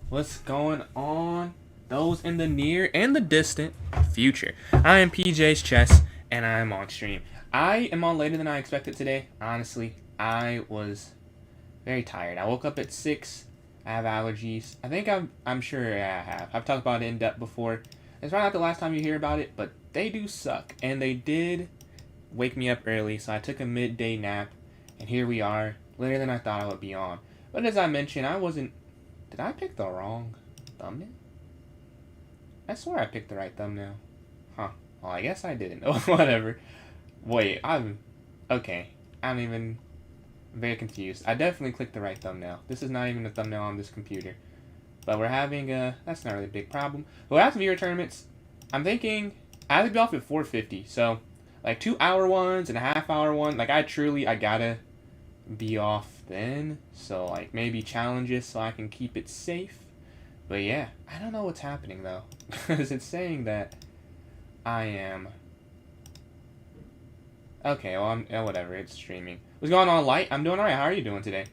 What's going on? Those in the near and the distant future. I am PJ's Chess, and I am on stream. I am on later than I expected today. Honestly, I was very tired. I woke up at 6. I have allergies. I'm sure I have. I've talked about it in depth before. It's probably not the last time you hear about it, but they do suck. And they did wake me up early, so I took a midday nap, and here we are, later than I thought I would be on. But as I mentioned, I wasn't. Did I pick the wrong thumbnail? I swear I picked the right thumbnail. Huh. Well, I guess I didn't. Whatever. Wait, okay. I'm even very confused. I definitely clicked the right thumbnail. This is not even the thumbnail on this computer. But we're having that's not really a big problem. But after viewer tournaments, I'm thinking I have to be off at 4:50. So, like 2-hour ones and a half-hour one. Like I gotta be off then. So like maybe challenges so I can keep it safe. But yeah, I don't know what's happening though. Because it's saying that I am. Okay, well, whatever, it's streaming. What's going on, Light? I'm doing alright. How are you doing today?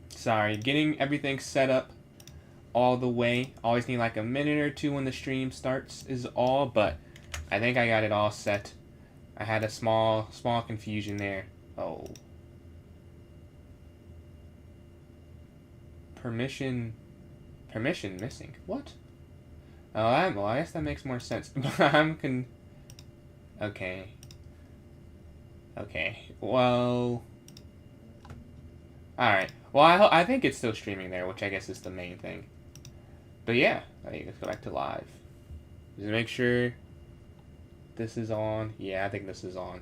Sorry, getting everything set up all the way. Always need like a minute or two when the stream starts, is all, but I think I got it all set. I had a small confusion there. Oh. Permission missing. What? Oh, well, I guess that makes more sense. Okay. Okay. Well. Alright. Well, I think it's still streaming there, which I guess is the main thing. But yeah, let's go back to live. Just make sure this is on. Yeah, I think this is on.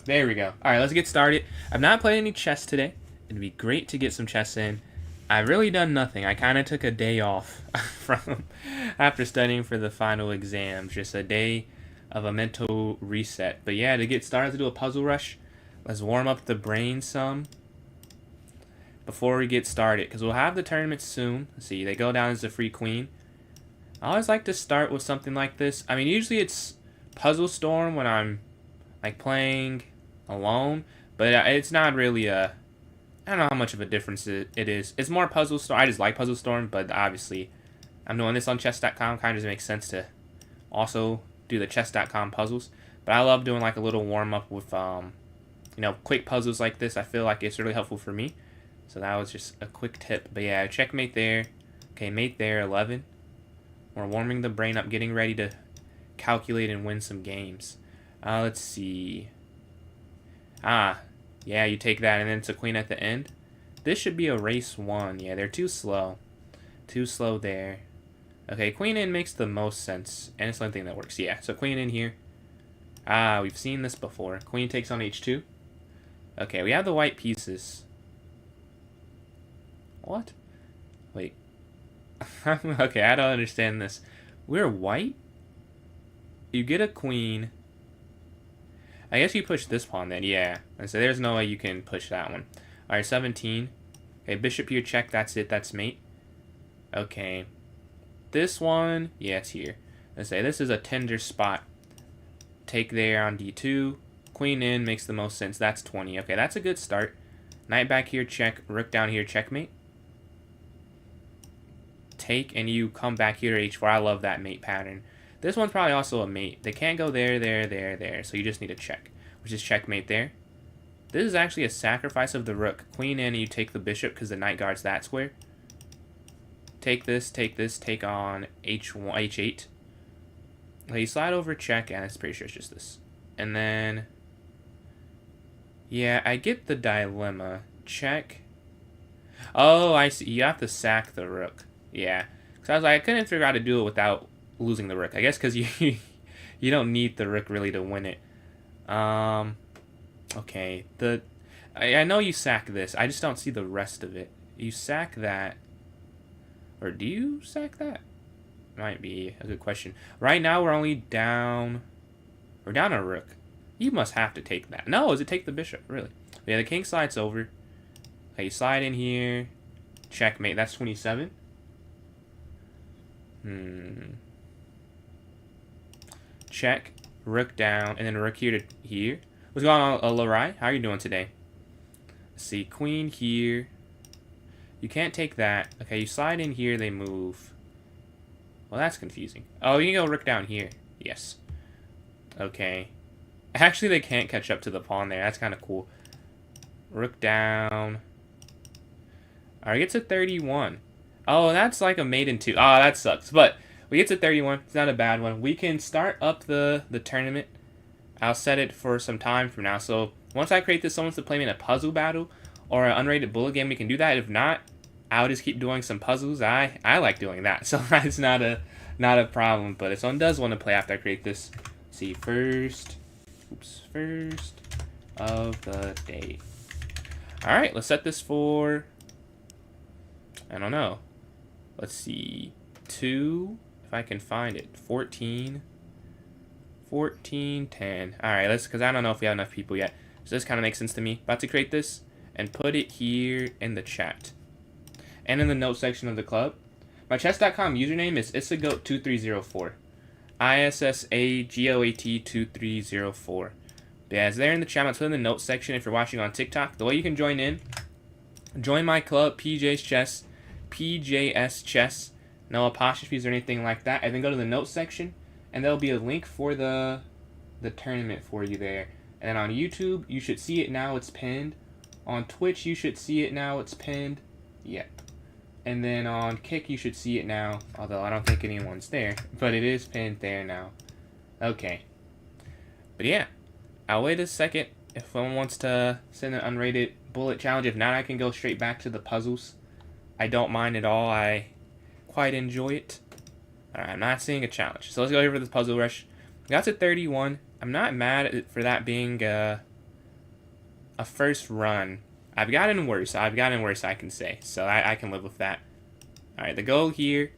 There we go. Alright, let's get started. I've not played any chess today. It'd be great to get some chess in. I've really done nothing. I kind of took a day off from after studying for the final exams. Just a day of a mental reset. But yeah, to get started to do a puzzle rush, let's warm up the brain some before we get started. Because we'll have the tournament soon. Let's see, they go down as a free queen. I always like to start with something like this. I mean, usually it's Puzzle Storm when I'm like playing alone. But it's not really a... I don't know how much of a difference it is. It's more Puzzle Storm. I just like Puzzle Storm, but obviously I'm doing this on chess.com. Kind of just makes sense to also do the chess.com puzzles. But I love doing like a little warm-up with, quick puzzles like this. I feel like it's really helpful for me. So that was just a quick tip. But yeah, checkmate there. Okay, mate there, 11. We're warming the brain up, getting ready to calculate and win some games. Let's see. Yeah, you take that, and then it's a queen at the end. This should be a race 1. Yeah, they're too slow. Too slow there. Okay, queen in makes the most sense, and it's the only thing that works. Yeah, so queen in here. We've seen this before. Queen takes on h2. Okay, we have the white pieces. What? Wait. Okay, I don't understand this. We're white? You get a queen... I guess you push this pawn then, yeah. And so there's no way you can push that one. Alright, 17. Okay, bishop here, check, that's it, that's mate. Okay. This one, yeah, it's here. Let's say this is a tender spot. Take there on d2. Queen in makes the most sense, that's 20. Okay, that's a good start. Knight back here, check. Rook down here, checkmate. Take, and you come back here to h4. I love that mate pattern. This one's probably also a mate. They can't go there, there. So you just need a check, which is checkmate there. This is actually a sacrifice of the rook. Queen in, and you take the bishop because the knight guards that square. Take this, take on h1, h8. Okay, you slide over check, and it's pretty sure it's just this. And then, yeah, I get the dilemma. Check. Oh, I see. You have to sack the rook. Yeah. So I was like, I couldn't figure out how to do it without losing the rook. I guess because you don't need the rook really to win it. Okay. I know you sack this. I just don't see the rest of it. You sack that. Or do you sack that? Might be a good question. Right now we're only down... We're down a rook. You must have to take that. No, is it take the bishop? Really? Yeah, the king slides over. Okay, you slide in here. Checkmate. That's 27. Check. Rook down. And then rook here to here. What's going on, Larai? How are you doing today? Let's see. Queen here. You can't take that. Okay, you slide in here, they move. Well, that's confusing. Oh, you can go rook down here. Yes. Okay. Actually, they can't catch up to the pawn there. That's kind of cool. Rook down. Alright, get to 31. Oh, that's like a mate in 2. Oh, that sucks. But we get to 31. It's not a bad one. We can start up the tournament. I'll set it for some time from now. So once I create this, someone wants to play me in a puzzle battle or an unrated bullet game, we can do that. If not, I'll just keep doing some puzzles. I like doing that. So it's not a problem. But if someone does want to play after I create this, see, first of the day. Alright, let's set this for, I don't know. Let's see, 2, if I can find it. 14, 10. Alright, because I don't know if we have enough people yet. So this kind of makes sense to me. About to create this and put it here in the chat. And in the notes section of the club. My chess.com username is issagoat2304. ISSAGOAT2304. But yeah, it's there in the chat. I'll put in the notes section if you're watching on TikTok. The way you can join in, join my club, PJ's Chess. PJS Chess, no apostrophes or anything like that, and then go to the notes section, and there'll be a link for the tournament for you there. And then on YouTube, you should see it now, it's pinned. On Twitch, you should see it now, it's pinned. Yep. And then on Kick, you should see it now, although I don't think anyone's there, but it is pinned there now. Okay. But yeah, I'll wait a second if someone wants to send an unrated bullet challenge. If not, I can go straight back to the puzzles. I don't mind at all. I quite enjoy it. Alright, I'm not seeing a challenge. So let's go over this puzzle rush. We got to 31. I'm not mad at it for that being a first run. I've gotten worse, I can say. So I can live with that. Alright, the goal here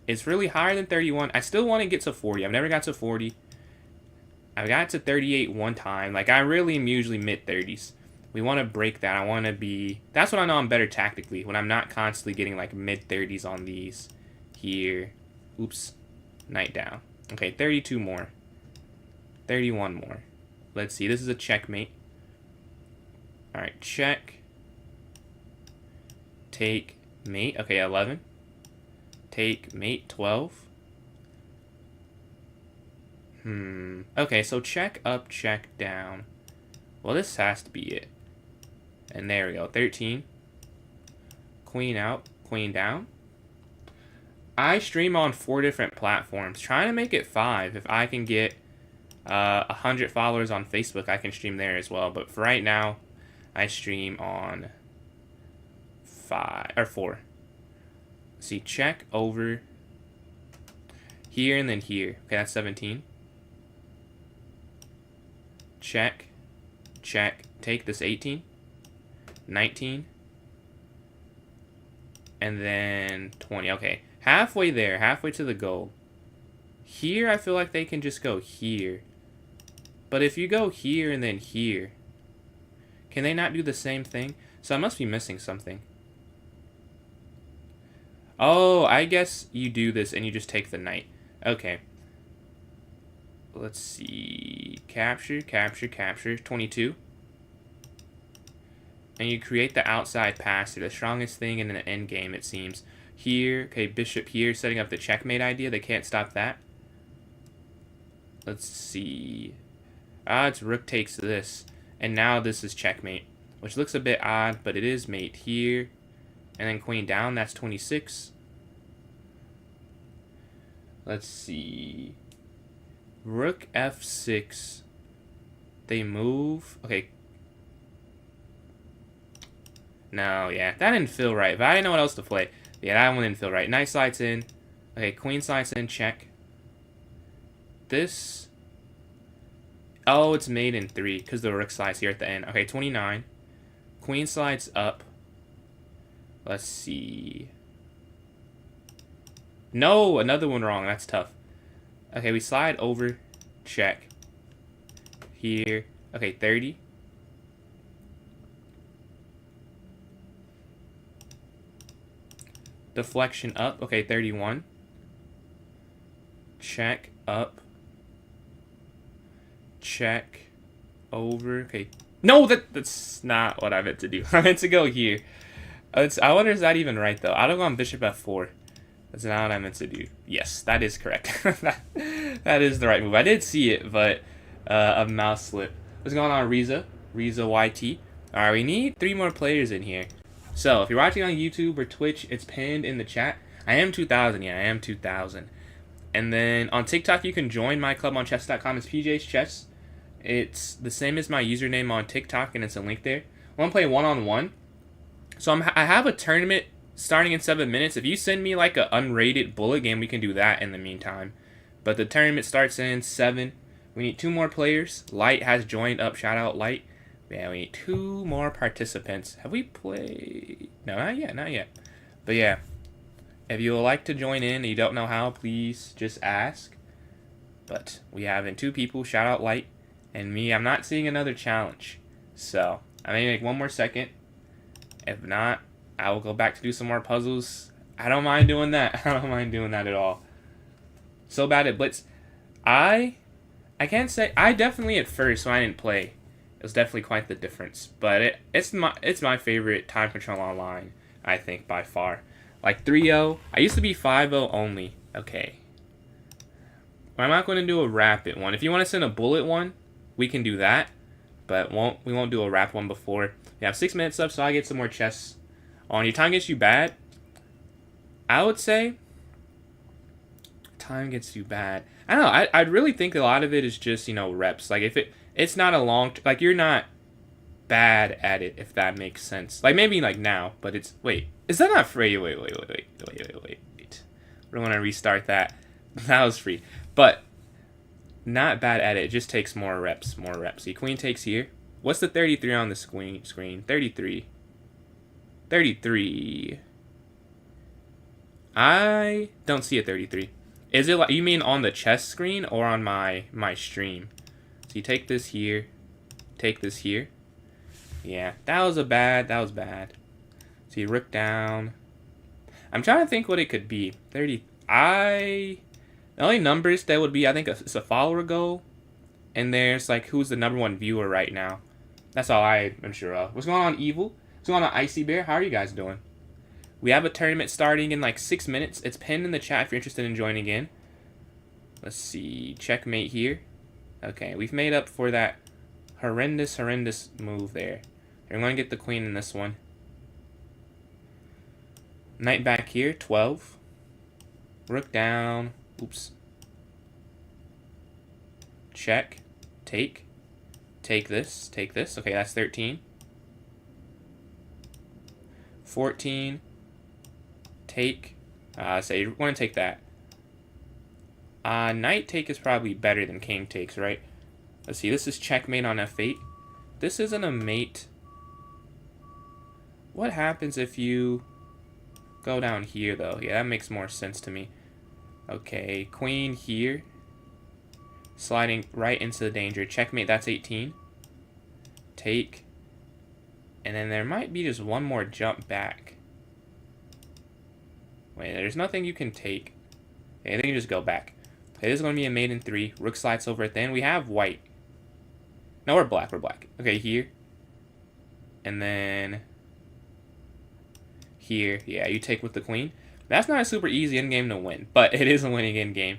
is really higher than 31. I still want to get to 40. I've never got to 40. I've got to 38 one time. Like, I really am usually mid-30s. We want to break that. I want to be... That's when I know I'm better tactically. When I'm not constantly getting like mid-30s on these. Here. Oops. Knight down. Okay, 32 more. 31 more. Let's see. This is a checkmate. Alright, check. Take mate. Okay, 11. Take mate, 12. Okay, so check up, check down. Well, this has to be it. And there we go, 13. Queen out, queen down. I stream on 4 different platforms. Trying to make it 5. If I can get 100 followers on Facebook, I can stream there as well. But for right now, I stream on 4. See, check over here and then here. Okay, that's 17. Check, check, take this 18. 19, and then 20. Okay, halfway there, halfway to the goal. Here, I feel like they can just go here. But if you go here and then here, can they not do the same thing? So I must be missing something. Oh, I guess you do this and you just take the knight. Okay. Let's see. Capture, capture, capture. 22. And you create the outside passer, the strongest thing in an endgame, it seems. Here, okay, bishop here, setting up the checkmate idea. They can't stop that. Let's see. It's rook takes this. And now this is checkmate, which looks a bit odd, but it is mate here. And then queen down, that's 26. Let's see. Rook f6. They move. Okay. No, yeah, that didn't feel right, but I didn't know what else to play. Yeah, that one didn't feel right. Knight slides in. Okay, queen slides in, check. This... Oh, it's made in 3, because the rook slides here at the end. Okay, 29. Queen slides up. Let's see. No, another one wrong. That's tough. Okay, we slide over. Check. Here. Okay, 30. Deflection up. Okay, 31. Check up. Check over. Okay. No, that's not what I meant to do. I meant to go here. I wonder is that even right though? I'd have gone bishop f4. That's not what I meant to do. Yes, that is correct. That is the right move. I did see it, but a mouse slip. What's going on, Riza? Riza YT. Alright, we need 3 more players in here. So, if you're watching on YouTube or Twitch, it's pinned in the chat. I am 2,000. Yeah, I am 2,000. And then on TikTok, you can join my club on chess.com. It's PJ's Chess. It's the same as my username on TikTok, and it's a link there. I want to play one-on-one. So I have a tournament starting in 7 minutes. If you send me like an unrated bullet game, we can do that in the meantime. But the tournament starts in 7. We need 2 more players. Light has joined up. Shout out Light. Yeah, we need 2 more participants. Have we played? No, not yet. Not yet. But yeah, if you would like to join in and you don't know how, please just ask. But we have 2 people. Shout out Light. And me, I'm not seeing another challenge. So I may make 1 more second. If not, I will go back to do some more puzzles. I don't mind doing that. I don't mind doing that at all. So bad at Blitz. I can't say I definitely at first when I didn't play, it was definitely quite the difference. But it's my favorite time control online, I think, by far. Like 3-0. I used to be 5-0 only. Okay. I'm not going to do a rapid one. If you want to send a bullet one, we can do that. But we won't do a rapid one before. You have 6 minutes left, so I get some more chess on. Your time gets you bad. I would say time gets you bad. I don't know. I'd really think a lot of it is just, reps. Like, if it's not a long... Like, you're not bad at it, if that makes sense. Like, maybe, like, now, but it's... Wait. Is that not free? Wait. We're going to restart that. That was free. But not bad at it. It just takes more reps. See, queen takes here. What's the 33 on the screen? 33. 33. I don't see a 33. Is it like, you mean on the chess screen or on my stream? So you take this here, take this here. Yeah, that was bad. So you rook down. I'm trying to think what it could be. 30. The only numbers that would be, I think, it's a follower goal. And there's like who's the #1 viewer right now. That's all I am sure of. What's going on, Evil? What's going on, Icy Bear? How are you guys doing? We have a tournament starting in like 6 minutes. It's pinned in the chat if you're interested in joining in. Let's see. Checkmate here. Okay, we've made up for that horrendous move there. We're going to get the queen in this one. Knight back here, 12. Rook down. Oops. Check. Take. Take this. Okay, that's 13. 14. Take. So you want to take that. Knight take is probably better than king takes, right? Let's see. This is checkmate on f8. This isn't a mate. What happens if you go down here, though? Yeah, that makes more sense to me. Okay, queen here. Sliding right into the danger. Checkmate, that's 18. Take. And then there might be just one more jump back. Wait, there's nothing you can take. Okay, then you just go back. Okay, this is going to be a mate in 3. Rook slides over it. Then we have white. No, we're black. Okay, here. And then here. Yeah, you take with the queen. That's not a super easy endgame to win, but it is a winning endgame.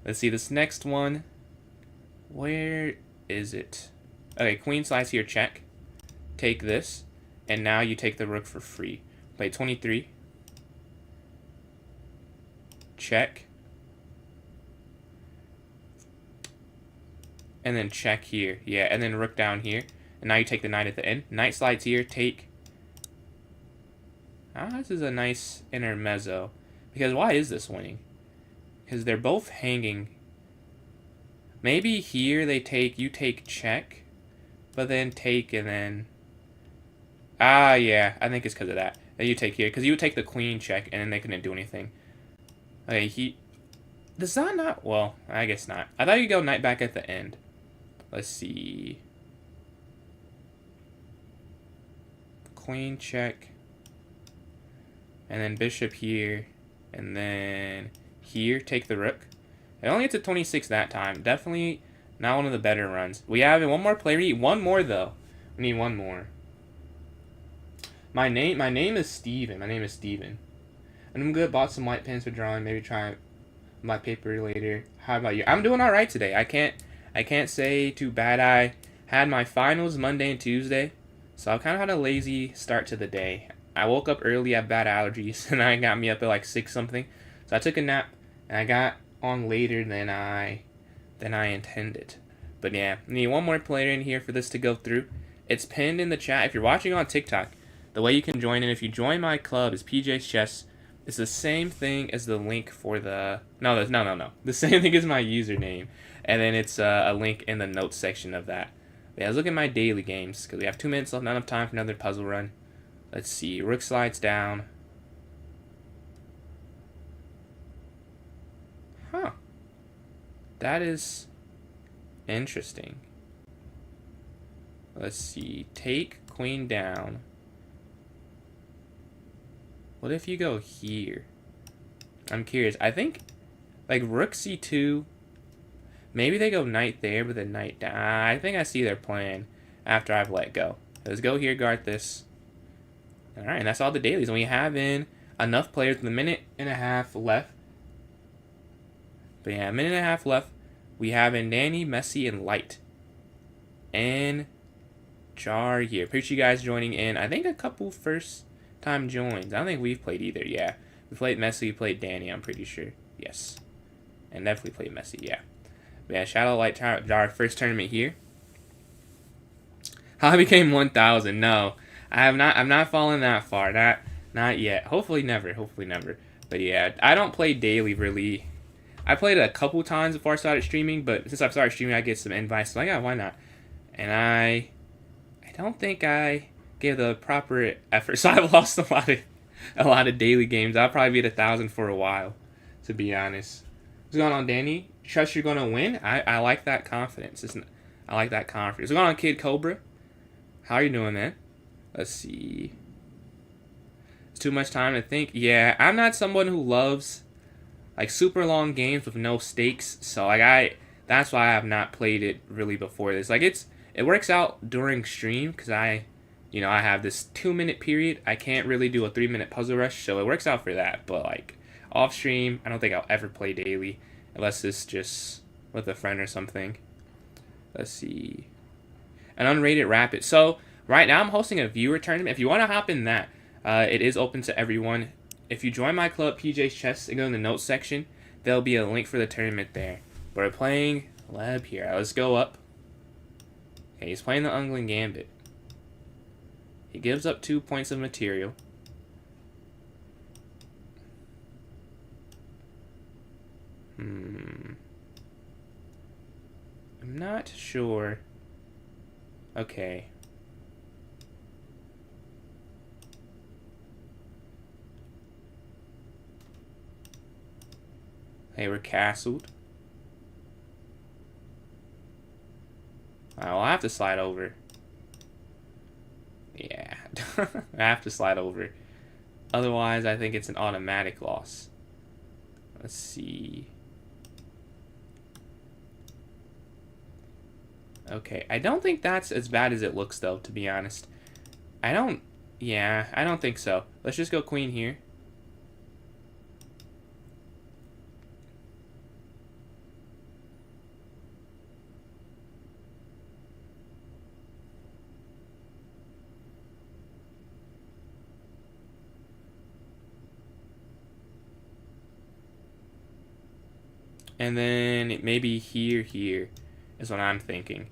Let's see, this next one. Where is it? Okay, queen slides here, check. Take this. And now you take the rook for free. Play 23. Check. And then check here. Yeah, and then rook down here. And now you take the knight at the end. Knight slides here, take. This is a nice intermezzo. Because why is this winning? Because they're both hanging. Maybe here they take, you take check. But then take and then... yeah, I think it's because of that. Then you take here. Because you would take the queen check and then they couldn't do anything. Okay, does that not... Well, I guess not. I thought you could go knight back at the end. Let's see. Queen check. And then bishop here. And then here, take the rook. It only gets to 26 that time. Definitely not one of the better runs. We have one more player. We need one more, though. We need one more. My name is Steven. My name is Steven. And I'm good. Bought some white pens for drawing. Maybe try my paper later. How about you? I'm doing all right today. I can't say too bad. I had my finals Monday and Tuesday, so I kind of had a lazy start to the day. I woke up early. I have bad allergies, and I got me up at like 6 something. So I took a nap, and I got on later than I intended. But yeah, I need one more player in here for this to go through. It's pinned in the chat. If you're watching on TikTok, the way you can join in, if you join my club, is PJ's Chess. It's the same thing as the link for the... No. The same thing as my username. And then it's a link in the notes section of that. But yeah, let's look at my daily games, because we have 2 minutes left, not enough time for another puzzle run. Let's see. Rook slides down. Huh. That is interesting. Let's see. Take queen down. What if you go here? I'm curious. I think, like, rook c2. Maybe they go knight there, but then knight down. I think I see their plan after I've let go. Let's go here, guard this. Alright, and that's all the dailies. And we have in enough players with a minute and a half left. But yeah, a minute and a half left. We have in Danny, Messi, and Light. And Jar here. Appreciate you guys joining in. I think a couple first time joins. I don't think we've played either. Yeah, we played Messi, we played Danny, I'm pretty sure. Yes, and definitely played Messi. Yeah, but yeah. Shadow Light Jar first tournament here. How I became 1,000? No, I have not. I'm not falling that far. Not yet. Hopefully never. Hopefully never. But yeah, I don't play daily really. I played it a couple times before I started streaming, but since I've started streaming, I get some invites. So yeah, why not? And I don't think I gave the proper effort, so I've lost a lot of daily games. I'll probably be at 1,000 for a while, to be honest. What's going on, Danny? Trust you're gonna win? I like that confidence. I like that confidence. What's going on, Kid Cobra? How are you doing, man? Let's see. It's too much time to think. Yeah, I'm not someone who loves like super long games with no stakes. So like that's why I have not played it really before this. Like it works out during stream because I have this 2-minute period. I can't really do a 3-minute puzzle rush, so it works out for that. But like off stream, I don't think I'll ever play daily unless it's just with a friend or something. Let's see. An unrated rapid. So right now I'm hosting a viewer tournament. If you want to hop in that, it is open to everyone. If you join my club, PJ's Chess, and go in the notes section, there'll be a link for the tournament there. We're playing Leb here. Let's go up. Okay, he's playing the Ungling Gambit. He gives up 2 points of material. I'm not sure. Okay. They were castled. I'll have to slide over. Yeah, I have to slide over. Otherwise, I think it's an automatic loss. Let's see. Okay, I don't think that's as bad as it looks, though, to be honest. Yeah, I don't think so. Let's just go queen here. And then maybe here is what I'm thinking.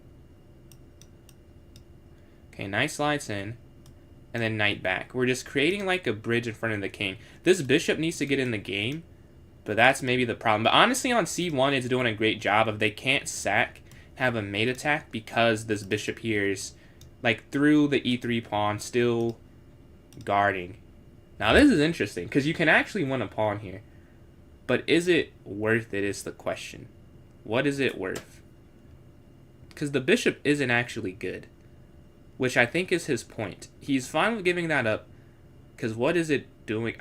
Okay, knight slides in. And then knight back. We're just creating like a bridge in front of the king. This bishop needs to get in the game. But that's maybe the problem. But honestly, on c1, it's doing a great job of they can't sack, have a mate attack, because this bishop here is like through the e3 pawn, still guarding. Now this is interesting, because you can actually win a pawn here. But is it worth it is the question. What is it worth? Because the bishop isn't actually good. Which I think is his point. He's fine with giving that up. Because what is it doing?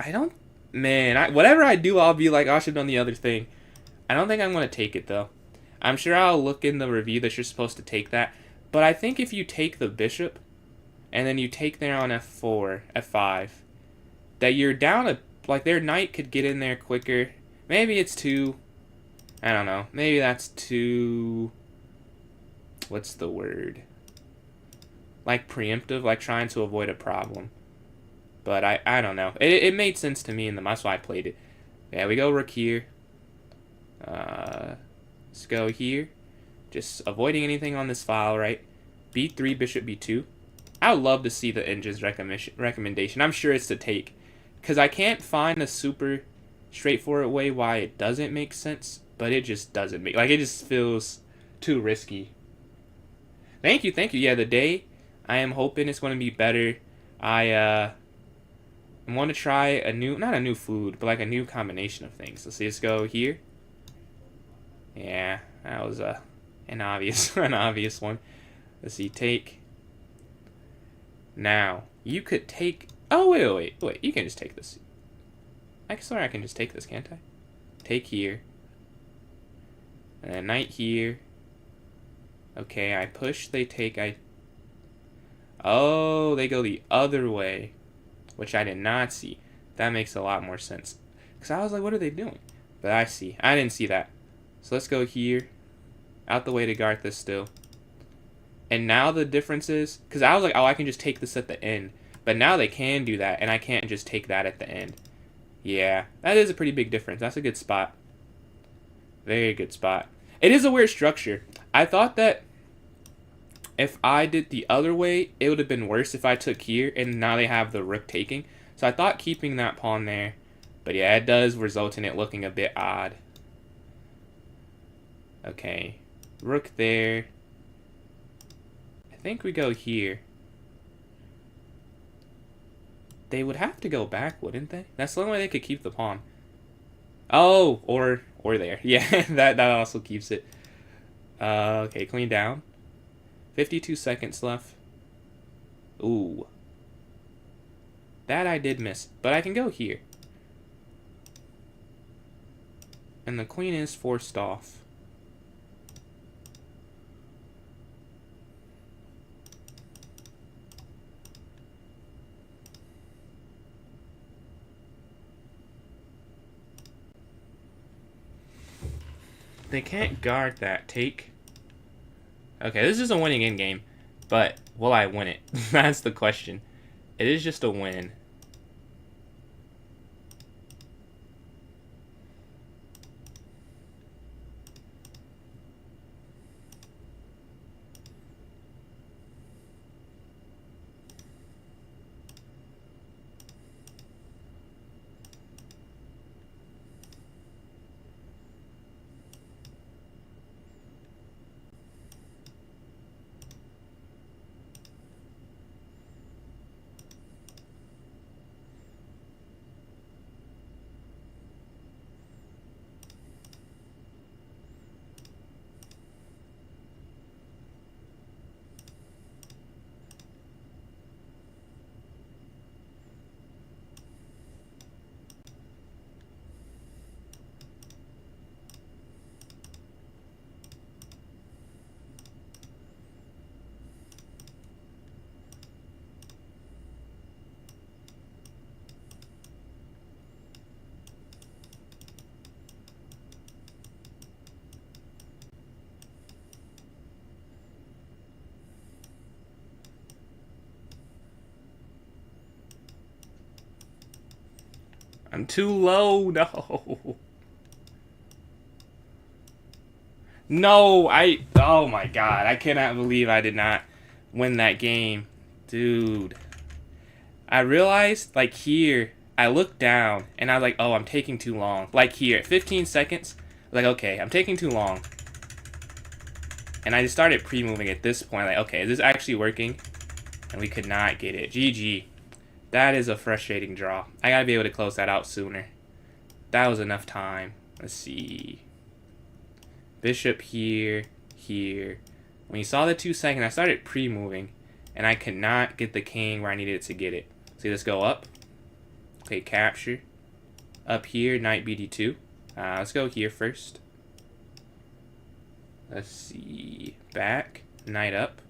Whatever I do, I'll be like, oh, I should have done the other thing. I don't think I'm going to take it, though. I'm sure I'll look in the review that you're supposed to take that. But I think if you take the bishop, and then you take there on f4, f5, that you're down a, like their knight could get in there quicker. Maybe it's too, I don't know, maybe that's too, what's the word? Like preemptive, like trying to avoid a problem. But I don't know. It made sense to me, and that's why I played it. Yeah, we go rook here. Let's go here. Just avoiding anything on this file, right? b3, bishop b2. I would love to see the Inge's recommendation. I'm sure it's to take. Because I can't find a super straightforward way why it doesn't make sense. But it just doesn't make... Like, it just feels too risky. Thank you, thank you. Yeah, the day, I am hoping it's going to be better. I want to try a new... Not a new food, but like a new combination of things. Let's go here. Yeah, that was an obvious one. Let's see, take... Now, you could take... Oh, wait. You can just take this. I swear I can just take this, can't I? Take here. And then knight here. Okay, I push, they take, Oh, they go the other way. Which I did not see. That makes a lot more sense. Because I was like, what are they doing? But I see. I didn't see that. So let's go here. Out the way to guard this still. And now the difference is... Because I was like, oh, I can just take this at the end. But now they can do that, and I can't just take that at the end. Yeah, that is a pretty big difference. That's a good spot. Very good spot. It is a weird structure. I thought that if I did the other way, it would have been worse if I took here, and now they have the rook taking. So I thought keeping that pawn there. But yeah, it does result in it looking a bit odd. Okay, rook there. I think we go here. They would have to go back, wouldn't they? That's the only way they could keep the pawn. Oh, or there. Yeah, that also keeps it. Okay, queen down. 52 seconds left. Ooh. That I did miss, but I can go here. And the queen is forced off. They can't guard that. Take. Okay, this is a winning endgame, but will I win it? That's the question. It is just a win. I'm too low. No. No, oh my god. I cannot believe I did not win that game. Dude. I realized, like, here, I looked down, and I was like, oh, I'm taking too long. Like, here, at 15 seconds, like, okay, I'm taking too long. And I just started pre-moving at this point, like, okay, is this actually working? And we could not get it. GG. That is a frustrating draw. I gotta be able to close that out sooner. That was enough time. Let's see. Bishop here, here. When you saw the 2 seconds, I started pre-moving, and I could not get the king where I needed it to get it. See, let's go up. Okay, capture. Up here, knight bd2. Let's go here first. Let's see. Back, knight up.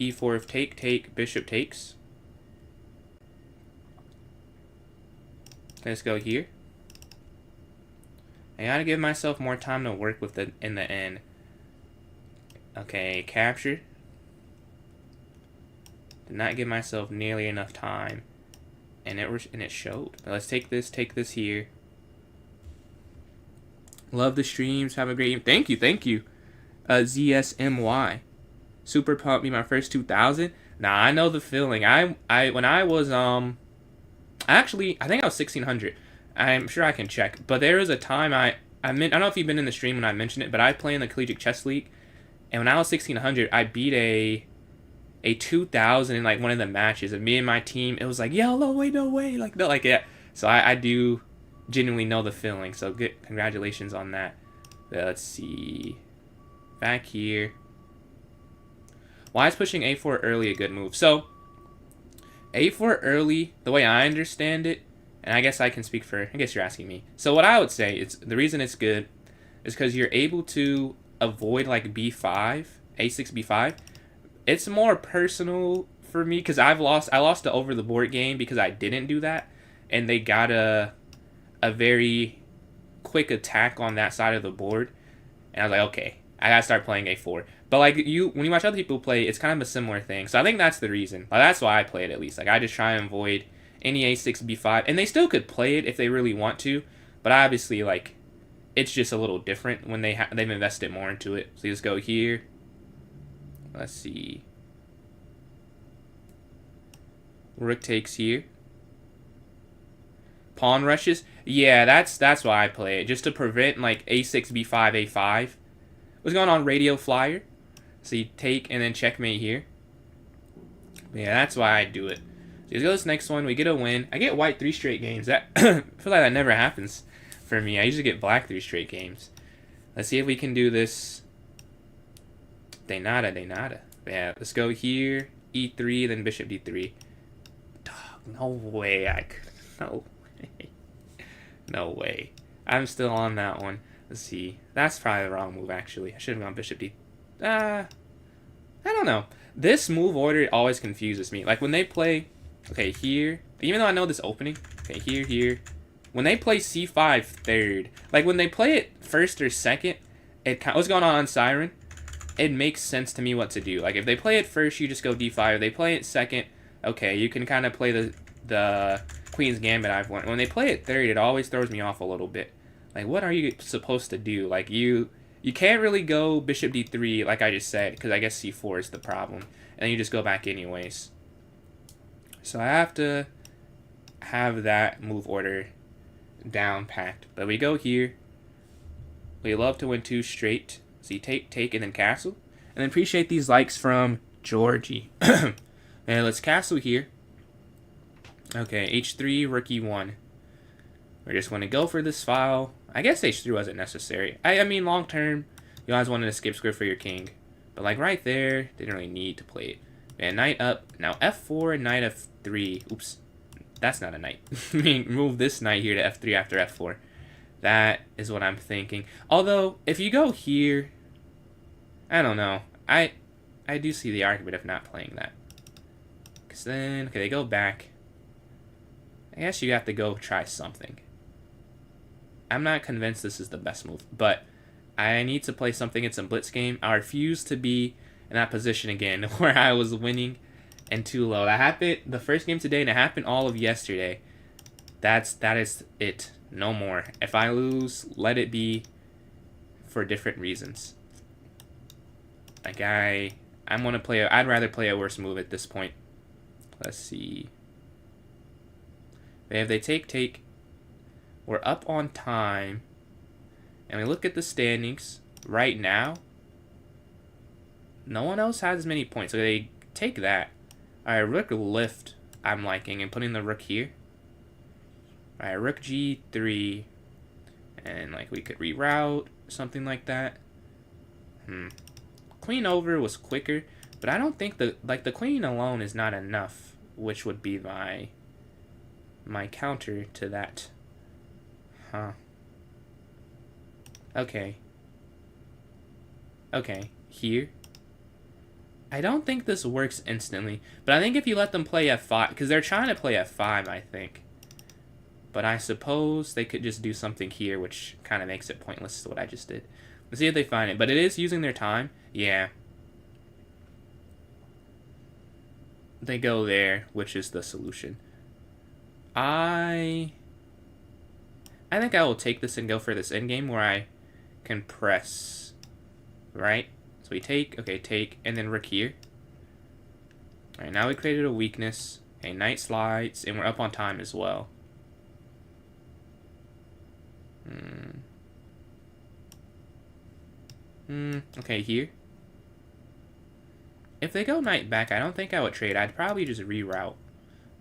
e4 of take, bishop takes. Let's go here. I gotta give myself more time to work with in the end. Okay, capture. Did not give myself nearly enough time, and it showed. But let's take this here. Love the streams. Have a great evening. Thank you. ZSMY. Super pumped. Be my first 2,000. Nah, I know the feeling. When I was actually, I think I was 1,600. I'm sure I can check. But there was a time I don't know if you've been in the stream when I mentioned it, but I play in the Collegiate Chess League, and when I was 1,600, I beat a 2,000 in like one of the matches, and me and my team, it was like, yo, no way, like no, like yeah. So I do genuinely know the feeling. So good, congratulations on that. Let's see, back here. Why is pushing a4 early a good move? So a4 early, the way I understand it, and I guess I can speak for, I guess you're asking me. So what I would say is the reason it's good is because you're able to avoid like b5, a6, b5. It's more personal for me because I lost the over the board game because I didn't do that, and they got a very quick attack on that side of the board, and I was like, okay, I gotta start playing a4. But like when you watch other people play, it's kind of a similar thing. So I think that's the reason. Like, that's why I play it at least. Like I just try and avoid any a6, b5, and they still could play it if they really want to, but obviously like it's just a little different when they've invested more into it. So you just go here. Let's see. Rook takes here. Pawn rushes. Yeah, that's why I play it, just to prevent like a6, b5, a5. What's going on, Radio Flyer? So you take and then checkmate here. Yeah, that's why I do it. So let's go this next one. We get a win. I get white 3 straight games. That I feel like that never happens for me. I usually get black 3 straight games. Let's see if we can do this. De nada. Yeah, let's go here. E3, then bishop d3. Dog, no way I could. No way. No way. I'm still on that one. Let's see. That's probably the wrong move, actually. I should have gone bishop d. I don't know. This move order always confuses me. Like when they play, okay, here. Even though I know this opening, okay, here. When they play c5 third, like when they play it first or second, what's going on Siren? It makes sense to me what to do. Like if they play it first, you just go d5. If they play it second, okay, you can kind of play the Queen's Gambit I've won. When they play it third, it always throws me off a little bit. Like what are you supposed to do? Like you can't really go bishop d3 like I just said, because I guess c4 is the problem, and you just go back anyways. So I have to have that move order down packed. But we go here. We love to win 2 straight. So you take, and then castle. And then appreciate these likes from Georgie. And let's castle here. Okay, h3, rook e1. We're just going to go for this file. I guess h3 wasn't necessary. I mean, long term, you always wanted to skip square for your king. But like right there, didn't really need to play it. And knight up. Now f4 and knight f3. Oops. That's not a knight. I mean, move this knight here to f3 after f4. That is what I'm thinking. Although, if you go here, I don't know. I do see the argument of not playing that. Because then, okay, they go back. I guess you have to go try something. I'm not convinced this is the best move, but I need to play something in some blitz game. I refuse to be in that position again where I was winning and too low. That happened the first game today, and it happened all of yesterday. That is it. No more. If I lose, let it be for different reasons. Like I'm gonna play. I'd rather play a worse move at this point. Let's see. If they take, we're up on time, and we look at the standings right now. No one else has as many points, so they take that. All right, rook lift. I'm liking and putting the rook here. All right, rook g3, and like we could reroute something like that. Queen over was quicker, but I don't think the queen alone is not enough, which would be my counter to that. Okay, here. I don't think this works instantly, but I think if you let them play f5, because they're trying to play f5, I think. But I suppose they could just do something here, which kind of makes it pointless to what I just did. Let's see if they find it. But it is using their time. Yeah. They go there, which is the solution. I think I will take this and go for this endgame where I can press, right? So we take, okay, take, and then rook here. Alright, now we created a weakness. Okay, knight slides, and we're up on time as well. Okay, here. If they go knight back, I don't think I would trade. I'd probably just reroute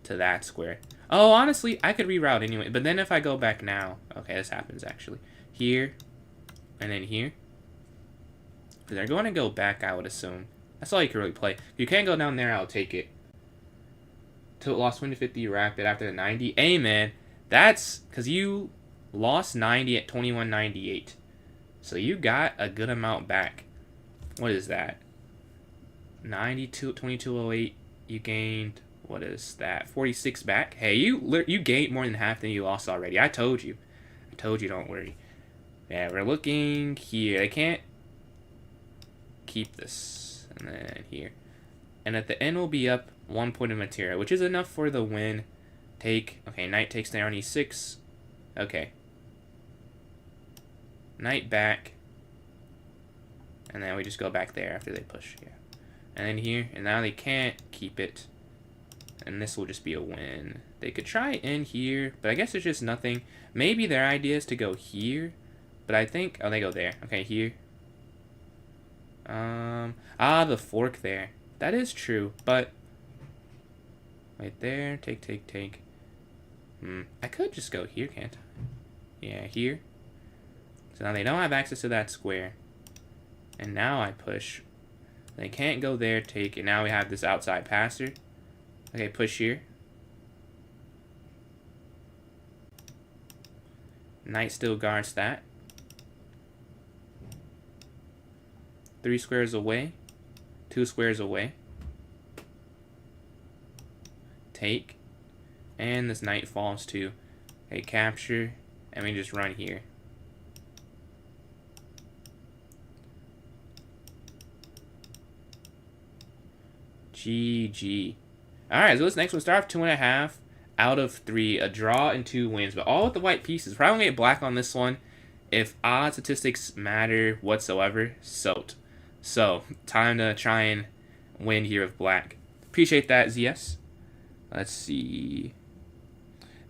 to that square. Oh, honestly, I could reroute anyway. But then if I go back now... Okay, this happens, actually. Here, and then here. Because they're going to go back, I would assume. That's all you can really play. If you can't go down there, I'll take it. Till it lost 20-50 rapid after the 90. Hey, man. That's... Because you lost 90 at 21.98. So you got a good amount back. What is that? 92, 22.08. You gained... What is that? 46 back? Hey, you gained more than half than you lost already. I told you. I told you, don't worry. Yeah, we're looking here. I can't keep this. And then here. And at the end, we'll be up 1 point of material, which is enough for the win. Take. Okay, knight takes there on e6. Okay. Knight back. And then we just go back there after they push. Yeah. And then here. And now they can't keep it. And this will just be a win. They could try in here, but I guess there's just nothing. Maybe their idea is to go here, but I think... Oh, they go there. Okay, here. The fork there. That is true, but... Right there. Take, take, take. I could just go here, can't I? Yeah, here. So now they don't have access to that square. And now I push. They can't go there, take, and now we have this outside passer. Okay, push here. Knight still guards that. 3 squares away. 2 squares away. Take. And this knight falls to a capture. And we just run here. GG. Alright, so this next one, start off 2.5 out of 3. A draw and 2 wins, but all with the white pieces. Probably gonna get black on this one. If odd statistics matter whatsoever, so time to try and win here with black. Appreciate that, ZS. Let's see.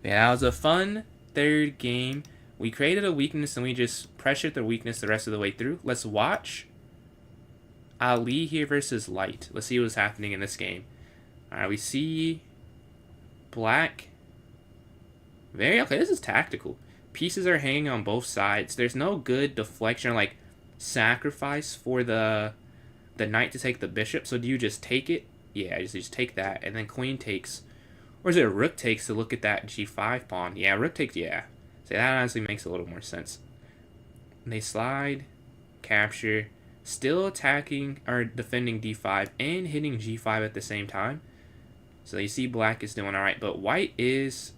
Yeah, that was a fun third game. We created a weakness and we just pressured the weakness the rest of the way through. Let's watch Ali here versus Light. Let's see what's happening in this game. Alright, we see black. Okay, this is tactical. Pieces are hanging on both sides. There's no good deflection or like sacrifice for the knight to take the bishop. So do you just take it? Yeah, you just take that. And then queen takes. Or is it rook takes to look at that g5 pawn? Yeah, rook takes, yeah. So that honestly makes a little more sense. They slide, capture, still attacking or defending d5 and hitting g5 at the same time. So you see black is doing alright, but white is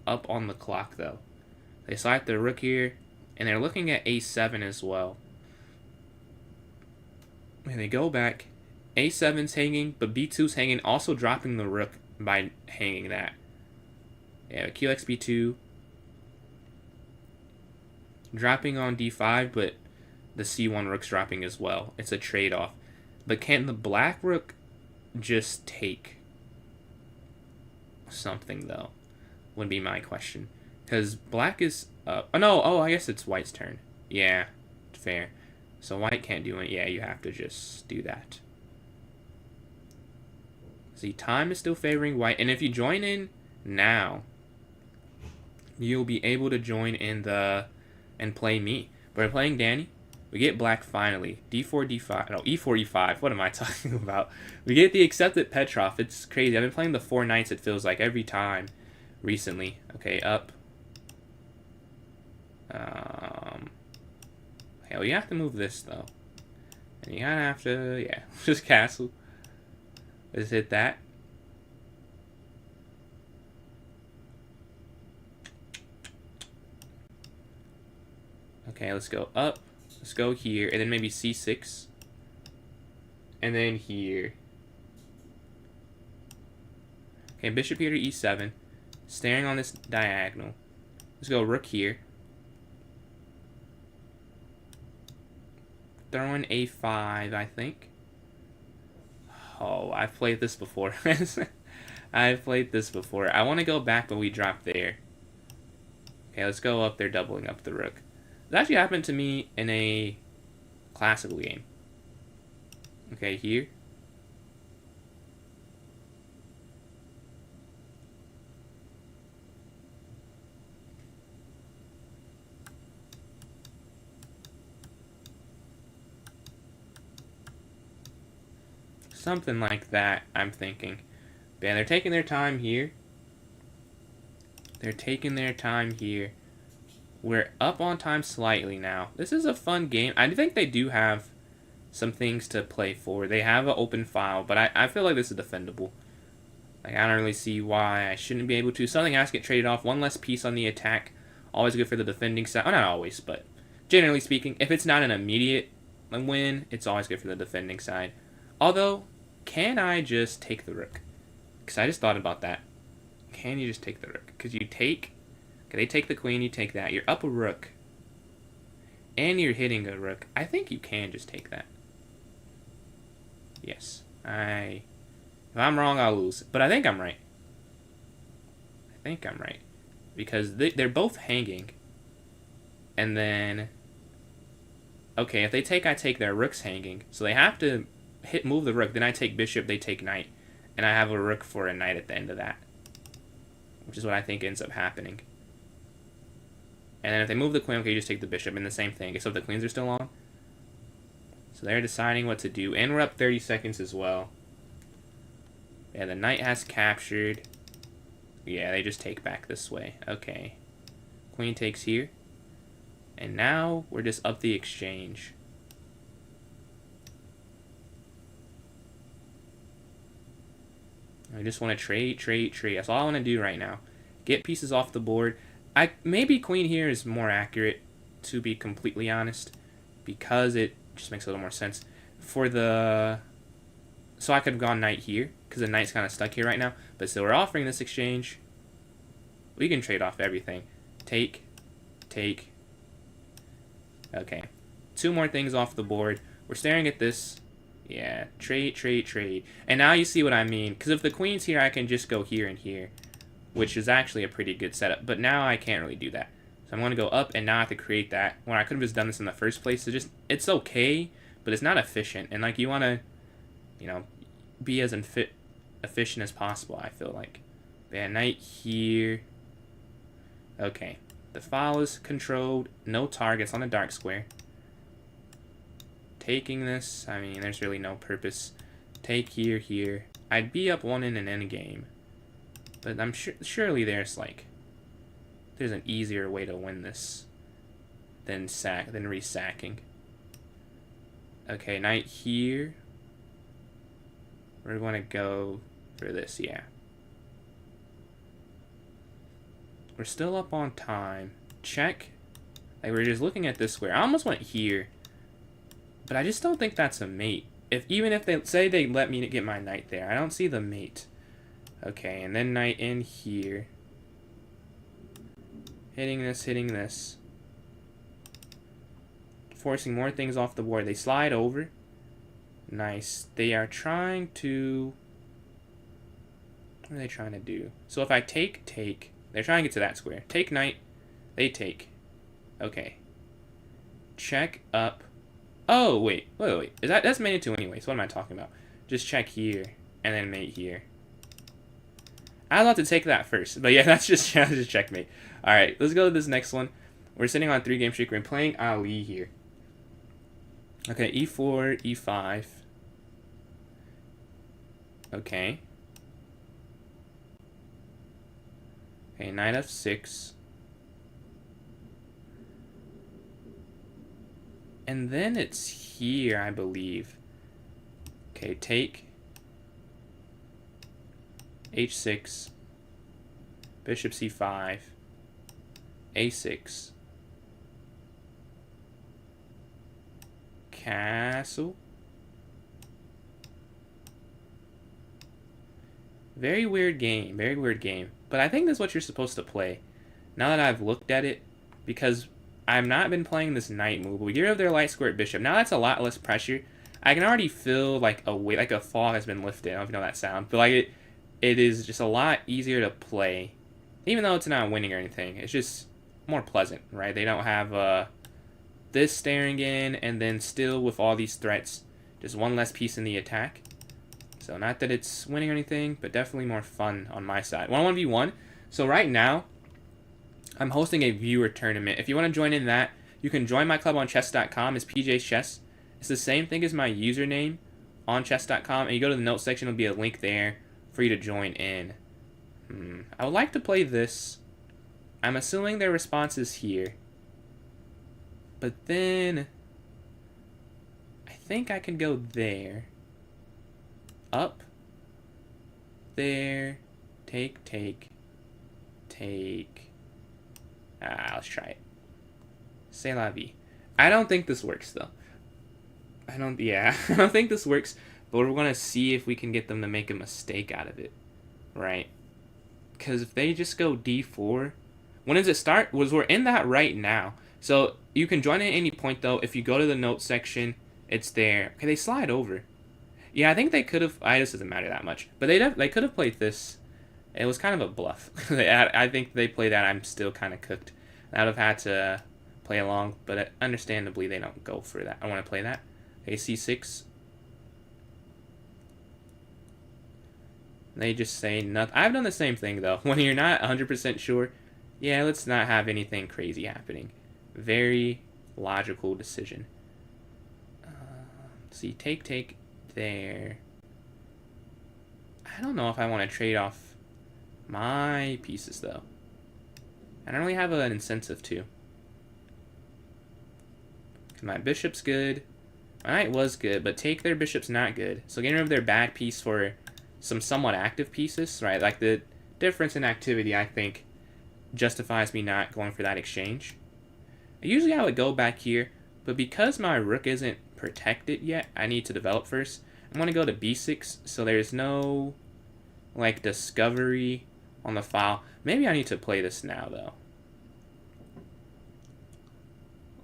up on the clock though. They slide the rook here, and they're looking at a7 as well. And they go back. a7's hanging, but b2's hanging, also dropping the rook by hanging that. Yeah, qx b2. Dropping on d5, but the c1 rook's dropping as well. It's a trade-off. But can the black rook just take something, though? Would be my question. Because black is... oh, no. Oh, I guess it's white's turn. Yeah, fair. So white can't do it. Yeah, you have to just do that. See, time is still favoring white. And if you join in now, you'll be able to join in the... and play me. But we're playing Danny. We get black finally. d4, d5. No, e4, e5. What am I talking about? We get the accepted Petrov. It's crazy. I've been playing the 4 knights, it feels like, every time recently. Okay, up. Okay, well, you have to move this, though. And you kind of have to, yeah, just castle. Let's hit that. Okay, let's go up. Let's go here, and then maybe c6. And then here. Okay, bishop here to e7. Staring on this diagonal. Let's go rook here. Throwing a5, I think. Oh, I've played this before. I've played this before. I want to go back, but we dropped there. Okay, let's go up there, doubling up the rook. This actually happened to me in a classical game. Okay, here. Something like that, I'm thinking. Man, they're taking their time here. They're taking their time here. We're up on time slightly now. This is a fun game. I think they do have some things to play for. They have an open file, but I feel like this is defendable. Like, I don't really see why I shouldn't be able to. Something has to get traded off. One less piece on the attack. Always good for the defending side. Oh, not always, but generally speaking, if it's not an immediate win, it's always good for the defending side. Although, can I just take the rook? Because I just thought about that. Can you just take the rook? Because you take... Okay, they take the queen, you take that. You're up a rook. And you're hitting a rook. I think you can just take that. Yes. If I'm wrong, I'll lose. But I think I'm right. I think I'm right. Because they're both hanging. And then... Okay, if they take, I take. Their rook's hanging. So they have to move the rook. Then I take bishop, they take knight. And I have a rook for a knight at the end of that. Which is what I think ends up happening. And then if they move the queen, okay, you just take the bishop. And the same thing, except the queens are still on. So they're deciding what to do. And we're up 30 seconds as well. Yeah, the knight has captured. Yeah, they just take back this way. Okay. Queen takes here. And now we're just up the exchange. I just want to trade. That's all I want to do right now. Get pieces off the board. Maybe queen here is more accurate, to be completely honest, because it just makes a little more sense. So I could have gone knight here, because the knight's kind of stuck here right now. But still, we're offering this exchange. We can trade off everything. Take. Okay. 2 more things off the board. We're staring at this. Yeah, trade. And now you see what I mean. Because if the queen's here, I can just go here and here. Which is actually a pretty good setup. But now I can't really do that. So I'm going to go up and now I have to create that. When I could have just done this in the first place. It's okay, but it's not efficient. And like you want to, be as efficient as possible, I feel like. Yeah, knight here. Okay. The file is controlled. No targets on the dark square. Taking this, I mean, there's really no purpose. Take here. I'd be up 1 in an endgame. But I'm surely there's an easier way to win this than resacking. Okay, knight here. We're going to go for this, yeah. We're still up on time. Check. Like, we're just looking at this square. I almost went here. But I just don't think that's a mate. Even if they say they let me get my knight there, I don't see the mate. Okay, and then knight in here. Hitting this. Forcing more things off the board. They slide over. Nice. They are trying to... What are they trying to do? So if I take... They're trying to get to that square. Take knight. They take. Okay. Check up. Oh, wait. That's mate 2 anyway, so what am I talking about? Just check here, and then mate here. I'd love to take that first, but yeah, that's just checkmate. Alright, let's go to this next one. We're sitting on 3-game streak. We're playing Ali here. Okay, e4, e5. Okay. Okay, knight f6. And then it's here, I believe. Okay, take. h6, bishop c5, a6, castle. Very weird game, very weird game. But I think that's what you're supposed to play. Now that I've looked at it, because I've not been playing this knight move. We get rid of their light squared bishop. Now that's a lot less pressure. I can already feel like a weight, like a fog has been lifted. I don't know if you know that sound, but like it is just a lot easier to play, even though it's not winning or anything. It's just more pleasant, right? They don't have this staring in, and then still with all these threats, just one less piece in the attack. So not that it's winning or anything, but definitely more fun on my side. 1v1. So right now, I'm hosting a viewer tournament. If you want to join in that, you can join my club on chess.com. It's PJ's Chess. It's the same thing as my username on chess.com. And you go to the notes section, there'll be a link there for you to join in. I would like to play this. I'm assuming their response is here. But then I think I can go there. Up. There. Take. Let's try it. C'est la vie. I don't think this works, though. I don't think this works, but we're going to see if we can get them to make a mistake out of it. Right? Because if they just go d4, when does it start? We're in that right now. So you can join at any point, though. If you go to the notes section, it's there. Okay, they slide over. Yeah, I think they could have. This doesn't matter that much. But they could have played this. It was kind of a bluff. I think they play that. I'm still kind of cooked. I would have had to play along, but understandably they don't go for that. I want to play that. Okay, c6. They just say nothing. I've done the same thing, though. When you're not 100% sure, yeah, let's not have anything crazy happening. Very logical decision. See, take there. I don't know if I want to trade off my pieces, though. I don't really have an incentive to. My bishop's good. My knight was good, but take their bishop's not good. So getting rid of their bad piece for some somewhat active pieces, right? Like the difference in activity, I think, justifies me not going for that exchange. Usually I would go back here, but because my rook isn't protected yet, I need to develop first. I'm going to go to b6, so there's no, like, discovery on the file. Maybe I need to play this now, though.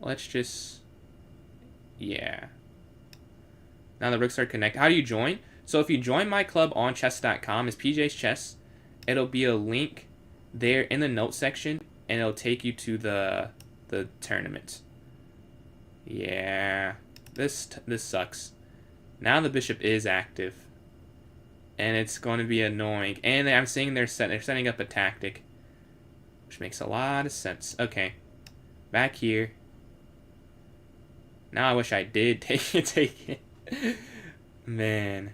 Let's just... yeah. Now the rooks are connected. How do you join? So if you join my club on chess.com, it's PJ's Chess. It'll be a link there in the notes section, and it'll take you to the tournament. Yeah. This sucks. Now the bishop is active. And it's going to be annoying. And I'm seeing they're setting up a tactic, which makes a lot of sense. Okay. Back here. Now I wish I did take it. Man.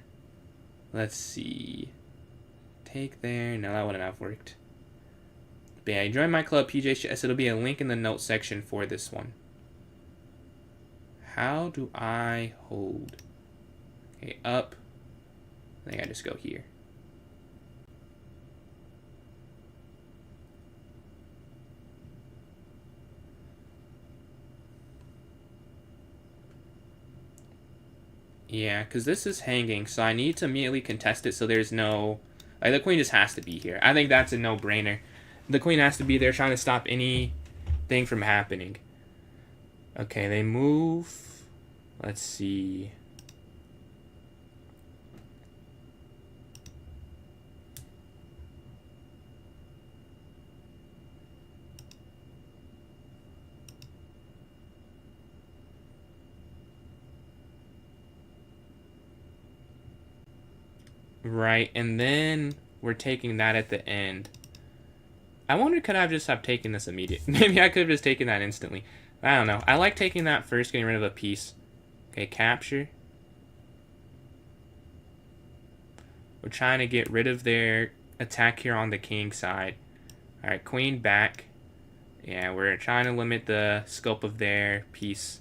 Let's see. Take there. No, that wouldn't have worked. But yeah, join my club, PJ's Chess. It'll be a link in the notes section for this one. How do I hold? Okay, up. I think I just go here. Yeah, because this is hanging, so I need to immediately contest it so there's no... like, the queen just has to be here. I think that's a no-brainer. The queen has to be there trying to stop anything from happening. Okay, they move. Let's see. Right, and then we're taking that at the end. I wonder, could I have just have taken this immediately? Maybe I could have just taken that instantly. I don't know. I like taking that first, getting rid of a piece. Okay, capture. We're trying to get rid of their attack here on the king side. Alright, queen back. Yeah, we're trying to limit the scope of their piece.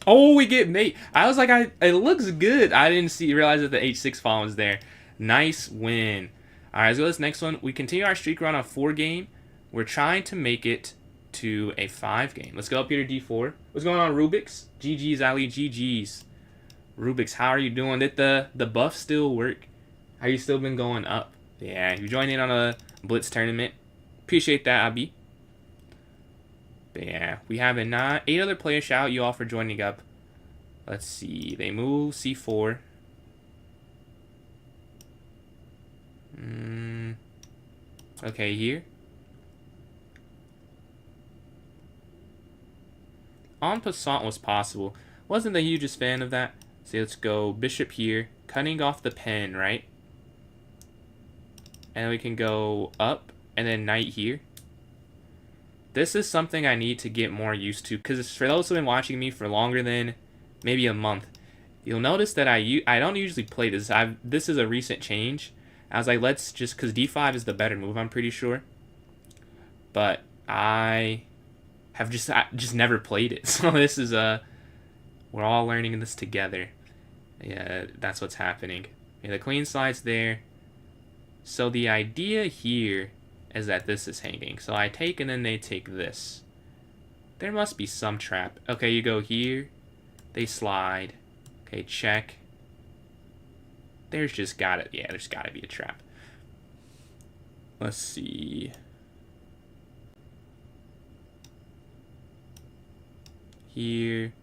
Oh, we get mate. I was like, it looks good. I didn't realize that the h6 pawn was there. Nice win. All right, let's go to this next one. We continue our streak run on 4-game. We're trying to make it to a 5-game. Let's go up here to d4. What's going on, Rubik's? GG's, Ali. GG's. Rubik's, how are you doing? Did the buff still work? Have you still been going up? Yeah, you joined in on a Blitz tournament. Appreciate that, Abi. But yeah, we have 8 other players. Shout out you all for joining up. Let's see. They move c4. Okay, here. En passant was possible. Wasn't the hugest fan of that. So let's go bishop here. Cutting off the pen, right? And we can go up and then knight here. This is something I need to get more used to, because for those who have been watching me for longer than maybe a month, you'll notice that I don't usually play this. This is a recent change. I was like, let's just, because d5 is the better move, I'm pretty sure. But I have just never played it. So this is we're all learning this together. Yeah, that's what's happening. Yeah, the queen slides there. So the idea here is that this is hanging. So I take and then they take this. There must be some trap. Okay, you go here. They slide. Okay, check. There's just gotta be a trap. Let's see. Here.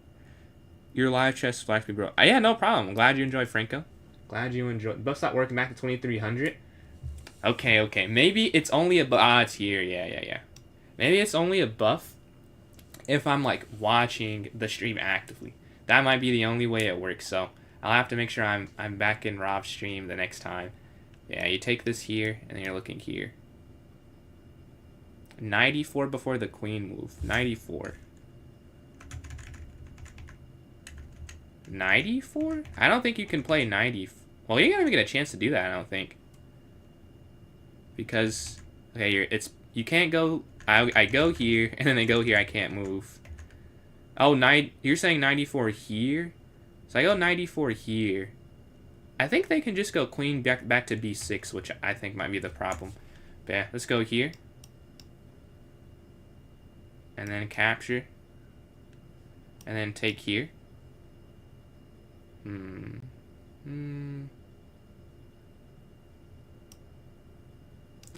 Your live chest flash me, bro. Yeah, no problem. I'm glad you enjoyed, Franco. Glad you enjoyed. Buff's not working back to 2300. Okay. Maybe it's only a buff. Ah, it's here. Yeah. Maybe it's only a buff if I'm like watching the stream actively. That might be the only way it works. So I'll have to make sure I'm back in Rob's stream the next time. Yeah, you take this here and then you're looking here. 94 before the queen move. 94. 94? I don't think you can play 90. Well, you don't even get a chance to do that, I don't think. Because, okay, you can't go, I go here, and then they go here, I can't move. Oh, you're saying 94 here? So I go 94 here. I think they can just go queen back to b6, which I think might be the problem. But yeah, let's go here. And then capture. And then take here.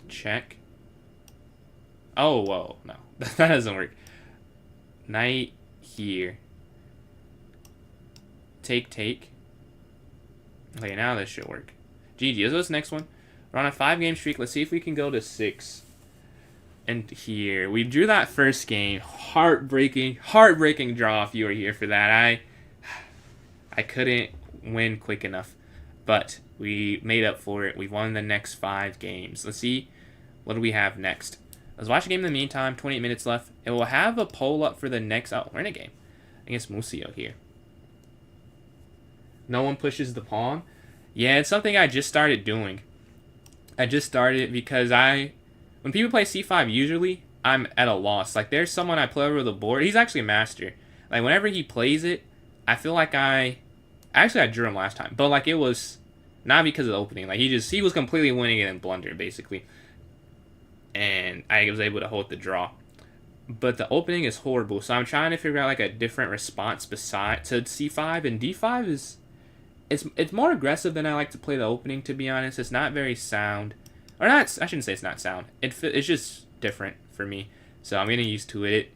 Check. Oh, whoa, no. That doesn't work. Knight here. Take. Okay, now this should work. GG, let's go to this next one. We're on a 5-game streak. Let's see if we can go to 6. And here, we drew that first game. Heartbreaking draw if you were here for that. I couldn't win quick enough, but we made up for it. We won the next 5 games. Let's see, what do we have next? Let's watch a game in the meantime. 28 minutes left. And we'll have a poll up for the next... Oh, we're in a game against Musio here. No one pushes the pawn. Yeah, it's something I just started doing. I just started because when people play c5, usually I'm at a loss. Like, there's someone I play over the board. He's actually a master. Like, whenever he plays it, I feel like I drew him last time, but like it was not because of the opening. Like he was completely winning it in blunder basically, and I was able to hold the draw. But the opening is horrible, so I'm trying to figure out like a different response to c5, and d5 is it's more aggressive than I like to play the opening. To be honest, it's not very sound, or not. I shouldn't say it's not sound. It's just different for me, so I'm getting used to it.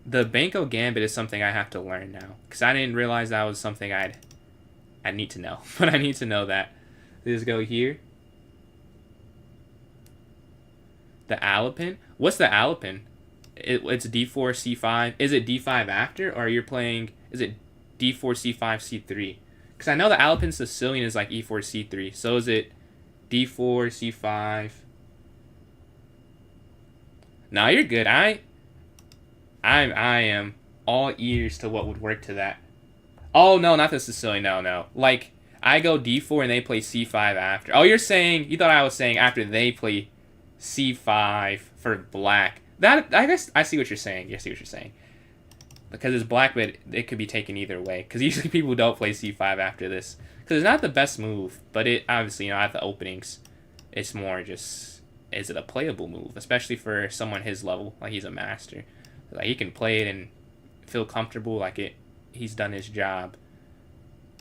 The Banco Gambit is something I have to learn now, because I didn't realize that was something I'd need to know. But I need to know that. Let's go here. The Alapin? What's the Alapin? It's d4, c5. Is it d5 after, or you're playing... Is it d4, c5, c3? Because I know the Alapin Sicilian is like e4, c3. So is it d4, c5? No, you're good. I am all ears to what would work to that. Oh, no, not the Sicilian. No. Like, I go d4 and they play c5 after. Oh, you thought I was saying after they play c5 for black. I guess I see what you're saying. because it's black, but it could be taken either way. Because usually people don't play c5 after this. Because it's not the best move, but it obviously, at the openings, it's more just, is it a playable move? Especially for someone his level, like he's a master. Like he can play it and feel comfortable, like he's done his job.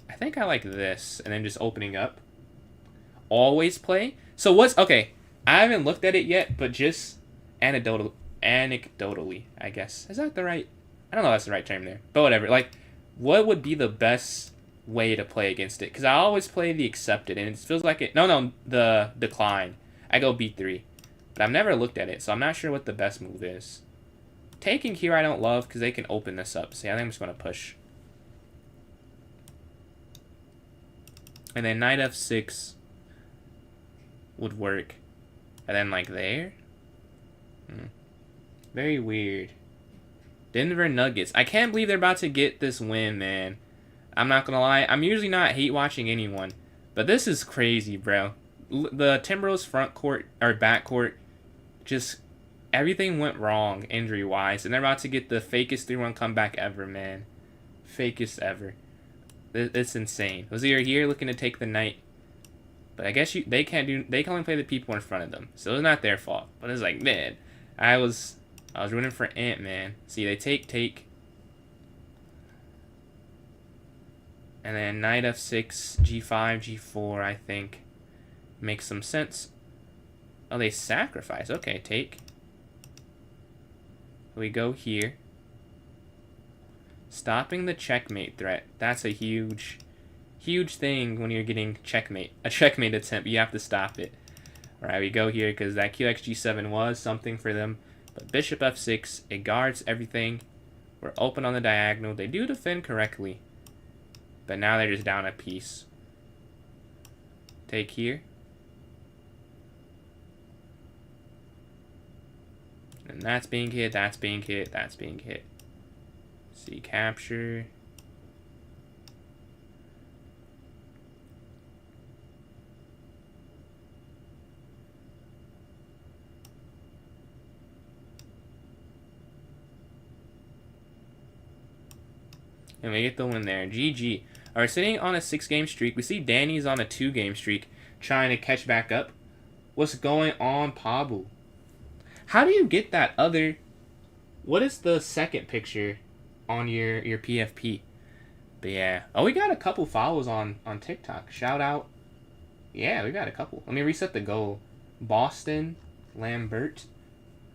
I think I like this, and then just opening up. Always play. So what's, okay, I haven't looked at it yet, but just anecdotally, I guess. Is that the right, I don't know if that's the right term there, but whatever. Like, what would be the best way to play against it? Because I always play the accepted, and it feels like it, no, the decline. I go b3, but I've never looked at it, so I'm not sure what the best move is. Taking here I don't love, because they can open this up. See, I think I'm just going to push. And then knight f6 would work. And then like there. Very weird. Denver Nuggets. I can't believe they're about to get this win, man. I'm not gonna lie. I'm usually not hate watching anyone, but this is crazy, bro. The Timberwolves front court or back court, just everything went wrong injury wise, and they're about to get the fakest 3-1 comeback ever, man. Fakest ever. It's insane. Rozier here looking to take the knight, but I guess they can only play the people in front of them, so it's not their fault. But it's like, man, I was rooting for Ant, man. See, they take, and then knight f6, g5, g4. I think makes some sense. Oh, they sacrifice. Okay, take. We go here. Stopping the checkmate threat. That's a huge thing when you're getting a checkmate attempt. You have to stop it. Alright, we go here because that qxg7 was something for them. But bishop f6, it guards everything. We're open on the diagonal. They do defend correctly. But now they're just down a piece. Take here. And that's being hit, that's being hit, that's being hit. See, capture. And we get the win there. GG. Alright, sitting on a 6-game streak. We see Danny's on a 2-game streak, trying to catch back up. What's going on, Pablo? How do you get that other... What is the second picture on your PFP? But yeah. Oh, we got a couple follows on TikTok. Shout out. Yeah, we got a couple. Let me reset the goal. Boston Lambert.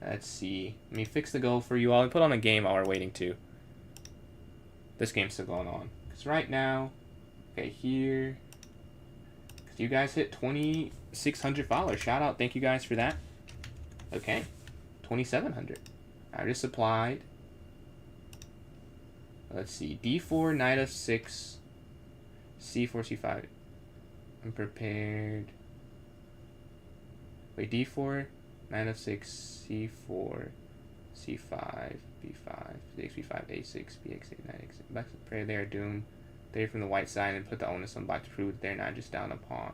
Let's see. Let me fix the goal for you all and put on a game while we're waiting too. This game's still going on. Because right now... Okay, here... Because you guys hit 2,600 followers. Shout out. Thank you guys for that. Okay. 2,700. I just applied. Let's see. D4, knight f6, c4, c5. I'm prepared. Wait, D4, knight f6, c4, c5, b5, b5, a6, bx8, knight x8. Back to prayer there, doom. They're from the white side and put the onus on black to prove they're not just down a pawn.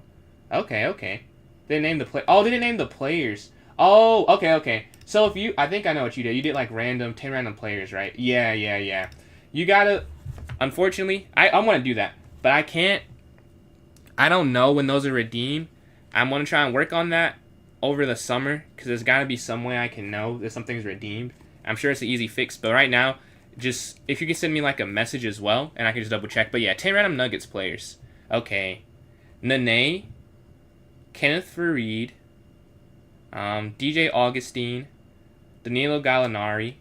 Okay, okay. They didn't name the play. Oh, they didn't name the players. Oh, okay, okay. So if you, I think I know what you did. You did like 10 random players, right? Yeah. You gotta, unfortunately, I want to do that, but I can't. I don't know when those are redeemed. I'm going to try and work on that over the summer, because there's got to be some way I can know that something's redeemed. I'm sure it's an easy fix, but right now, just, if you can send me like a message as well, and I can just double check. But yeah, 10 random Nuggets players. Okay. Nene, Kenneth Farid, DJ Augustine, Danilo Gallinari,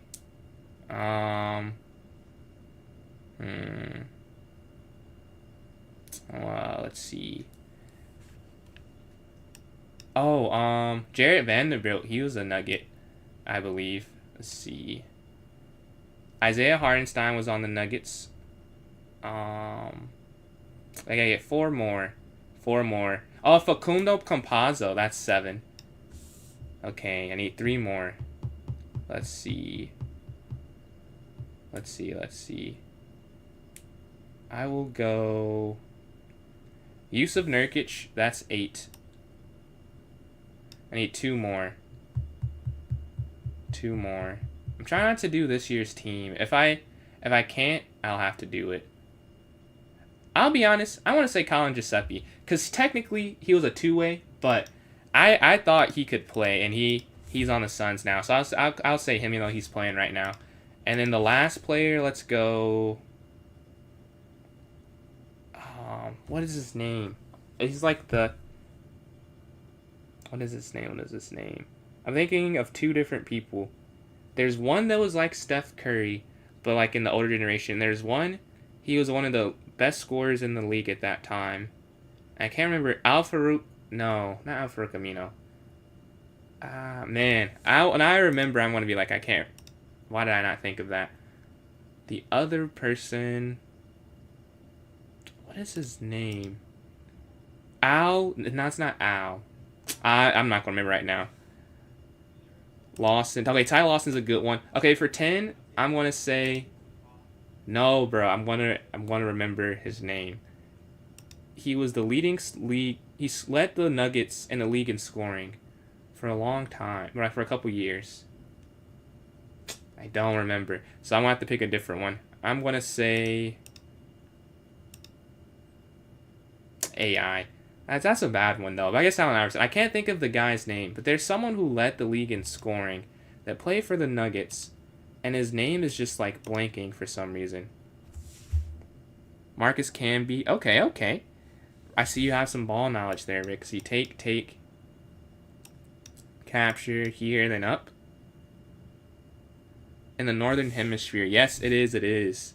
let's see. Oh, Jarrett Vanderbilt, he was a Nugget, I believe. Let's see. Isaiah Hardenstein was on the Nuggets. I gotta get 4 more. 4 more. Oh, Facundo Campazzo, that's 7. Okay, I need 3 more. Let's see. Let's see. I will go... Yusuf Nurkic, that's 8. I need 2 more. 2 more. I'm trying not to do this year's team. If I If I can't, I'll have to do it. I'll be honest, I want to say Colin Giuseppe, because technically he was a two-way, but I thought he could play, and he's on the Suns now, so I'll say him, he's playing right now. And then the last player, let's go. What is his name? He's like the. What is his name? I'm thinking of two different people. There's one that was like Steph Curry, but like in the older generation. There's one, he was one of the best scorers in the league at that time. I can't remember. No, not Al-Farouq Amino. Man. When I remember, I'm going to be like, I can't. Why did I not think of that? The other person. What is his name? No, it's not Al. I'm not going to remember right now. Lawson. Okay, Ty Lawson's a good one. Okay, for 10, I'm going to say... No, bro. I'm going to remember his name. He was the leading league... He led the Nuggets in the league in scoring for a long time. Right, for a couple years. I don't remember. So I'm going to have to pick a different one. I'm going to say... AI. That's a bad one, though. But I guess Allen Iverson. I can't think of the guy's name, but there's someone who led the league in scoring that played for the Nuggets, and his name is just, like, blanking for some reason. Marcus Camby. Okay. I see you have some ball knowledge there, Rick. So you take, capture here, then up. In the Northern Hemisphere. Yes, it is.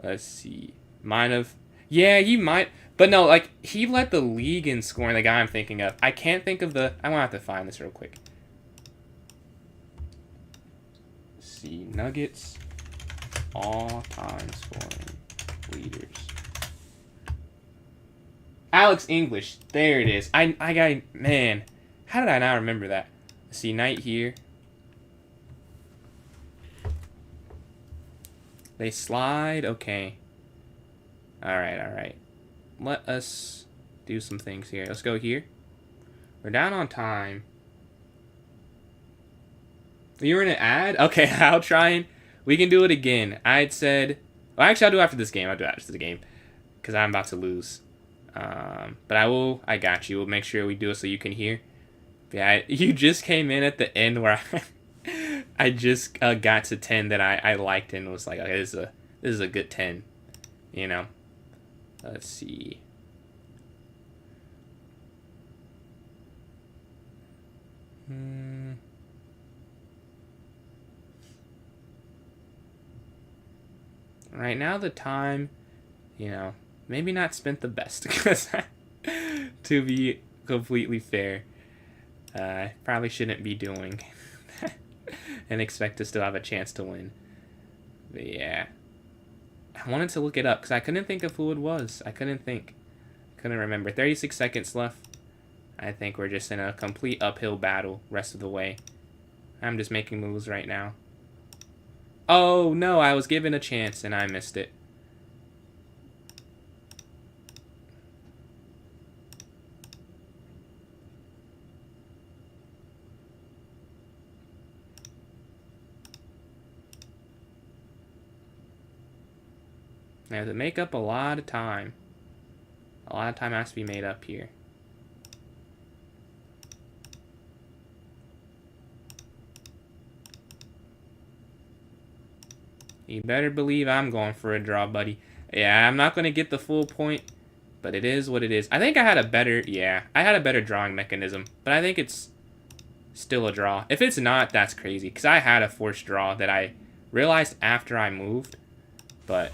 Let's see. Might have... Yeah, he might... But no, like, he led the league in scoring, the guy I'm thinking of. I can't think of the... I'm going to have to find this real quick. Let's see. Nuggets. All-time scoring leaders. Alex English. There it is. I got... Man. How did I not remember that? Let's see. Knight here. They slide. Okay. Alright. Let us do some things here. Let's go here. We're down on time. You were in an ad? Okay, I'll try and... We can do it again. I'd said... Well, actually, I'll do it after this game. I'll do it after the game. Because I'm about to lose. But I got you. We'll make sure we do it so you can hear. Yeah, you just came in at the end where I just got to 10 that I liked and was like, okay, this is a good 10. You know? Let's see. Right now the time, maybe not spent the best because to be completely fair, probably shouldn't be doing and expect to still have a chance to win. But yeah. I wanted to look it up because I couldn't think of who it was. I couldn't remember. 36 seconds left. I think we're just in a complete uphill battle rest of the way. I'm just making moves right now. Oh, no, I was given a chance and I missed it. I have to make up a lot of time. A lot of time has to be made up here. You better believe I'm going for a draw, buddy. Yeah, I'm not going to get the full point, but it is what it is. I think I had a better drawing mechanism, but I think it's still a draw. If it's not, that's crazy, because I had a forced draw that I realized after I moved, but...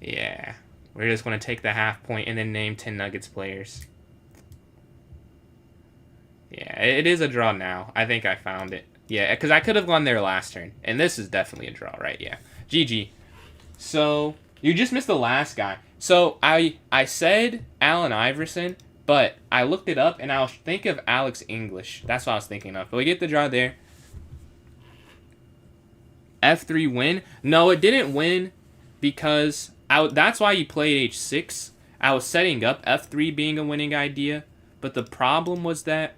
Yeah, we're just going to take the half point and then name 10 Nuggets players. Yeah, it is a draw now. I think I found it. Yeah, because I could have gone there last turn. And this is definitely a draw, right? Yeah. GG. So, you just missed the last guy. So, I said Allen Iverson, but I looked it up and I was thinking of Alex English. That's what I was thinking of. But we get the draw there. F3 win? No, it didn't win because... that's why you played H6. I was setting up F3 being a winning idea, but the problem was that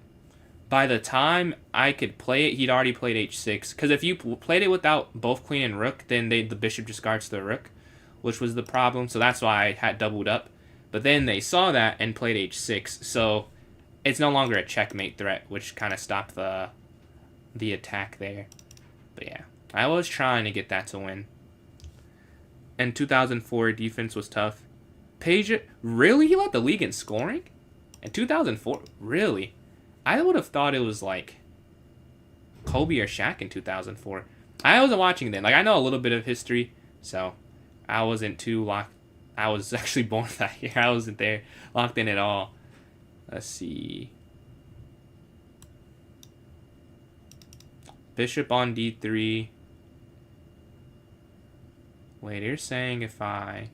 by the time I could play it, he'd already played h6. Because if you played it without both queen and rook, then the bishop just guards the rook, which was the problem. So that's why I had doubled up. But then they saw that and played h6. So it's no longer a checkmate threat, which kind of stopped the attack there. But yeah, I was trying to get that to win. And 2004 defense was tough. Page, really? He led the league in scoring? In 2004? Really? I would have thought it was like Kobe or Shaq in 2004. I wasn't watching then. Like, I know a little bit of history, so I wasn't too locked. I was actually born that year. I wasn't there locked in at all. Let's see. Bishop on d3. Wait, you're saying if I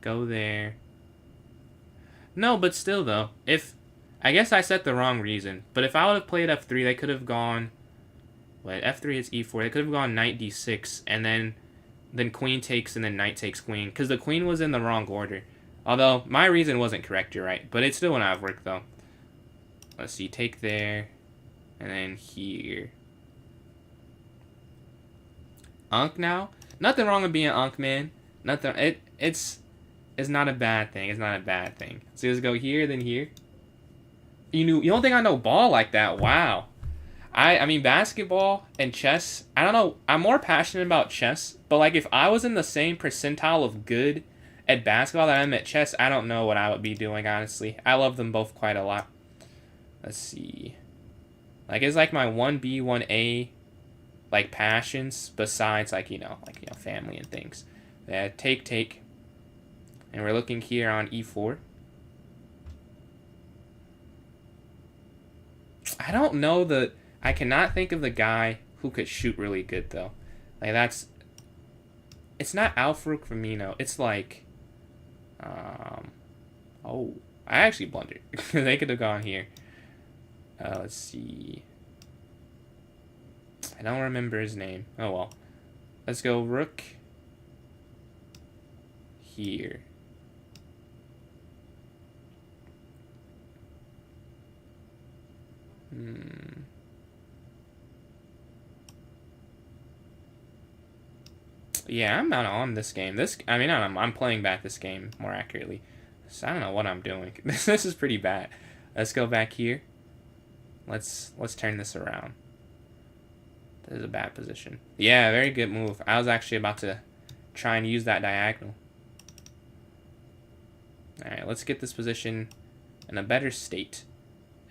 go there. No, but still though, if I guess I set the wrong reason. But if I would have played f3, they could have gone. Wait, f3 is e4. They could have gone knight d6, and then queen takes, and then knight takes queen, because the queen was in the wrong order. Although my reason wasn't correct, you're right, but it still wouldn't have worked though. Let's see, take there, and then here. Unk now. Nothing wrong with being Unk, man. Nothing. It's not a bad thing. It's not a bad thing. So let's go here, then here. You don't think I know ball like that? Wow. I mean, basketball and chess, I don't know. I'm more passionate about chess, but like if I was in the same percentile of good at basketball that I'm at chess, I don't know what I would be doing, honestly. I love them both quite a lot. Let's see. Like, it's like my 1B, 1A, like, passions, besides, like, family and things. Yeah, take. And we're looking here on e4. I don't know I cannot think of the guy who could shoot really good, though. Like, it's not Alfred Firmino. It's like, oh, I actually blundered. They could have gone here. Let's see. I don't remember his name. Oh, well. Let's go rook here. Yeah, I'm not on this game. I'm playing back this game more accurately. So I don't know what I'm doing. This is pretty bad. Let's go back here. Let's turn this around. This is a bad position. Yeah, very good move. I was actually about to try and use that diagonal. Alright, let's get this position in a better state.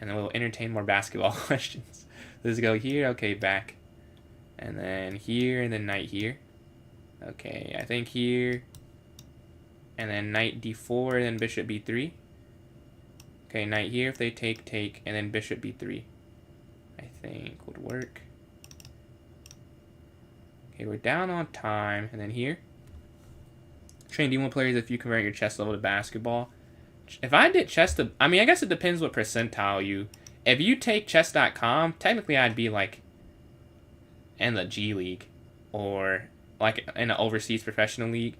And then we'll entertain more basketball questions. Let's go here. Okay, back. And then here, and then knight here. Okay, I think here. And then knight d4, then bishop b3. Okay, knight here if they take, and then bishop b3. I think would work. Okay, we're down on time, and then here. Train D1 players if you convert your chess level to basketball. If I did chess to, I guess it depends what percentile you. If you take chess.com, technically I'd be like in the G League or like in an overseas professional league.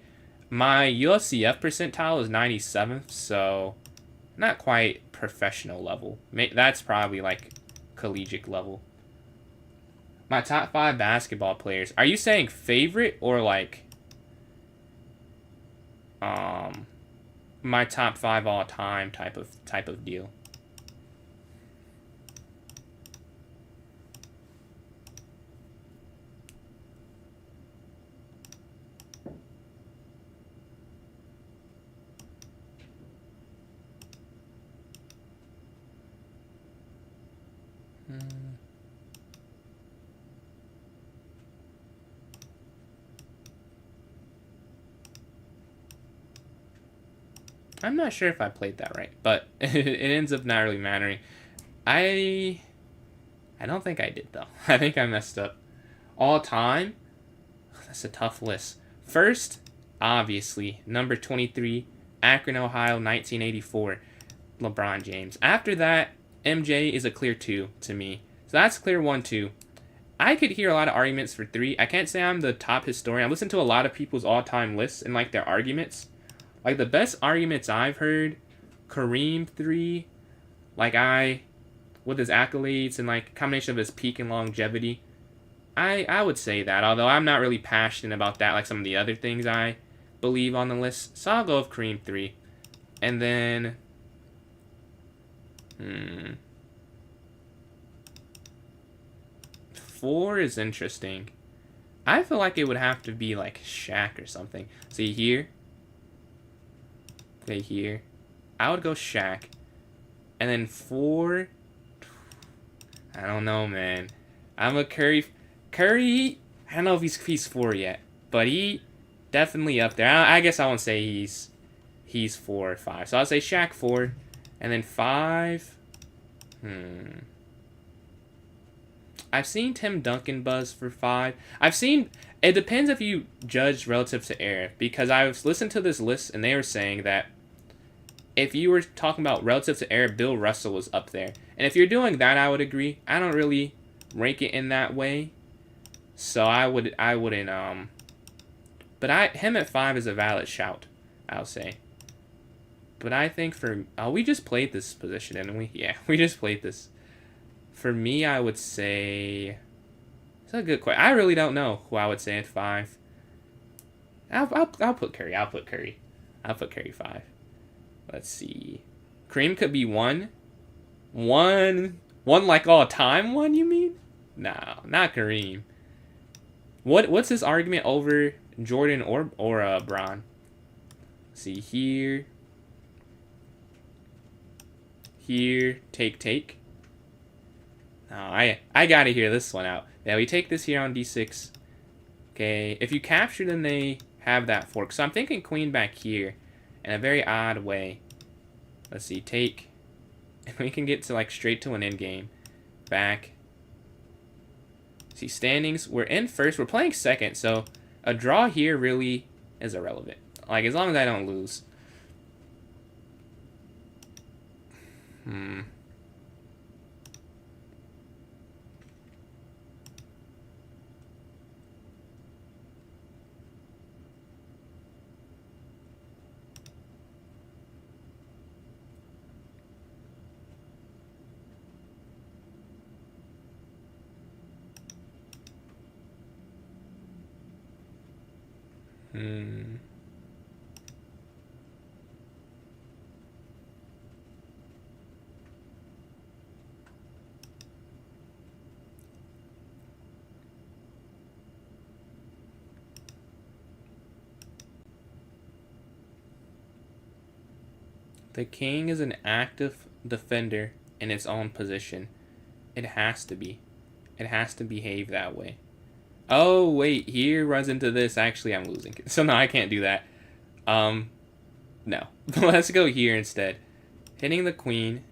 My USCF percentile is 97th, so not quite professional level. That's probably like collegiate level. My top 5 basketball players. Are you saying favorite or like my top 5 all time type of deal? I'm not sure if I played that right, but it ends up not really mattering. I don't think I did, though. I think I messed up. All time? That's a tough list. First, obviously, number 23, Akron, Ohio, 1984, LeBron James. After that, MJ is a clear 2 to me. So that's clear 1, 2. I could hear a lot of arguments for 3. I can't say I'm the top historian. I listen to a lot of people's all-time lists and like their arguments. Like the best arguments I've heard, Kareem 3. Like with his accolades and like combination of his peak and longevity, I would say that. Although I'm not really passionate about that like some of the other things I believe on the list. So I'll go with Kareem 3. And then 4 is interesting. I feel like it would have to be like Shaq or something. See here. Okay, here. I would go Shaq. And then 4. I don't know, man. I'm a Curry. Curry, I don't know if he's 4 yet. But he definitely up there. I guess I won't say he's 4 or 5. So I'll say Shaq 4. And then 5. I've seen Tim Duncan buzz for 5. I've seen... It depends if you judge relative to era. Because I've listened to this list and they were saying that if you were talking about relative to era, Bill Russell was up there. And if you're doing that, I would agree. I don't really rank it in that way. So I wouldn't... But him at 5 is a valid shout, I'll say. But I think for... Oh, we just played this position, didn't we? Yeah, we just played this. For me, I would say... It's a good question. I really don't know who I would say at 5. I'll put Curry. I'll put Curry 5. Let's see. Kareem could be 1. One like all time 1, you mean? No, not Kareem. What's his argument over Jordan or Bron? Let's see here. Here, take. No, I gotta hear this one out. Yeah, we take this here on d6. Okay, if you capture, then they have that fork. So I'm thinking queen back here in a very odd way. Let's see, take. We can get to like straight to an endgame. Back. See, standings. We're in first. We're playing second, so a draw here really is irrelevant. Like, as long as I don't lose. The king is an active defender in its own position. It has to be. It has to behave that way. Oh, wait. Here runs into this. Actually, I'm losing. So, no, I can't do that. No. Let's go here instead. Hitting the queen.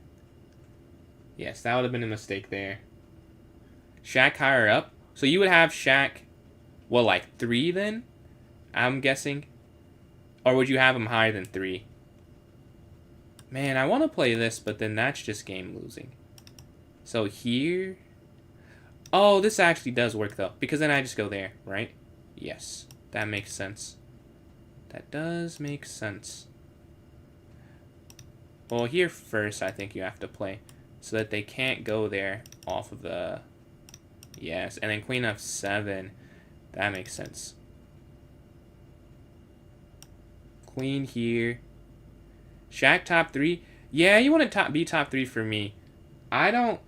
Yes, that would have been a mistake there. Shaq higher up. So, you would have Shaq, well, like 3 then? I'm guessing. Or would you have him higher than 3? Man, I want to play this, but then that's just game losing. So here... Oh, this actually does work, though. Because then I just go there, right? Yes. That makes sense. That does make sense. Well, here first, I think you have to play. So that they can't go there off of the... Yes. And then queen f7. That makes sense. Queen here. Shaq top 3. Yeah, you want to be top 3 for me. I don't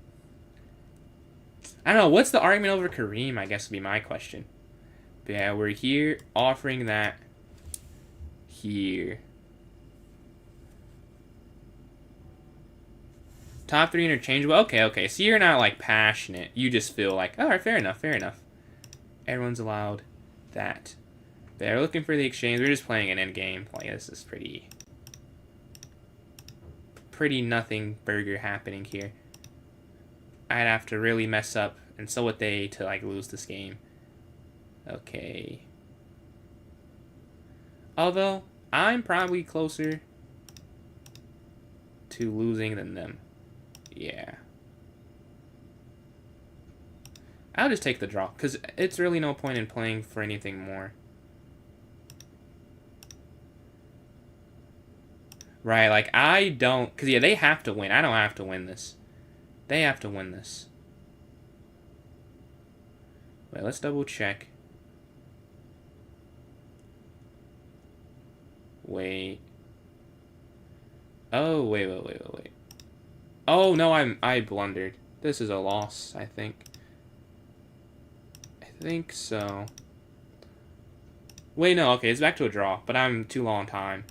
know. What's the argument over Kareem, I guess would be my question. But yeah, we're here offering that here. Top 3 interchangeable. Okay. So you're not like passionate. You just feel like, all right, fair enough. Everyone's allowed that. They're looking for the exchange. We're just playing an end game. Like, this is pretty nothing burger happening here. I'd have to really mess up, and so would they, to like lose this game. Okay. Although, I'm probably closer to losing than them. Yeah. I'll just take the draw, because it's really no point in playing for anything more. Right, like, I don't... Because, yeah, they have to win. I don't have to win this. They have to win this. Wait, let's double check. Wait. Oh, wait. Oh, no, I blundered. This is a loss, I think. I think so. Wait, no, okay, it's back to a draw, but I'm too long on time.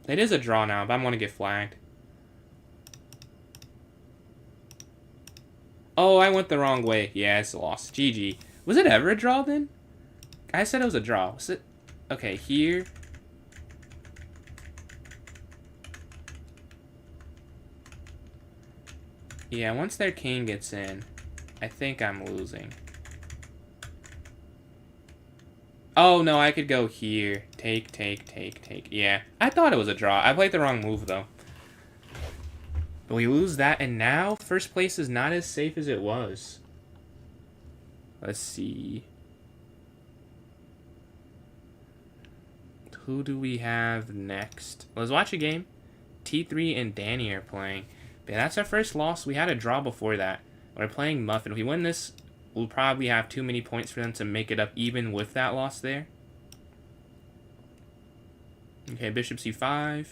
It is a draw now, but I'm going to get flagged. Oh, I went the wrong way. Yeah, it's a loss. GG. Was it ever a draw then? I said it was a draw. Was it? Okay, here. Yeah, once their king gets in, I think I'm losing. Oh, no, I could go here. Take. Yeah, I thought it was a draw. I played the wrong move, though. But we lose that, and now first place is not as safe as it was. Let's see. Who do we have next? Let's watch a game. T3 and Danny are playing. But that's our first loss. We had a draw before that. We're playing Muffin. If we win this, we'll probably have too many points for them to make it up even with that loss there. Okay, bishop c5.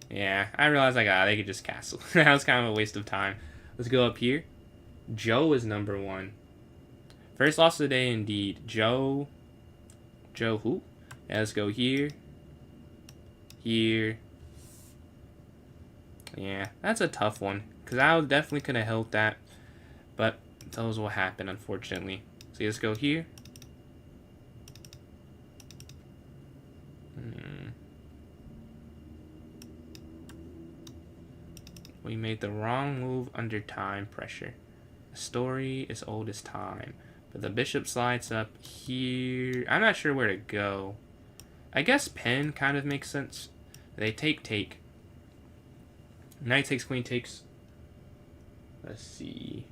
Yeah, I realized they could just castle. That was kind of a waste of time. Let's go up here. Joe is number 1. First loss of the day indeed. Joe who? Yeah, let's go here. Here. Yeah, that's a tough one. Because I definitely could have held that. But those will happen, unfortunately. So let's go here. We made the wrong move under time pressure. The story is old as time. But the bishop slides up here. I'm not sure where to go. I guess pen kind of makes sense. They take. Knight takes, queen takes. Let's see.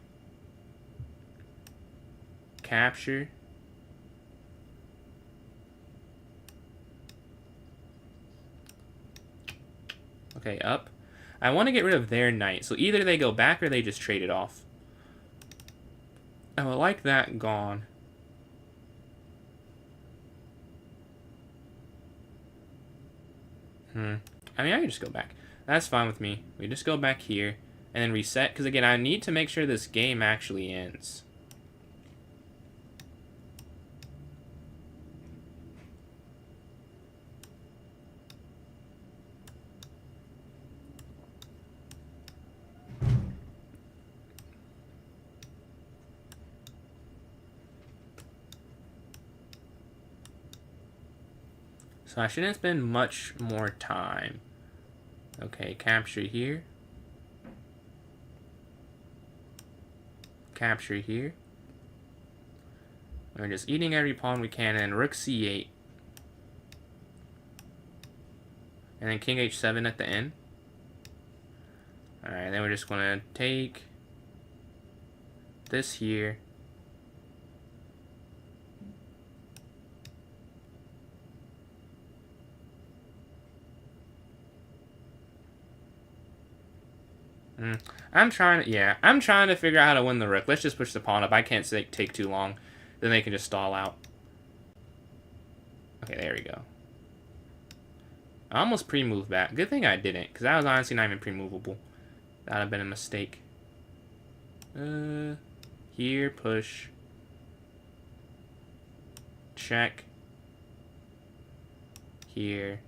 Capture. Okay, up. I want to get rid of their knight. So either they go back or they just trade it off. I would like that gone. I mean, I can just go back. That's fine with me. We just go back here and then reset. Because, again, I need to make sure this game actually ends. So I shouldn't spend much more time. Okay, capture here. Capture here. We're just eating every pawn we can, and rook c8. And then king h7 at the end. Alright, then we're just going to take this here. I'm trying to figure out how to win the rook. Let's just push the pawn up. I can't take too long. Then they can just stall out. Okay, there we go. I almost pre-moved back. Good thing I didn't, because that was honestly not even pre-movable. That would have been a mistake. Here, push. Check. Here.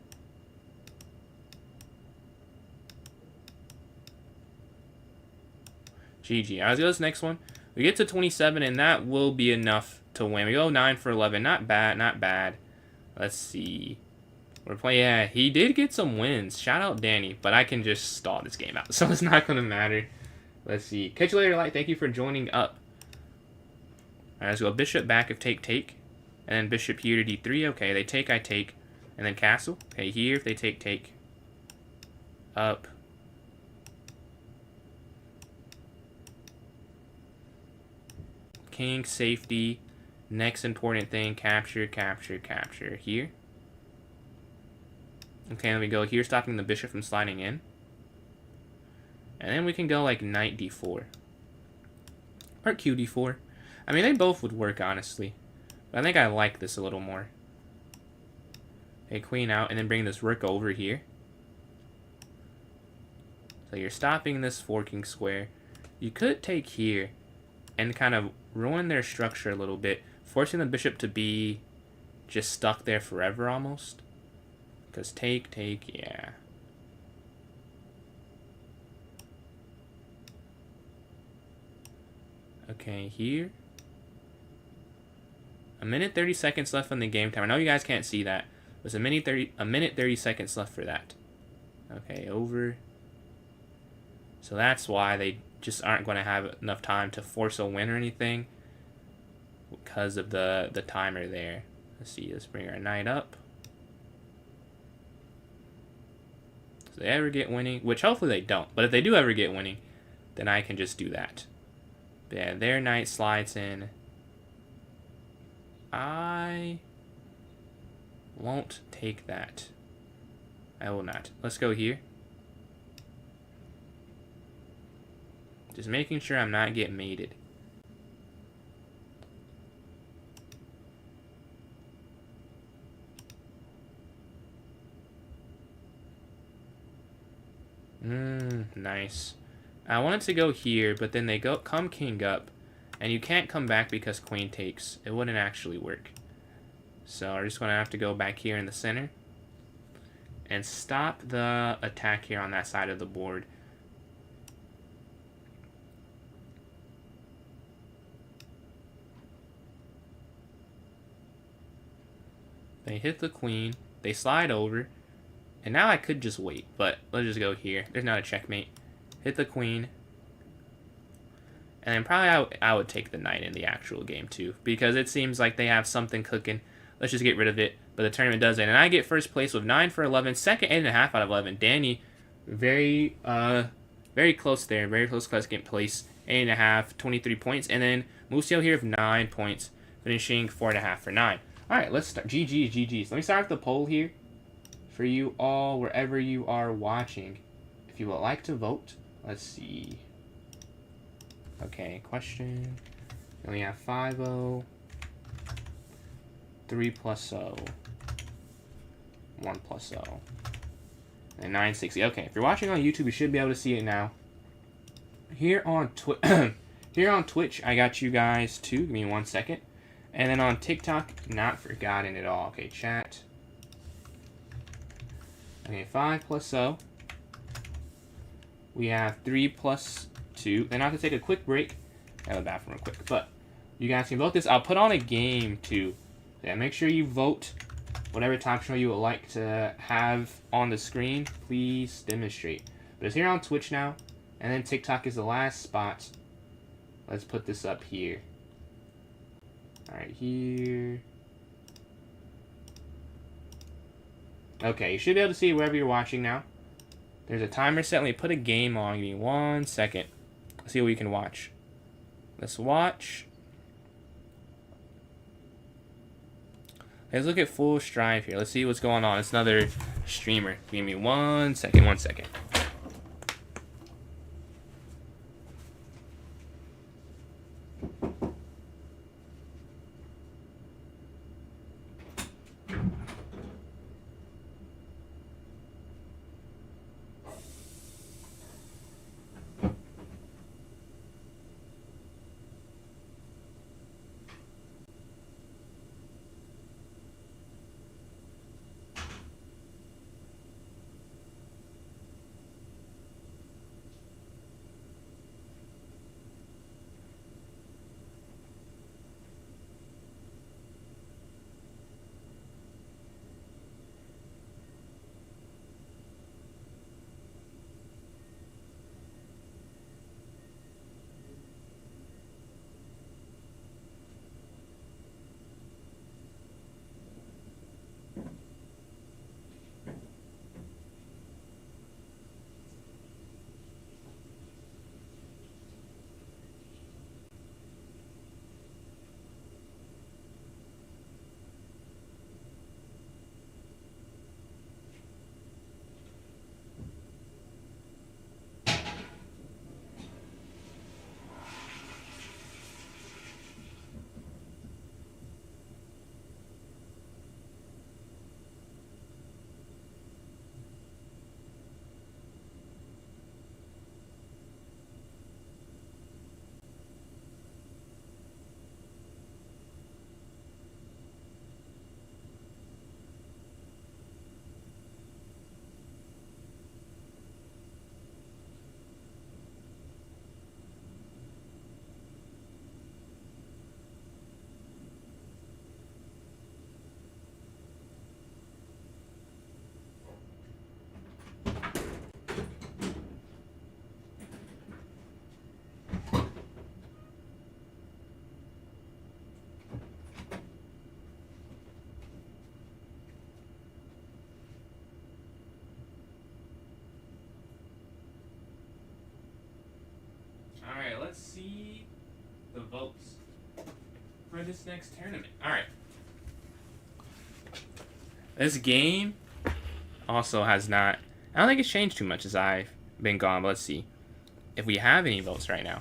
GG. Alright, let's go to this next one. We get to 27, and that will be enough to win. We go 9 for 11. Not bad, not bad. Let's see. We're playing. Yeah, he did get some wins. Shout out Danny, but I can just stall this game out, so it's not going to matter. Let's see. Catch you later, Light. Thank you for joining up. Alright, let's go bishop back if take. And then bishop here to d3. Okay, they take, I take. And then castle. Okay, here if they take. Up. king, safety. Next important thing, capture, capture, capture. Here. Okay, then we go here, stopping the bishop from sliding in. And then we can go like knight d4. Or qd4. I mean, they both would work, honestly. But I think I like this a little more. Okay, queen out, and then bring this rook over here. So you're stopping this forking square. You could take here and kind of ruin their structure a little bit, forcing the bishop to be just stuck there forever almost. Because take, yeah. Okay, here. A minute 30 seconds left on the game time. I know you guys can't see that. There's a minute 30 seconds left for that. Okay, over. So that's why they just aren't going to have enough time to force a win or anything, because of the timer there. Let's see, let's bring our knight up. If they ever get winning, which hopefully they don't, but if they do ever get winning, then I can just do that. But yeah, their knight slides in. I won't take that. I will not. Let's go here. Just making sure I'm not getting mated. Nice. I wanted to go here, but then they come king up, and you can't come back because queen takes. It wouldn't actually work. So I'm just going to have to go back here in the center and stop the attack here on that side of the board. They hit the queen. They slide over. And now I could just wait, but let's just go here. There's not a checkmate. Hit the queen. And then probably I would take the knight in the actual game too, because it seems like they have something cooking. Let's just get rid of it. But the tournament does end. And I get first place with 9 for 11. Second, 8.5 out of 11. Danny, very close there. Very close second place. 8.5, 23 points. And then Musio here with 9 points, finishing 4.5 for 9. All right, let's start. GG's. Let me start with the poll here for you all, wherever you are watching. If you would like to vote, let's see. Okay, question. Then we have 5-0, 3 + 0, 1 + 0, and 960. Okay, if you're watching on YouTube, you should be able to see it now. Here on Twitch, I got you guys too. Give me 1 second. And then on TikTok, not forgotten at all. Okay, chat. Okay, 5 + 0. We have 3 + 2. Then I have to take a quick break. I have a bathroom real quick. But you guys can vote this. I'll put on a game too. Yeah, make sure you vote whatever top show you would like to have on the screen. Please demonstrate. But it's here on Twitch now. And then TikTok is the last spot. Let's put this up here. Alright, here. Okay, you should be able to see it wherever you're watching now. There's a timer set. Let me put a game on. Give me 1 second. Let's see what we can watch. Let's watch. Let's look at Full Strive here. Let's see what's going on. It's another streamer. Give me 1 second. 1 second. votes for this next tournament. Alright. This game also has not... I don't think it's changed too much as I've been gone. But let's see if we have any votes right now.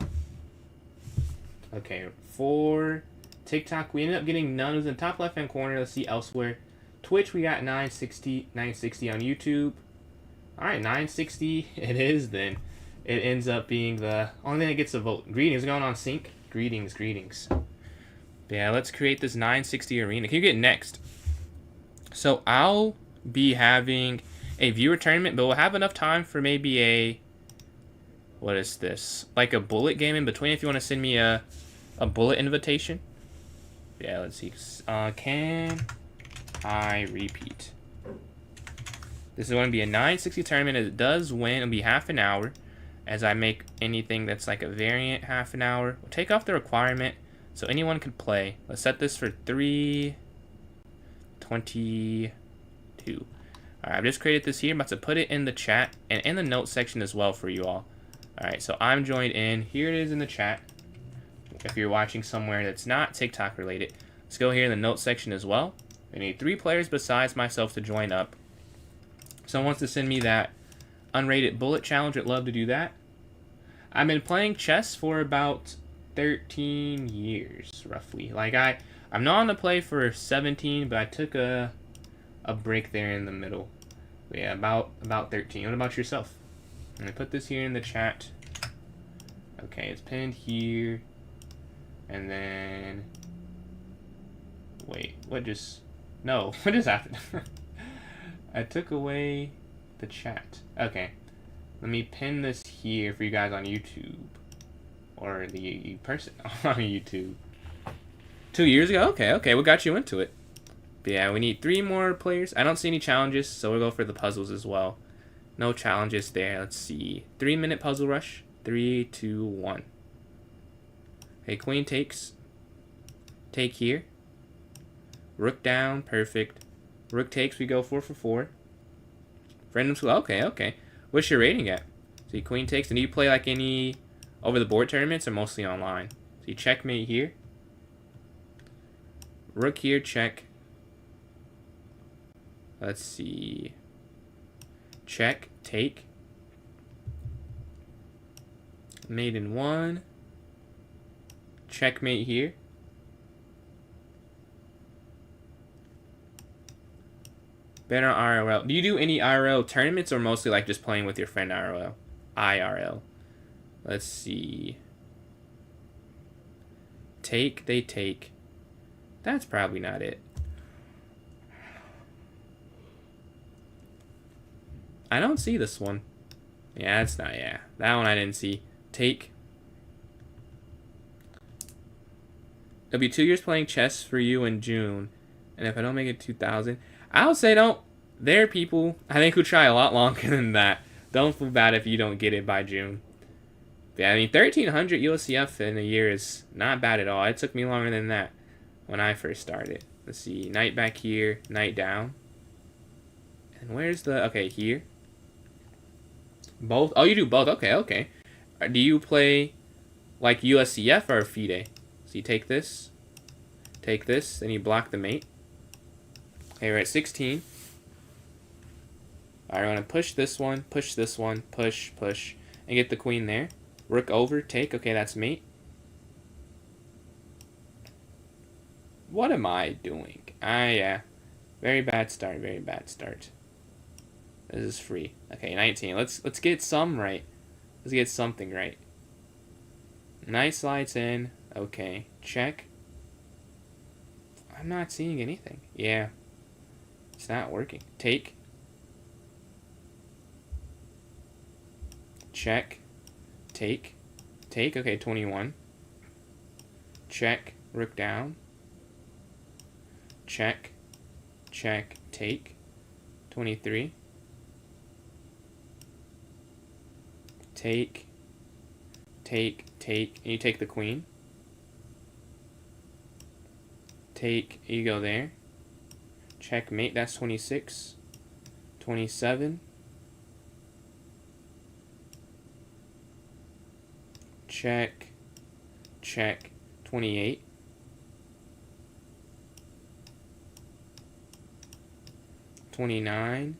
Okay, for TikTok, we ended up getting none. It was in the top left-hand corner. Let's see elsewhere. Twitch, we got 960 on YouTube. Alright, 960 it is then. It ends up being the only thing that gets a vote. Greetings, going on sync. Greetings. But yeah, let's create this 960 arena. Can you get next? So I'll be having a viewer tournament, but we'll have enough time for maybe a... What is this? Like a bullet game in between if you want to send me a bullet invitation. Yeah, let's see. Can I repeat? This is going to be a 960 tournament. It does win. It'll be half an hour. As I make anything that's like a variant half an hour. We'll take off the requirement so anyone can play. Let's set this for 3:22. Alright, I've just created this here. I'm about to put it in the chat and in the notes section as well for you all. Alright, so I'm joined in. Here it is in the chat. If you're watching somewhere that's not TikTok related, let's go here in the notes section as well. We need 3 players besides myself to join up. Someone wants to send me that unrated bullet challenge. I'd love to do that. I've been playing chess for about 13 years, roughly. Like I'm known to play for 17, but I took a break there in the middle. But yeah, about 13. What about yourself? I'm gonna put this here in the chat. Okay, it's pinned here. And then... Wait, what just... No, what just happened? I took away the chat. Okay. Let me pin this here for you guys on YouTube. Or the person on YouTube. 2 years ago? Okay, what got you into it? But yeah, we need 3 more players. I don't see any challenges, so we'll go for the puzzles as well. No challenges there. Let's see. 3-minute puzzle rush. 3, 2, 1. Okay, queen takes. Take here. Rook down. Perfect. Rook takes. We go 4 for 4. Random school. Okay. What's your rating at? See, queen takes. And do you play like any over the board tournaments or mostly online? So you checkmate here. Rook here. Check. Let's see. Check. Take. Mate in 1. Checkmate here. Better on IRL. Do you do any IRL tournaments or mostly like just playing with your friend IRL? Let's see. Take, they take. That's probably not it. I don't see this one. Yeah, that's not, yeah. That one I didn't see. Take. It'll be 2 years playing chess for you in June. And if I don't make it 2,000... I would say don't. There are people, I think, who try a lot longer than that. Don't feel bad if you don't get it by June. But yeah, I mean, 1,300 USCF in a year is not bad at all. It took me longer than that when I first started. Let's see. Knight back here. Knight down. And where's the... Okay, here. Both? Oh, you do both. Okay. Do you play like USCF or FIDE? So you take this. Take this. Then you block the mate. Okay, we're at 16. Alright, I want to push this one, push, and get the queen there. Rook over, take. Okay, that's mate. What am I doing? Yeah. Very bad start. This is free. Okay, 19. Let's get some right. Let's get something right. Knight slides in. Okay, check. I'm not seeing anything. Yeah. It's not working. Take. Check. Take. Take. Okay, 21. Check. Rook down. Check. Check. Take. 23. Take. Take. Take. And you take the queen. Take. You go there. Checkmate, that's 26. 27. Check. Check. 28. $29. And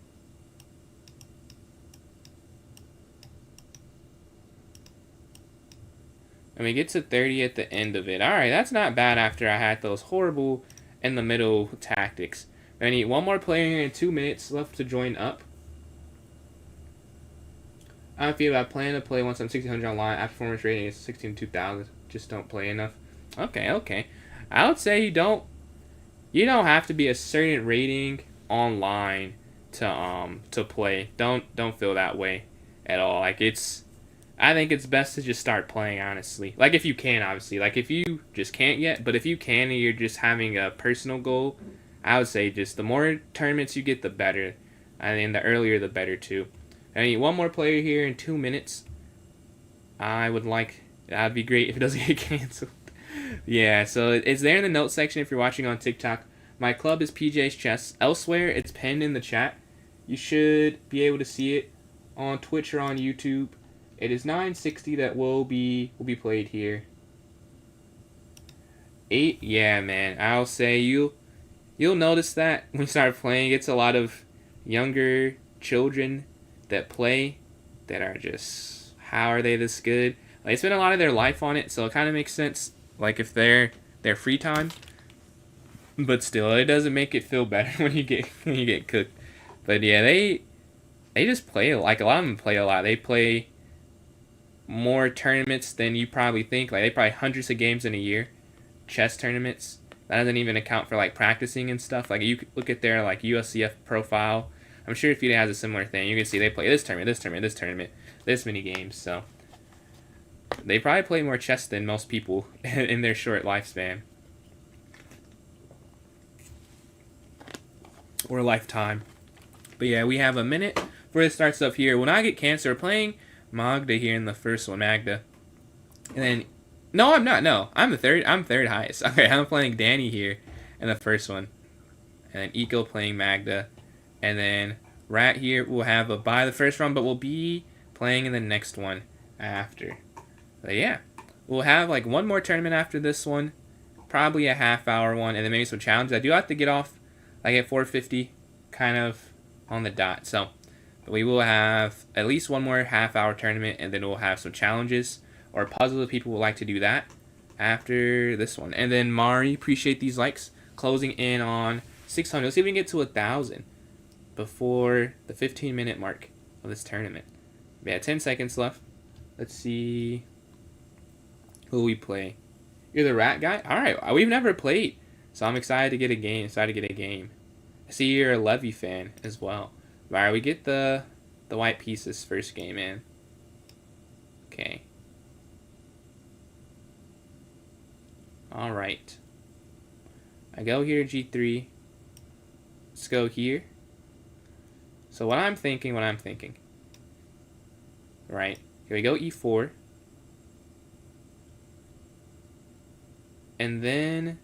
we get to 30 at the end of it. Alright, that's not bad after I had those horrible in the middle tactics. I need one more player here in 2 minutes left to join up. I feel I plan to play once I'm 1600 online. After performance rating is 16 2000. Just don't play enough. Okay. I would say you don't have to be a certain rating online to play. Don't feel that way at all. Like I think it's best to just start playing, honestly. Like, if you can, obviously. Like, if you just can't yet, but if you can and you're just having a personal goal, I would say just the more tournaments you get, the better. And the earlier, the better, too. I need one more player here in 2 minutes. That'd be great if it doesn't get canceled. Yeah, so it's there in the notes section if you're watching on TikTok. My club is PJ's Chess. Elsewhere, it's pinned in the chat. You should be able to see it on Twitch or on YouTube. It is 960 that will be played here. 8, yeah, man. I'll say you'll notice that when you start playing. It's a lot of younger children that play that are just, how are they this good? Like, they spend a lot of their life on it, so it kind of makes sense. Like, if their free time, but still, it doesn't make it feel better when you get cooked. But yeah, they just play, like, a lot of them play a lot. They play more tournaments than you probably think. Like, they probably hundreds of games in a year, chess tournaments. That doesn't even account for like practicing and stuff. Like, you look at their like USCF profile. I'm sure FIDE has a similar thing. You can see they play this tournament, this many games. So they probably play more chess than most people in their short lifespan or lifetime. But yeah, we have a minute before it starts up here. When I get cancer, we're playing Magda here in the first one, Magda. And then, no, I'm not. No, I'm third highest. Okay, I'm playing Danny here in the first one. And then Eco playing Magda. And then Rat here will have a bye the first round, but we'll be playing in the next one after. But yeah, we'll have like one more tournament after this one. Probably a half-hour one, and then maybe some challenges. I do have to get off like at 4:50, kind of on the dot. So we will have at least one more half-hour tournament, and then we'll have some challenges or puzzles if people would like to do that after this one. And then Mari, appreciate these likes. Closing in on 600. Let's see if we can get to 1,000 before the 15-minute mark of this tournament. Yeah, 10 seconds left. Let's see who we play. You're the Rat guy? Alright, we've never played, so I'm excited to get a game. I see you're a Levy fan as well. Alright, we get the white pieces first game in. Okay. Alright. I go here, G3. Let's go here. So what I'm thinking. Right. Here we go, E4. And then,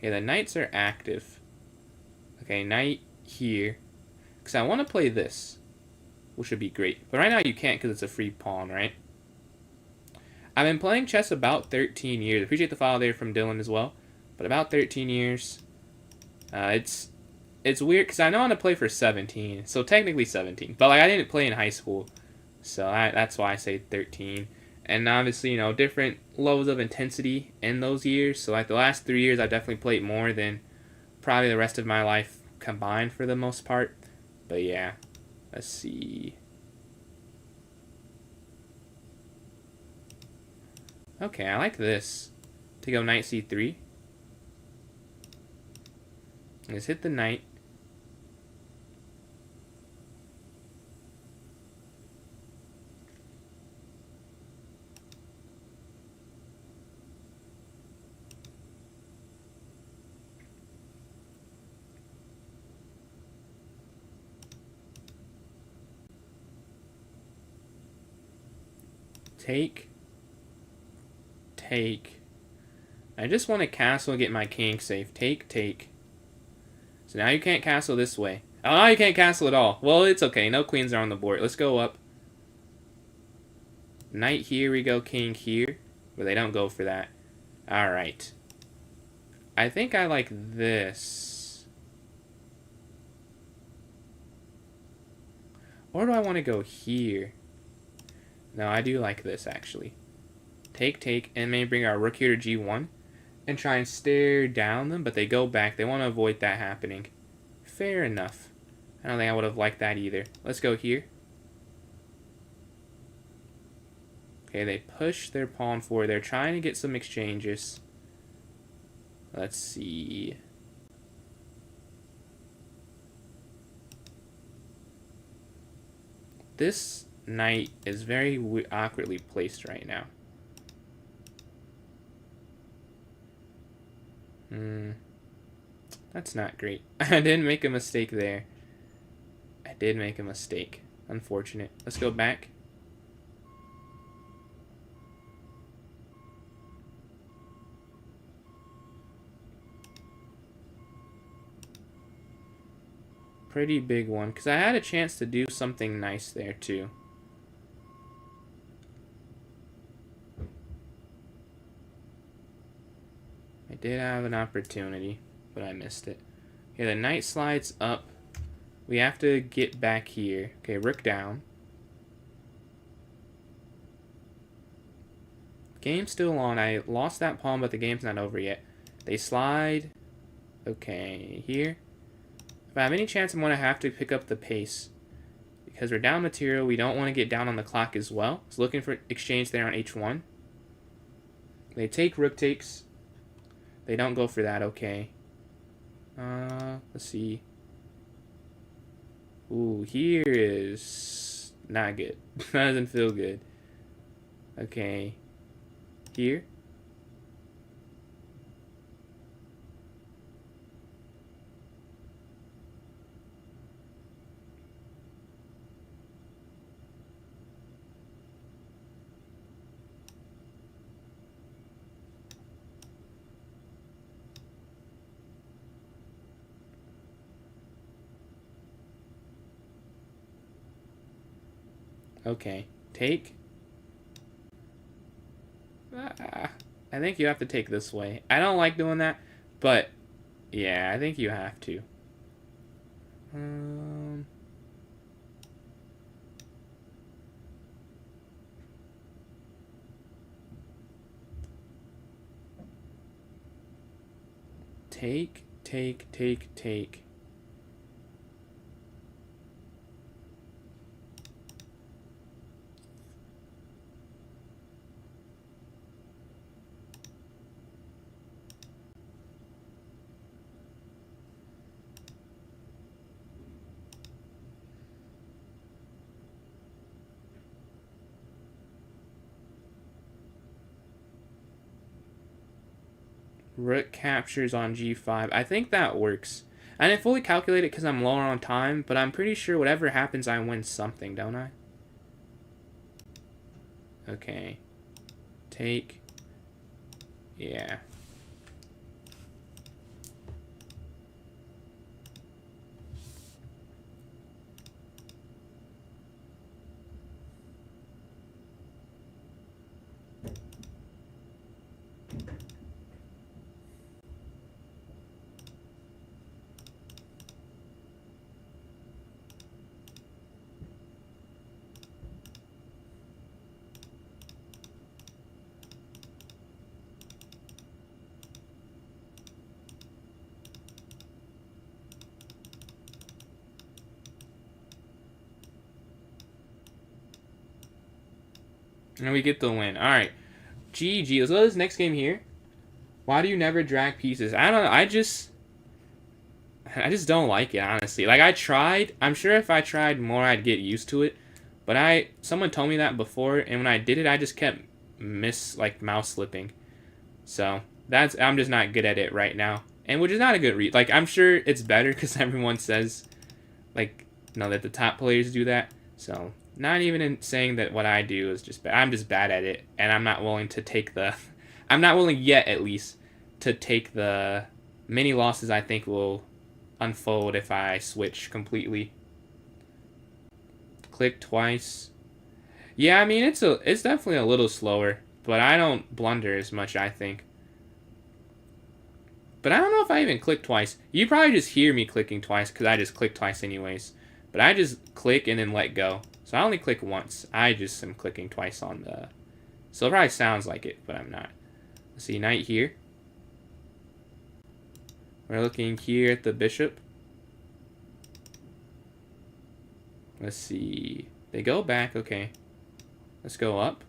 yeah, the knights are active. Okay, knight here. Because I want to play this, which would be great. But right now you can't because it's a free pawn, right? I've been playing chess about 13 years. Appreciate the follow there from Dylan as well. But about 13 years. It's weird because I know how to play for 17. So technically 17. But like I didn't play in high school. So that's why I say 13. And obviously, you know, different levels of intensity in those years. So like the last 3 years I definitely played more than probably the rest of my life combined for the most part. But yeah. Let's see. Okay, I like this. To go knight c3. Let's hit the knight. Take. I just want to castle and get my king safe. Take. So now you can't castle this way. Oh, now you can't castle at all. Well, it's okay. No queens are on the board. Let's go up. Knight here, we go king here. But they don't go for that. Alright. I think I like this. Or do I want to go here? No, I do like this, actually. Take, and maybe bring our rook here to g1. And try and stare down them, but they go back. They want to avoid that happening. Fair enough. I don't think I would have liked that either. Let's go here. Okay, they push their pawn forward. They're trying to get some exchanges. Let's see. This knight is very awkwardly placed right now. That's not great. I didn't make a mistake there. I did make a mistake. Unfortunate. Let's go back. Pretty big one, because I had a chance to do something nice there too. I did have an opportunity, but I missed it. Okay, the knight slides up. We have to get back here. Okay, rook down. Game's still on. I lost that pawn, but the game's not over yet. They slide. Okay, here. If I have any chance, I'm going to have to pick up the pace. Because we're down material, we don't want to get down on the clock as well. So looking for exchange there on h1. They take rook takes. They don't go for that, okay. Let's see. Ooh, here is not good. That doesn't feel good. Okay. Here. Okay. Take. I think you have to take this way. I don't like doing that, but yeah, I think you have to. Take. Rook captures on g5. I think that works. I didn't fully calculate it because I'm lower on time, but I'm pretty sure whatever happens, I win something, don't I? Okay. Take. Yeah. And we get the win. Alright. GG. Let's go to this next game here. Why do you never drag pieces? I don't know. I just don't like it, honestly. Like, I tried. I'm sure if I tried more, I'd get used to it. But someone told me that before, and when I did it, I just kept mouse slipping. So, I'm just not good at it right now. And which is not a good read. Like, I'm sure it's better because everyone says, like, that the top players do that. So, not even in saying that what I do is just bad. I'm just bad at it, and I'm not willing to take I'm not willing yet, at least, to take the many losses I think will unfold if I switch completely. Click twice. Yeah, I mean, it's definitely a little slower, but I don't blunder as much, I think. But I don't know if I even click twice. You probably just hear me clicking twice because I just click twice anyways. But I just click and then let go. So I only click once. I just am clicking twice on the... So it probably sounds like it, but I'm not. Let's see, knight here. We're looking here at the bishop. Let's see. They go back, okay. Let's go up.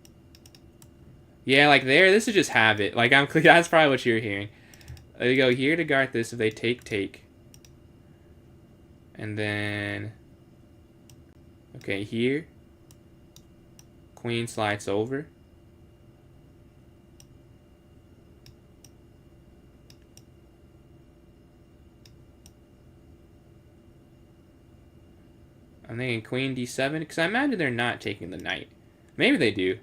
Yeah, like there, this is just habit. Like I'm clicking, that's probably what you're hearing. They go here to guard this. If they take. And then, okay, here. Queen slides over. I'm thinking queen d7, because I imagine they're not taking the knight. Maybe they do.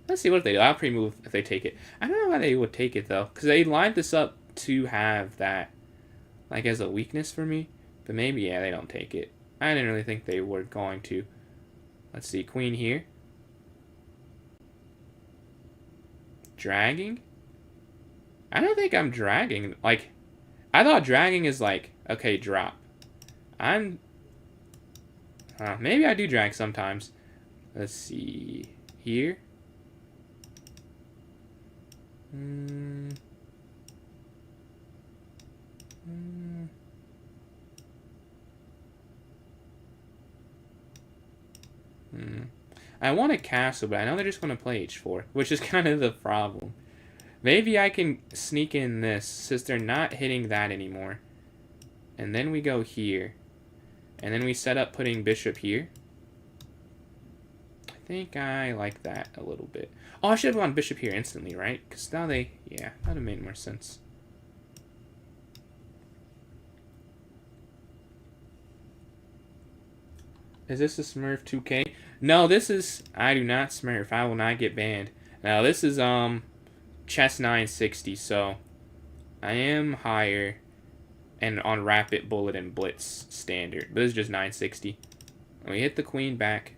Let's see what they do. I'll pre-move if they take it. I don't know why they would take it, though, because they lined this up to have that, like, as a weakness for me. But maybe, yeah, they don't take it. I didn't really think they were going to. Let's see, queen here. Dragging? I don't think I'm dragging. Like, I thought dragging is like, okay, drop. Maybe I do drag sometimes. Let's see. Here. I want a castle, but I know they're just going to play h4, which is kind of the problem. Maybe I can sneak in this, since they're not hitting that anymore. And then we go here. And then we set up putting bishop here. I think I like that a little bit. Oh, I should have gone bishop here instantly, right? Because now they... Yeah, that would have made more sense. Is this a Smurf 2K? No, this is... I do not Smurf. I will not get banned. Now, this is chess 960, so I am higher and on rapid bullet and blitz standard. But this is just 960. And we hit the queen back.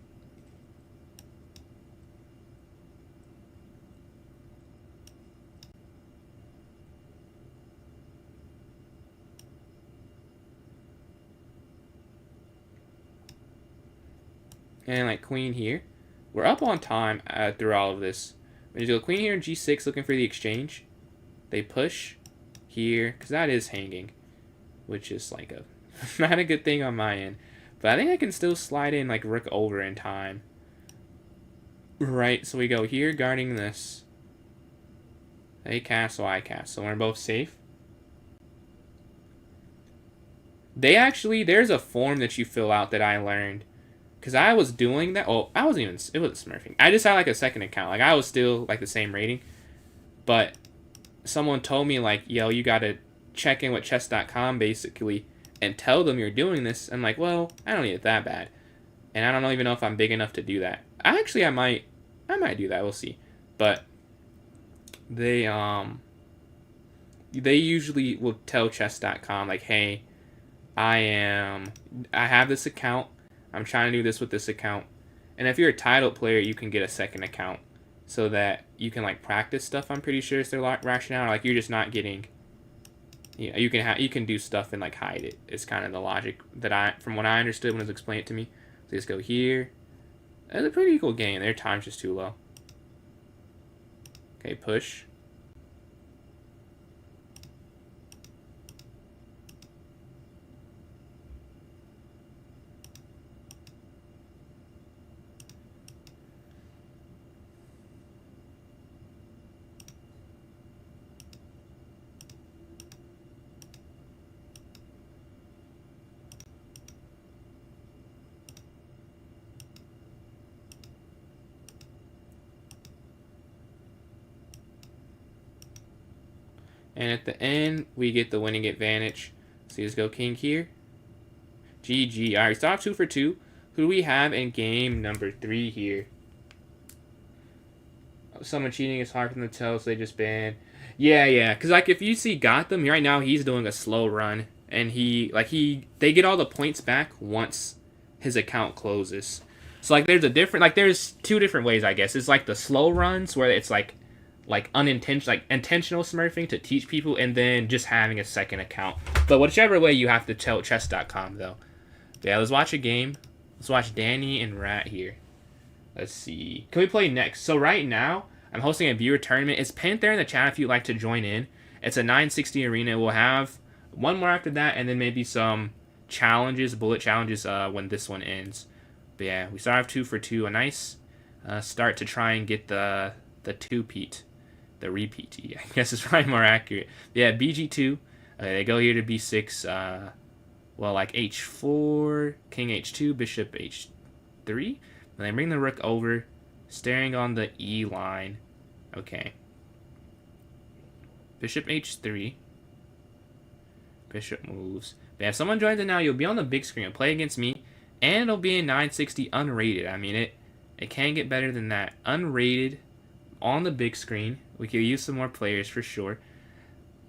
And like queen here. We're up on time through all of this. We just go queen here and g6 looking for the exchange. They push here, because that is hanging. Which is like a not a good thing on my end. But I think I can still slide in like rook over in time. Right, so we go here guarding this. They castle, I castle. We're both safe. They actually, there's a form that you fill out that I learned. Because I was doing that. Oh, I wasn't even, it wasn't smurfing. I just had like a second account. Like I was still like the same rating. But someone told me like, yo, you got to check in with chess.com basically and tell them you're doing this. I'm like, well, I don't need it that bad. And I don't even know if I'm big enough to do that. Actually, I might do that. We'll see. But they usually will tell chess.com like, hey, I have this account. I'm trying to do this with this account. And if you're a title player, you can get a second account so that you can like practice stuff. I'm pretty sure it's their rationale. Like you're just not getting. Yeah, you can do stuff and like hide it. It's kind of the logic that from what I understood when it was explained to me. So just go here. It's a pretty equal game. Their time's just too low. Okay, push. And at the end, we get the winning advantage. So let's go king here. GG. All right, stop 2 for 2. Who do we have in game number 3 here? Someone cheating is hard for them to tell, so they just ban. Yeah. Because like if you see Gotham right now, he's doing a slow run, and they get all the points back once his account closes. So like there's there's 2 different ways, I guess. It's like the slow runs where it's like like intentional smurfing to teach people, and then just having a second account. But whichever way, you have to tell chess.com though. Yeah, let's watch a game. Let's watch Danny and Rat here. Let's see. Can we play next? So right now, I'm hosting a viewer tournament. It's pinned there in the chat if you'd like to join in. It's a 960 arena. We'll have one more after that, and then maybe some challenges, bullet challenges, when this one ends. But yeah, we start off 2 for 2. A nice start to try and get the two-peat. The repeat, I guess is probably more accurate. Yeah, BG2. They go here to B6. Well, like H4, King H2, Bishop H3. And they bring the rook over, staring on the E line. Okay. Bishop H3. Bishop moves. But if someone joins in now, you'll be on the big screen. You'll play against me, and it'll be in 960 unrated. I mean, it can get better than that. Unrated on the big screen. We could use some more players for sure.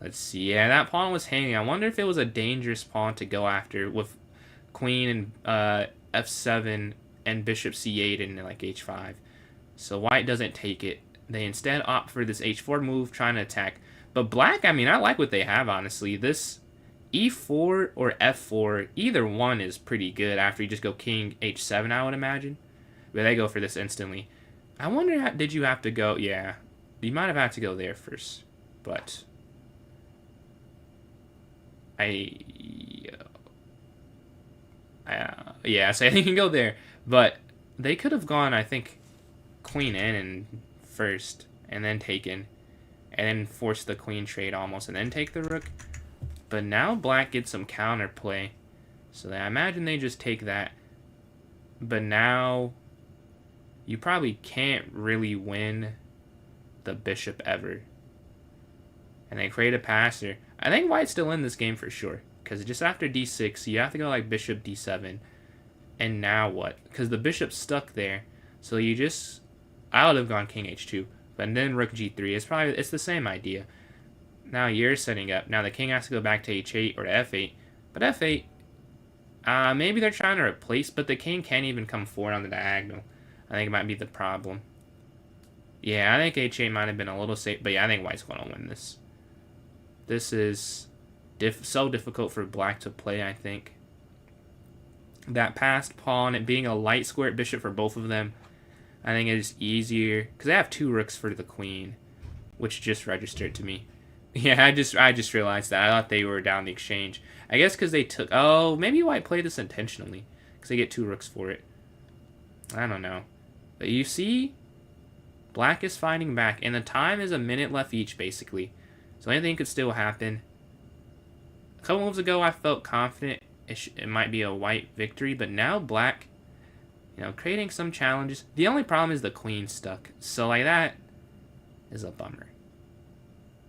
Let's see. Yeah, that pawn was hanging. I wonder if it was a dangerous pawn to go after with queen and F7 and bishop C8 and like H5. So white doesn't take it. They instead opt for this H4 move, trying to attack. But black, I mean, I like what they have, honestly. This E4 or F4, either one is pretty good after you just go King H7, I would imagine. But they go for this instantly. I wonder, did you have to go? Yeah, you might have had to go there first. But yeah, so I think you can go there. But they could have gone, I think, queen in and first, and then taken, and then force the queen trade almost, and then take the rook. But now black gets some counterplay, so I imagine they just take that. But now you probably can't really win the bishop ever. And they create a passer. I think white's still in this game for sure, because just after d6, you have to go like bishop d7. And now what? Because the bishop's stuck there, so you just... I would have gone king h2, but then rook g3. It's the same idea. Now you're setting up. Now the king has to go back to h8 or to f8. But f8, maybe they're trying to replace, but the king can't even come forward on the diagonal. I think it might be the problem. Yeah, I think h8 might have been a little safe, but yeah, I think white's going to win this. This is so difficult for black to play, I think. That passed pawn, it being a light square bishop for both of them, I think it is easier, because they have 2 rooks for the queen, which just registered to me. Yeah, I just realized that. I thought they were down the exchange. I guess because they took... Oh, maybe white played this intentionally, because they get 2 rooks for it. I don't know. But you see, black is fighting back, and the time is a minute left each, basically. So anything could still happen. A couple moves ago, I felt confident it might be a white victory, but now black, you know, creating some challenges. The only problem is the queen stuck. So like that is a bummer.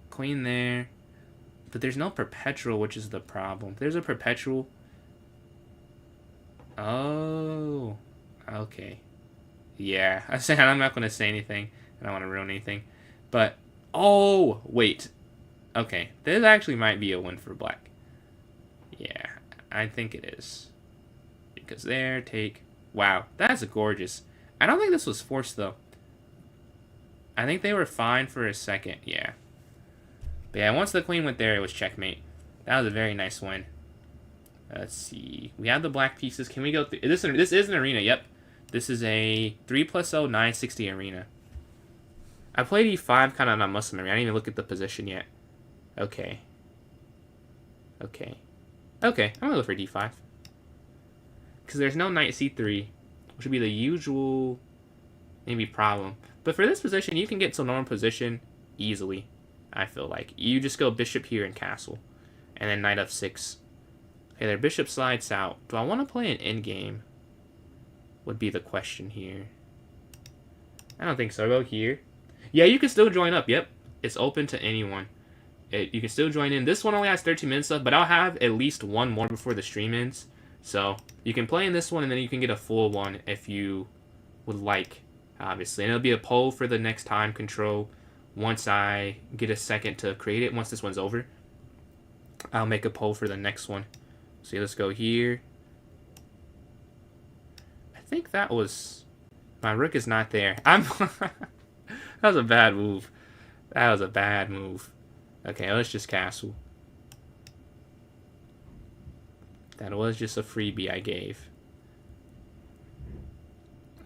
Queen there. But there's no perpetual, which is the problem. If there's a perpetual. Oh. Okay. Yeah. I'm not going to say anything. I don't want to ruin anything. But, oh, wait. Okay. This actually might be a win for black. Yeah. I think it is. Because there, take. Wow, that's gorgeous. I don't think this was forced, though. I think they were fine for a second, yeah. But yeah, once the queen went there, it was checkmate. That was a very nice win. Let's see. We have the black pieces. Can we go through? This is an arena, yep. This is a 3+0 960 arena. I played e5 kind of on muscle memory. I didn't even look at the position yet. Okay. Okay. Okay, I'm going to go for d5. Because there's no knight c3, which would be the usual maybe problem. But for this position, you can get to a normal position easily, I feel like. You just go bishop here and castle. And then knight f6. Okay, their bishop slides out. Do I want to play an endgame? Would be the question here. I don't think so. Go here. Yeah, you can still join up. Yep. It's open to anyone. You can still join in. This one only has 13 minutes left, but I'll have at least one more before the stream ends. So you can play in this one, and then you can get a full one if you would like, obviously. And it'll be a poll for the next time control once I get a second to create it. Once this one's over, I'll make a poll for the next one. So let's go here. I think that was... My rook is not there. That was a bad move. That was a bad move. Okay, let's just castle. That was just a freebie I gave.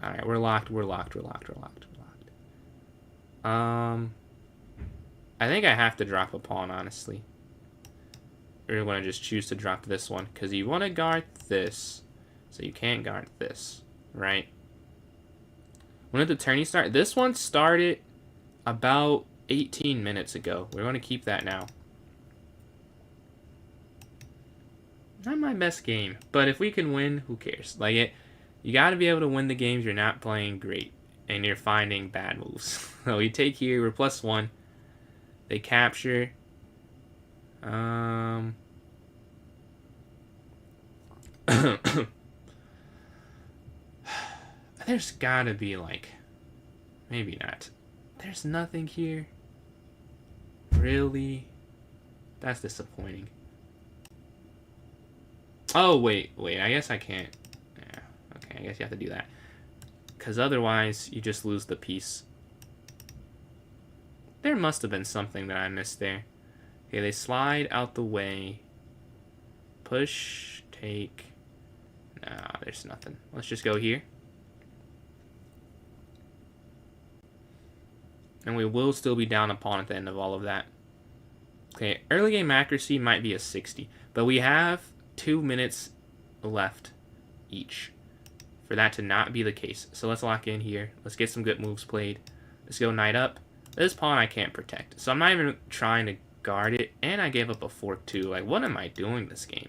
Alright, we're locked, we're locked, we're locked, we're locked, we're locked. I think I have to drop a pawn, honestly. Or I'm going to just choose to drop this one. Because you want to guard this. So you can't guard this. Right? When did the tourney start? This one started about 18 minutes ago. We're going to keep that now. Not my best game. But if we can win, who cares? Like, you got to be able to win the games you're not playing great. And you're finding bad moves. So we take here. We're +1. They capture. There's gotta be, like... Maybe not. There's nothing here. Really? That's disappointing. Oh, wait. I guess I can't. Yeah, okay, I guess you have to do that. Because otherwise, you just lose the piece. There must have been something that I missed there. Okay, they slide out the way. Push, take. Nah, there's nothing. Let's just go here. And we will still be down a pawn at the end of all of that. Okay, early game accuracy might be a 60. But we have 2 minutes left each for that to not be the case. So let's lock in here. Let's get some good moves played. Let's go knight up. This pawn I can't protect. So I'm not even trying to guard it. And I gave up a fork too. Like, what am I doing this game?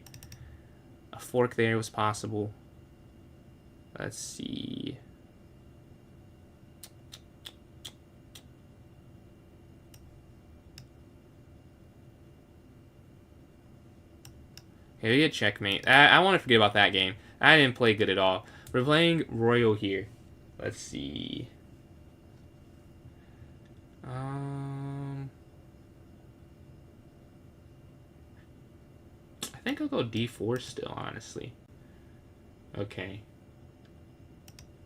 A fork there was possible. Let's see. Here we get checkmate. I want to forget about that game. I didn't play good at all. We're playing Royal here. Let's see. I think I'll go D4 still, honestly. Okay.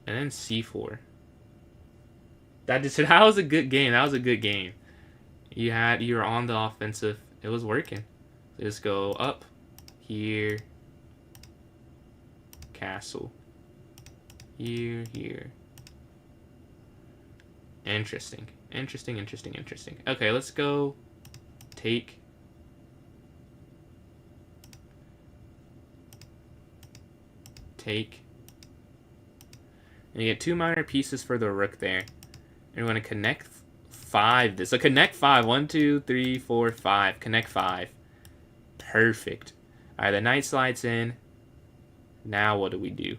And then C4. That was a good game. That was a good game. You were on the offensive. It was working. So just go up. Here. Castle. Here. Interesting. Okay, let's go. Take. And you get 2 minor pieces for the rook there. And we're going to connect 5 this. So connect 5. 1, 2, 3, 4, 5. Connect 5. Perfect. Alright, the knight slides in. Now what do we do?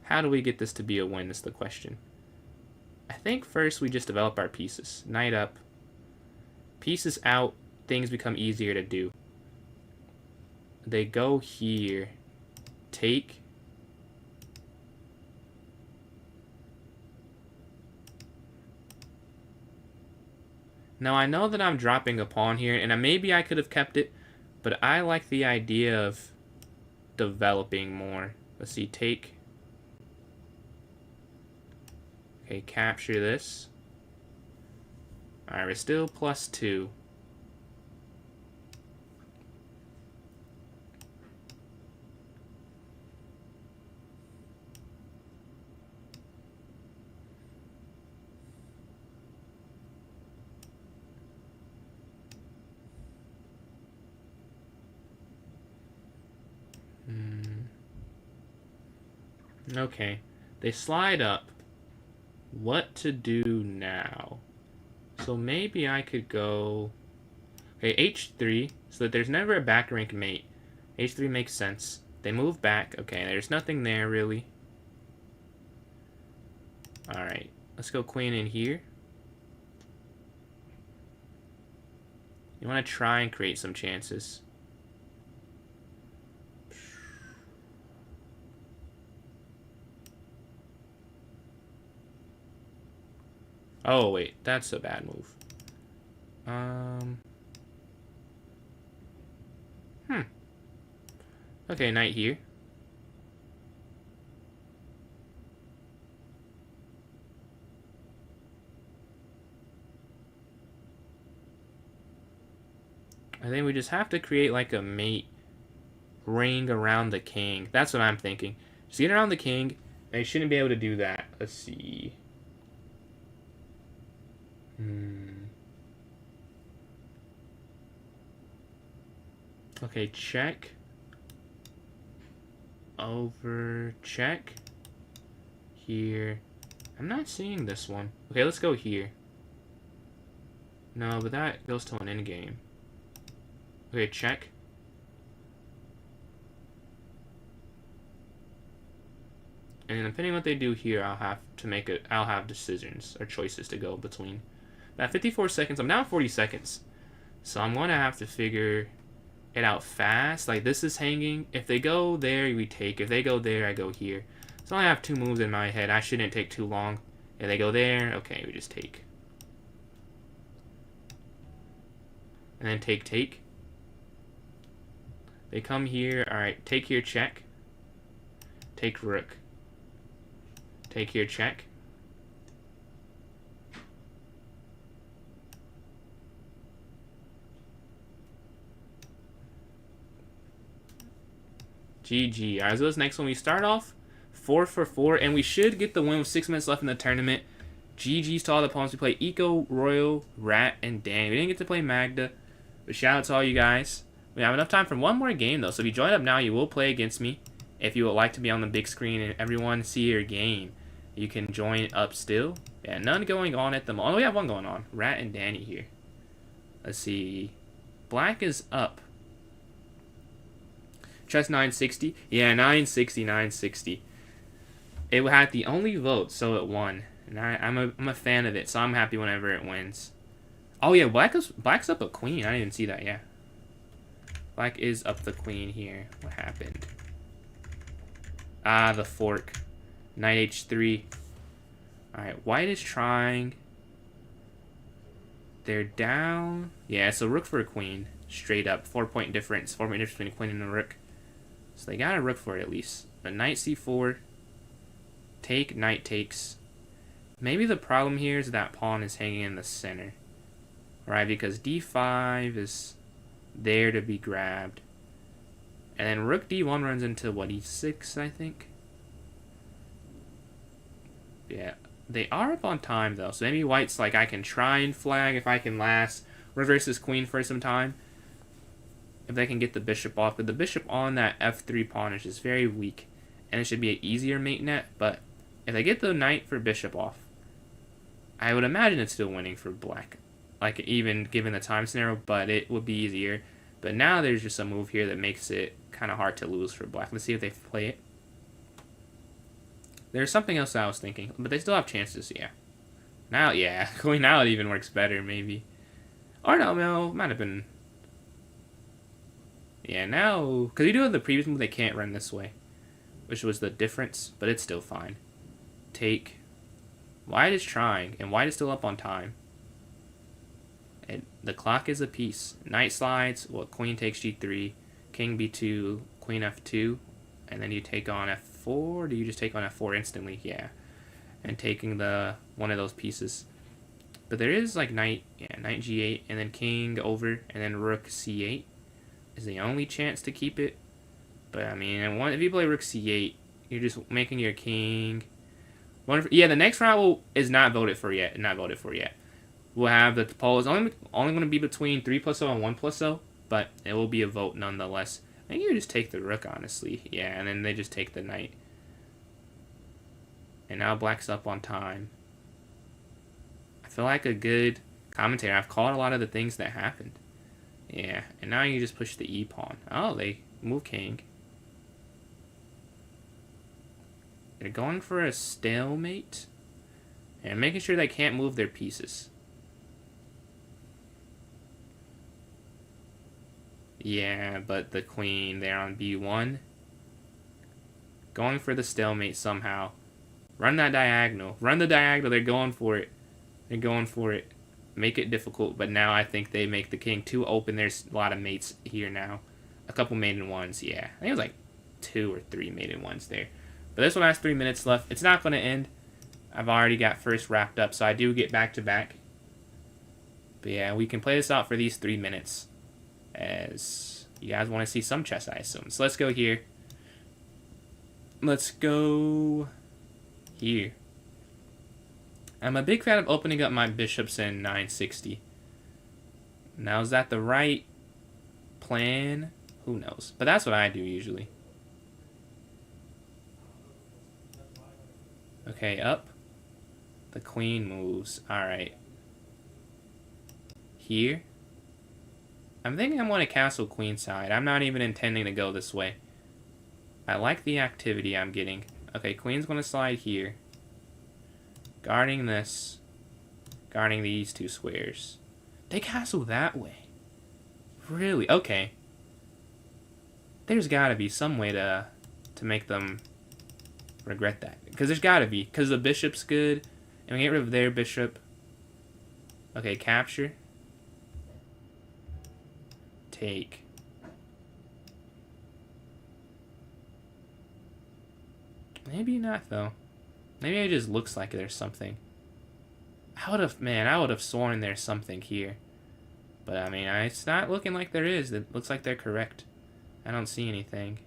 How do we get this to be a win is the question. I think first we just develop our pieces. Knight up. Pieces out. Things become easier to do. They go here. Take. Now I know that I'm dropping a pawn here, and maybe I could have kept it, but I like the idea of developing more. Let's see, take. Okay, capture this. Alright, we're still +2. Okay, they slide up. What to do now? So maybe I could go... Okay, H3, so that there's never a back rank mate. H3 makes sense. They move back. Okay, there's nothing there, really. Alright, let's go queen in here. You want to try and create some chances. Oh, wait. That's a bad move. Okay, knight here. I think we just have to create like a mate ring around the king. That's what I'm thinking. Just get around the king. They shouldn't be able to do that. Let's see. Okay, check. Over, check. Here. I'm not seeing this one. Okay, let's go here. No, but that goes to an endgame. Okay, check. And depending on what they do here, I'll have to make it. I'll have decisions or choices to go between. At 54 seconds, I'm down 40 seconds. So I'm going to have to figure it out fast. Like, this is hanging. If they go there, we take. If they go there, I go here. So I have two moves in my head. I shouldn't take too long. If they go there, okay, we just take. And then take. They come here. Alright, take here, check. Take rook. Take here, check. GG. Alright, so this next one. We start off 4 for 4, and we should get the win with 6 minutes left in the tournament. GG's to all the opponents. We play Eco, Royal, Rat, and Danny. We didn't get to play Magda, but shout out to all you guys. We have enough time for one more game, though, so if you join up now, you will play against me. If you would like to be on the big screen and everyone see your game, you can join up still. Yeah, none going on at the moment. Oh, we have one going on. Rat and Danny here. Let's see. Black is up. Chess 960. Yeah, 960, 960. It had the only vote, so it won. And I'm a fan of it, so I'm happy whenever it wins. Oh, yeah, Black's up a queen. I didn't even see that, yeah. Black is up the queen here. What happened? Ah, the fork. Knight h3. Alright, white is trying. They're down. Yeah, so rook for a queen. Straight up. 4-point difference. 4-point difference between a queen and a rook. So they got a rook for it at least. But knight c4. Take, knight takes. Maybe the problem here is that pawn is hanging in the center. Right, because d5 is there to be grabbed. And then rook d1 runs into, what, e6, I think? Yeah, they are up on time, though. So maybe white's like, I can try and flag if I can last. Reverse this queen for some time. If they can get the bishop off. But the bishop on that f3 pawn is just very weak. And it should be an easier mate net. But if they get the knight for bishop off, I would imagine it's still winning for black. Like, even given the time scenario, but it would be easier. But now there's just a move here that makes it kind of hard to lose for black. Let's see if they play it. There's something else I was thinking, but they still have chances, yeah. Now, yeah, going now it even works better, maybe. Or no, might have been. Yeah, now, because you do have the previous move, they can't run this way, which was the difference, but it's still fine. Take. White is trying, and white is still up on time. And the clock is a piece. Knight slides, well, queen takes g3, king b2, queen f2, and then you take on f4. Or do you just take on f4 instantly? Yeah. And taking the one of those pieces. But there is like knight g8, and then king over, and then rook c8 is the only chance to keep it. But I mean, if you play rook c8, you're just making your king. Yeah, the next round is not voted for yet. We'll have the poll is only going to be between 3+0 and 1+0, but it will be a vote nonetheless. I think you just take the rook, honestly. Yeah, and then they just take the knight. And now black's up on time. I feel like a good commentator. I've called a lot of the things that happened. Yeah, and now you just push the e-pawn. Oh, they move king. They're going for a stalemate. And making sure they can't move their pieces. Yeah, but the queen there on b1. Going for the stalemate somehow. Run that diagonal. Run the diagonal. They're going for it. Make it difficult, but now I think they make the king too open. There's a lot of mates here now. A couple maiden ones, yeah. I think it was like 2 or 3 maiden ones there. But this one has 3 minutes left. It's not going to end. I've already got first wrapped up, so I do get back to back. But yeah, we can play this out for these 3 minutes. as you guys want to see some chess, I assume. So let's go here. Let's go here. I'm a big fan of opening up my bishops in 960. Now, is that the right plan? Who knows? But that's what I do usually. Okay, up. The queen moves. Alright. Here. I'm thinking I'm going to castle queenside. I'm not even intending to go this way. I like the activity I'm getting. Okay, queen's going to slide here. Guarding this. Guarding these two squares. They castle that way. Really? Okay. There's got to be some way to make them regret that. Because there's got to be. Because the bishop's good. And we get rid of their bishop. Okay, capture. Take. Maybe not, though. Maybe it just looks like there's something. I would have sworn there's something here. But, I mean, it's not looking like there is. It looks like they're correct. I don't see anything.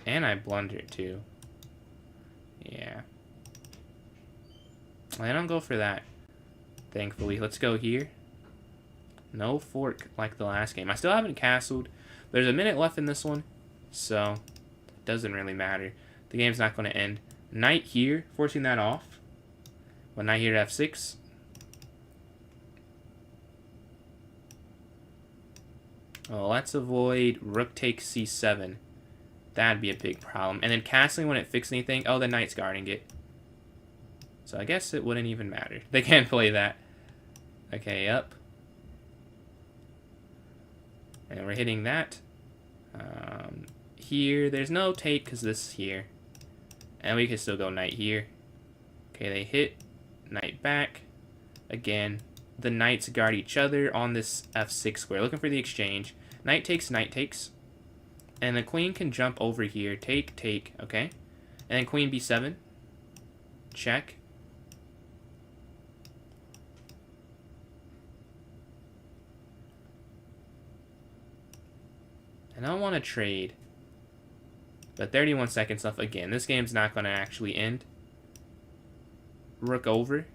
And I blundered, too. Yeah. I don't go for that, thankfully. Let's go here. No fork like the last game. I still haven't castled. There's a minute left in this one, so it doesn't really matter. The game's not going to end. Knight here, forcing that off. Well, knight here to f6. Oh, let's avoid rook takes c7. That'd be a big problem. And then castling wouldn't fix anything. Oh, the knight's guarding it. So I guess it wouldn't even matter. They can't play that. Okay, up. And we're hitting that. Here, there's no take because this is here. And we can still go knight here. Okay, they hit. Knight back. Again, the knights guard each other on this f6 square. Looking for the exchange. Knight takes, knight takes. And the queen can jump over here. Take, take, okay. And then queen b7. Check. I don't want to trade. But 31 seconds left. Again, this game's not going to actually end. Rook over.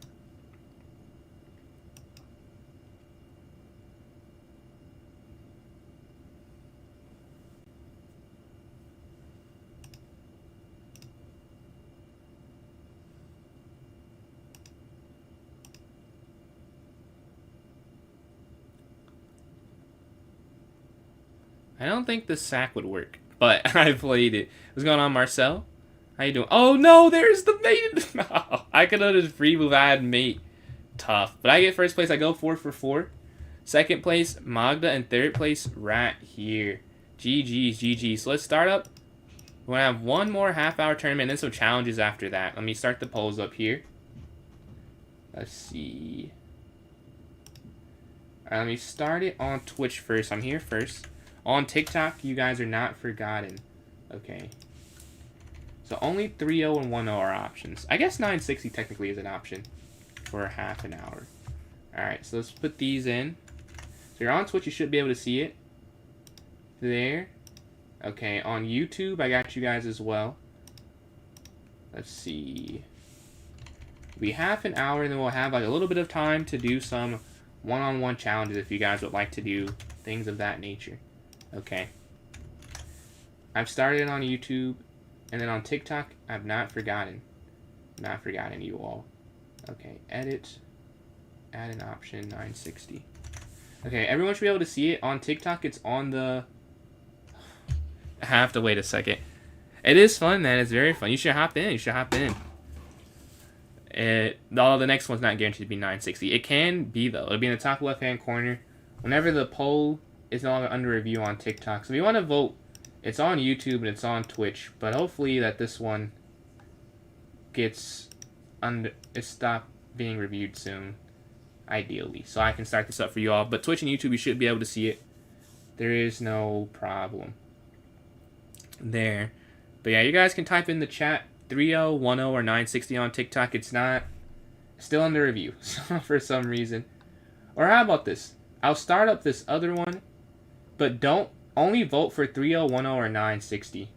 I don't think the sack would work, but I played it. What's going on, Marcel? How you doing? Oh no, there's the mate. No, I could have just free move. I had mate. Tough, but I get first place. I go 4 for 4. Second place, Magda, and third place, Rat here. GG's, GG's. So let's start up. We're gonna have one more half-hour tournament and then some challenges after that. Let me start the polls up here. Let's see. Alright, let me start it on Twitch first. I'm here first. On TikTok, you guys are not forgotten. Okay. So only 3-0 and 1-0 are options. I guess 960 technically is an option for half an hour. Alright, so let's put these in. So you're on Twitch, you should be able to see it. There. Okay, on YouTube, I got you guys as well. Let's see. It'll be half an hour, and then we'll have like a little bit of time to do some one-on-one challenges if you guys would like to do things of that nature. Okay. I've started on YouTube, and then on TikTok, I've not forgotten. Not forgotten you all. Okay, edit. Add an option, 960. Okay, everyone should be able to see it. On TikTok, it's on the... I have to wait a second. It is fun, man. It's very fun. You should hop in. You should hop in. Although the next one's not guaranteed to be 960. It can be, though. It'll be in the top left-hand corner. Whenever the poll is no longer under review on TikTok. So if you want to vote, it's on YouTube and it's on Twitch. But hopefully that this one gets it stopped being reviewed soon. Ideally. So I can start this up for you all. But Twitch and YouTube, you should be able to see it. There is no problem there. But yeah, you guys can type in the chat 3-0, 1-0, or 960 on TikTok. It's not still under review for some reason. Or how about this? I'll start up this other one but don't only vote for 3010 or 960.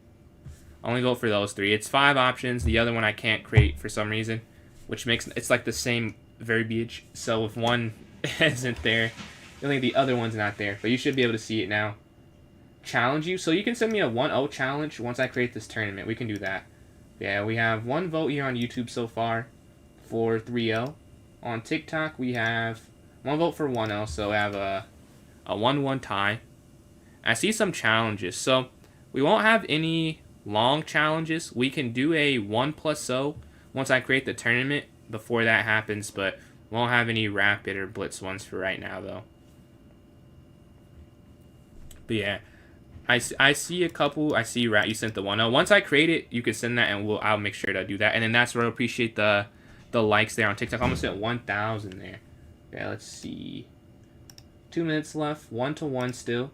Only vote for those three. It's 5 options. The other one I can't create for some reason, which makes it's like the same verbiage. So if one isn't there, only the other one's not there. But you should be able to see it now. Challenge you. So you can send me a 1-0 challenge once I create this tournament. We can do that. Yeah, we have 1 vote here on YouTube so far for 3-0. On TikTok, we have 1 vote for 1-0. So we have a 1-1 tie. I see some challenges. So we won't have any long challenges. We can do a 1+0 once I create the tournament before that happens, but won't have any rapid or blitz ones for right now though. But yeah, I see a couple. I see Rat, you sent the 1-0. Once I create it, you can send that and I'll make sure to do that. And then that's where I appreciate the likes there on TikTok. Almost at 1,000 there. Yeah, let's see. 2 minutes left. 1-1 still.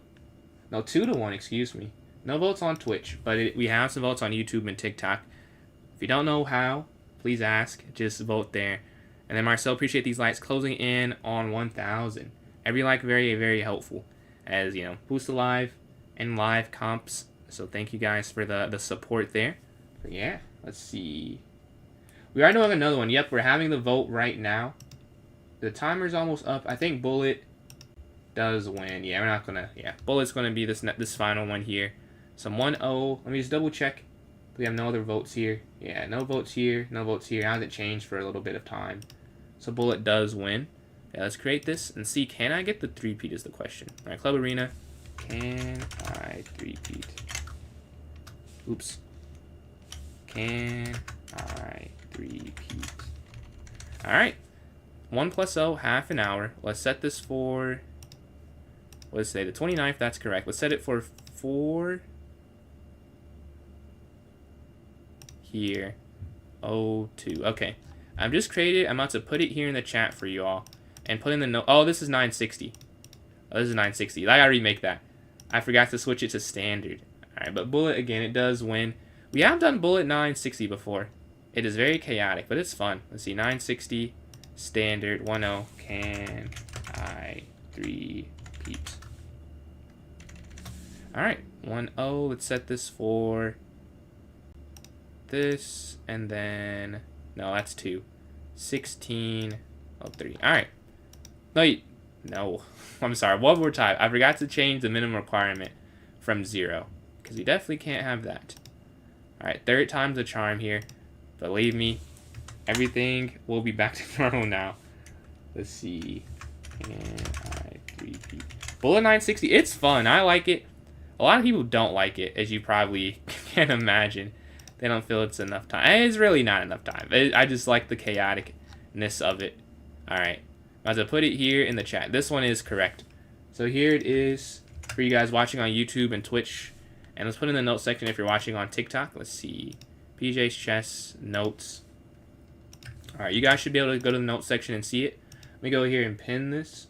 No, 2-1, excuse me. No votes on Twitch, but we have some votes on YouTube and TikTok. If you don't know how, please ask. Just vote there. And then Marcel, appreciate these likes closing in on 1,000. Every like very, very helpful. As, you know, boost the live and live comps. So thank you guys for the support there. But yeah, let's see. We are doing another one. Yep, we're having the vote right now. The timer's almost up. I think Bullet does win. Yeah, we're not gonna. Yeah, Bullet's gonna be this final one here. Some 1-0. Let me just double check. We have no other votes here. Yeah, no votes here. No votes here. Hasn't changed for a little bit of time. So Bullet does win. Yeah, let's create this and see. Can I get the 3-peat is the question. All right, Club Arena. Can I 3-peat? Oops. Can I 3-peat? All right. 1+0, half an hour. Let's set this for. Let's say the 29th. That's correct. Let's set it for 4. Here. 02. Okay. I'm just created. I'm about to put it here in the chat for you all. And put in the note. Oh, this is 960. Oh, this is 960. I gotta remake that. I forgot to switch it to standard. Alright, but Bullet, again, it does win. We have done Bullet 960 before. It is very chaotic, but it's fun. Let's see. 960. Standard. 1-0. Can I 3-peat? Alright. 1-0. Let's set this for this. And then. No, that's 2. 16. Oh, 3. Alright. No. I'm sorry. One more time. I forgot to change the minimum requirement from 0. Because we definitely can't have that. Alright. 3rd time's the charm here. Believe me. Everything will be back to normal now. Let's see. Can I 3-peat? Bullet 960. It's fun. I like it. A lot of people don't like it, as you probably can imagine. They don't feel it's enough time. It's really not enough time. I just like the chaoticness of it. Alright. I'm about to put it here in the chat. This one is correct. So here it is for you guys watching on YouTube and Twitch. And let's put in the notes section if you're watching on TikTok. Let's see. PJ's chess, notes. Alright, you guys should be able to go to the notes section and see it. Let me go here and pin this.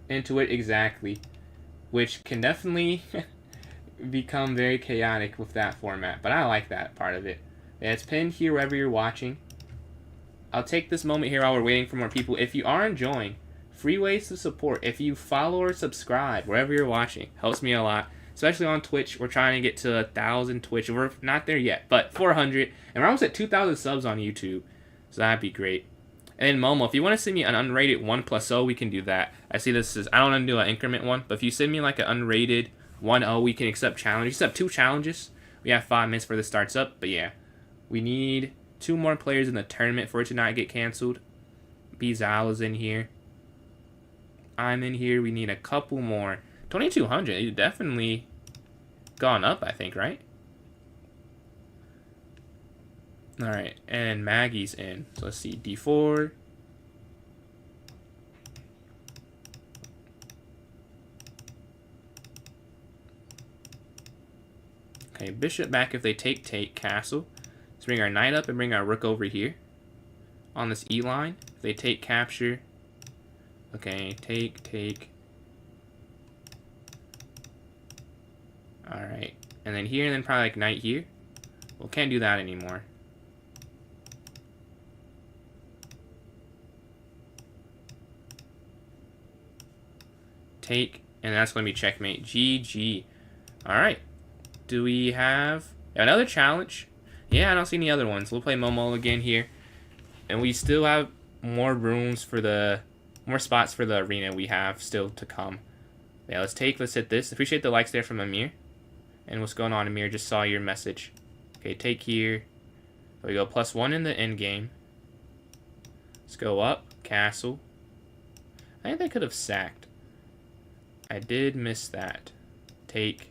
Into it exactly. Which can definitely become very chaotic with that format. But I like that part of it. Yeah, it's pinned here wherever you're watching. I'll take this moment here while we're waiting for more people. If you are enjoying, free ways to support. If you follow or subscribe wherever you're watching, helps me a lot. Especially on Twitch. We're trying to get to 1,000 Twitch. We're not there yet, but 400. And we're almost at 2,000 subs on YouTube. So that'd be great. And then Momo, if you want to send me an unrated 1+0, we can do that. I see this is, I don't want to do an increment one, but if you send me like an unrated 1-0, we can accept challenges. Accept 2 challenges. We have 5 minutes for this starts up, but yeah. We need 2 more players in the tournament for it to not get canceled. Bizal is in here. I'm in here. We need a couple more. 2,200. It's definitely gone up, I think, right? Alright, and Maggie's in. So let's see. D4. Okay, bishop back if they take castle. Let's bring our knight up and bring our rook over here. On this E line. If they take capture. Okay, take. Alright. And then here, and then probably like knight here. Well, can't do that anymore. take, and that's going to be checkmate. GG. All right. Do we have another challenge? Yeah, I don't see any other ones. We'll play Momo again here. And we still have more rooms for the... more spots for the arena we have still to come. Yeah, let's hit this. Appreciate the likes there from Amir. And what's going on, Amir? Just saw your message. Okay, take here. There we go. +1 in the end game. Let's go up. Castle. I think they could have sacked. I did miss that. Take.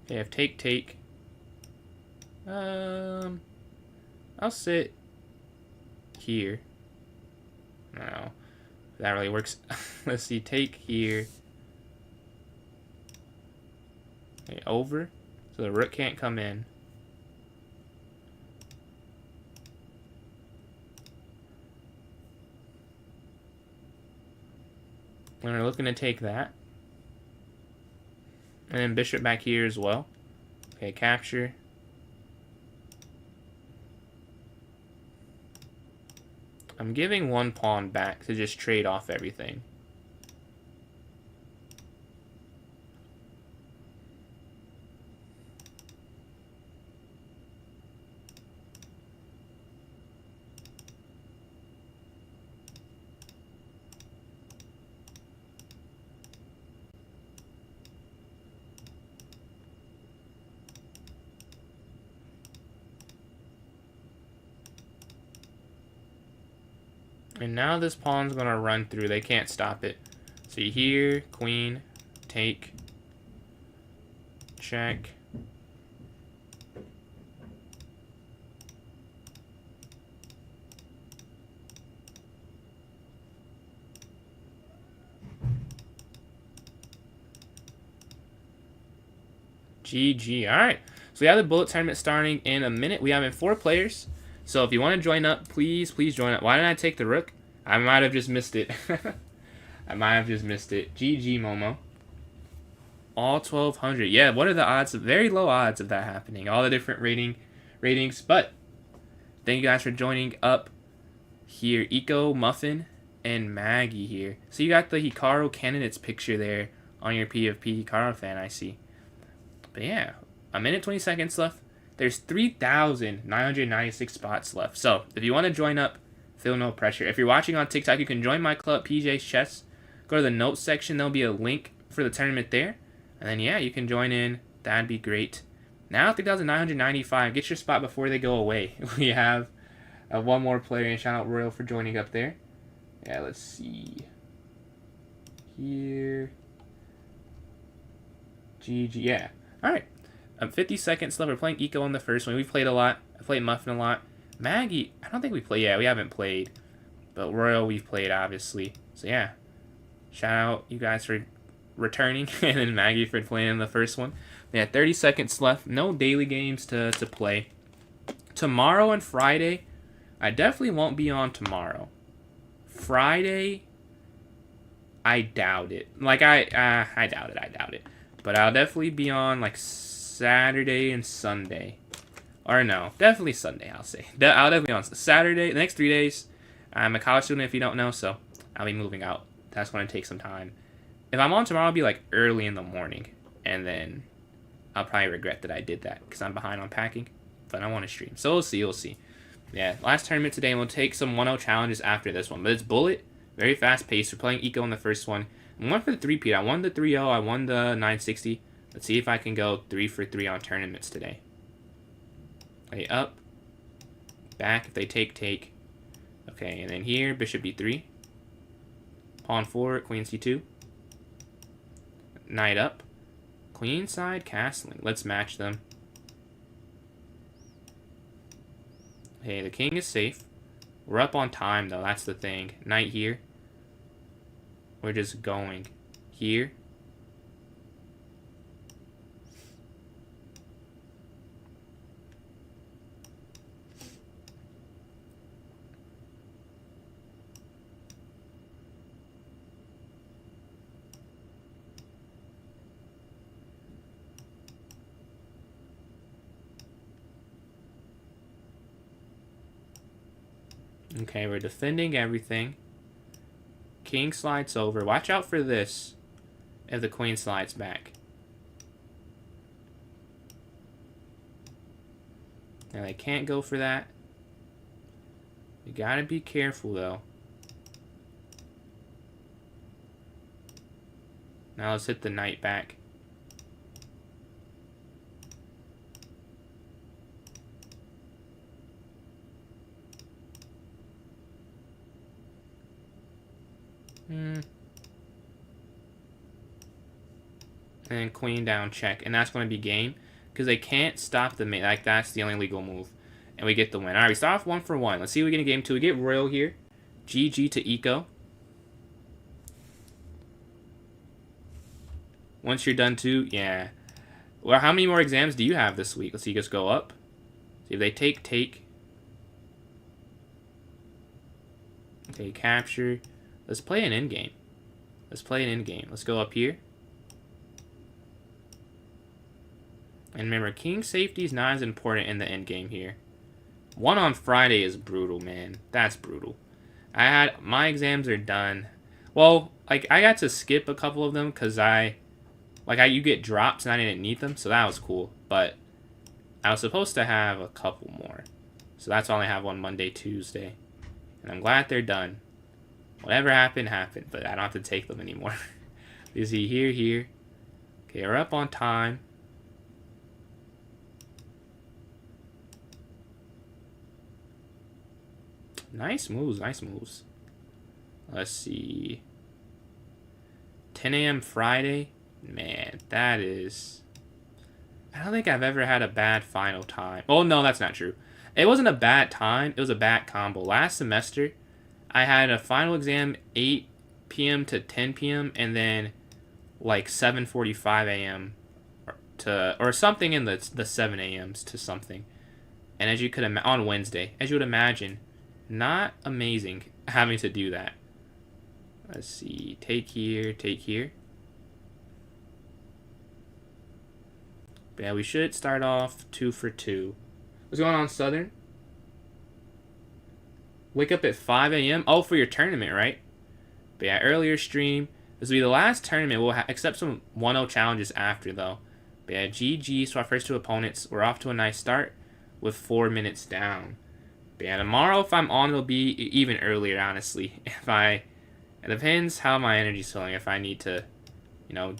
Okay, I have take. I'll sit here. No, that really works. Let's see, take here. Okay, over. So the rook can't come in. And we're looking to take that. And then bishop back here as well. Okay, capture. I'm giving one pawn back to just trade off everything. And now this pawn's going to run through. They can't stop it. So here, queen, take, check. GG. All right. So we have the bullet tournament starting in a minute. We have 4 players. So if you want to join up, please join up. Why didn't I take the rook? I might have just missed it. I might have just missed it. GG, Momo. All 1,200. Yeah, what are the odds? Very low odds of that happening. All the different ratings. But thank you guys for joining up here. Eco, Muffin, and Maggie here. So you got the Hikaru candidates picture there on your PFP Hikaru fan, I see. But yeah, a minute 20 seconds left. There's 3,996 spots left. So if you want to join up, feel no pressure. If you're watching on TikTok, you can join my club, PJ's Chess. Go to the notes section. There'll be a link for the tournament there. And then, yeah, you can join in. That'd be great. Now, 3,995. Get your spot before they go away. We have one more player. And shout out Royal for joining up there. Yeah, let's see. Here. GG. Yeah. All right. 50 seconds left. We're playing Eco on the first one. We played a lot. I played Muffin a lot. Maggie, I don't think we played. Yeah, we haven't played. But Royal, we've played, obviously. So, yeah. Shout out you guys for returning. And then Maggie for playing the first one. Yeah, 30 seconds left. No daily games to play. Tomorrow and Friday, I definitely won't be on tomorrow. Friday, I doubt it. Like, I doubt it. But I'll definitely be on, like, Saturday and Sunday. Or no, definitely Sunday, I'll say. I'll definitely be on Saturday. The next 3 days, I'm a college student, if you don't know, so I'll be moving out. That's going to take some time. If I'm on tomorrow, I'll be, like, early in the morning. And then I'll probably regret that I did that because I'm behind on packing. But I want to stream. So we'll see. Yeah, last tournament today, and we'll take some 1-0 challenges after this one. But it's bullet, very fast paced. We're playing Eco in the first one. I went for the 3-peat. I won the 3-0. I won the 960. Let's see if I can go 3 for 3 on tournaments today. Okay, up. Back if they take. Okay, and then here, bishop b3. Pawn 4, queen c2. Knight up. Queenside castling. Let's match them. Okay, the king is safe. We're up on time, though. That's the thing. Knight here. We're just going here. Okay, we're defending everything. King slides over. Watch out for this if the queen slides back. Now they can't go for that. You gotta be careful though. Now let's hit the knight back. And queen down check. And that's going to be game. Because they can't stop the mate. Like, that's the only legal move. And we get the win. Alright, we start off 1 for 1. Let's see if we get in game 2. We get royal here. GG to Eco. Once you're done too, yeah. Well, how many more exams do you have this week? Let's see, just go up. See if they take. Okay, capture. Let's play an endgame. Let's play an endgame. Let's go up here. And remember, king safety is not as important in the endgame here. 1 on Friday is brutal, man. That's brutal. My exams are done. Well, like, I got to skip a couple of them because you get drops and I didn't need them, so that was cool. But I was supposed to have a couple more. So that's why I have one Monday, Tuesday. And I'm glad they're done. Whatever happened, happened. But I don't have to take them anymore. You see, here. Okay, we're up on time. Nice moves, nice moves. Let's see. 10 a.m. Friday. Man, that is... I don't think I've ever had a bad final time. Oh, no, that's not true. It wasn't a bad time. It was a bad combo. Last semester, I had a final exam 8 p.m. to 10 p.m. and then like 7:45 a.m. or something in the 7 a.m.s to something. And as you could on Wednesday, as you would imagine, not amazing having to do that. Let's see. Take here, take here. But yeah, we should start off 2 for 2. What's going on, Southern? Wake up at 5 a.m. Oh, for your tournament, right? But yeah, earlier stream. This will be the last tournament. We'll accept some 1-0 challenges after, though. But yeah, GG. So our first 2 opponents. We're off to a nice start with 4 minutes down. But yeah, tomorrow, if I'm on, it'll be even earlier, honestly. It depends how my energy's feeling. If I need to,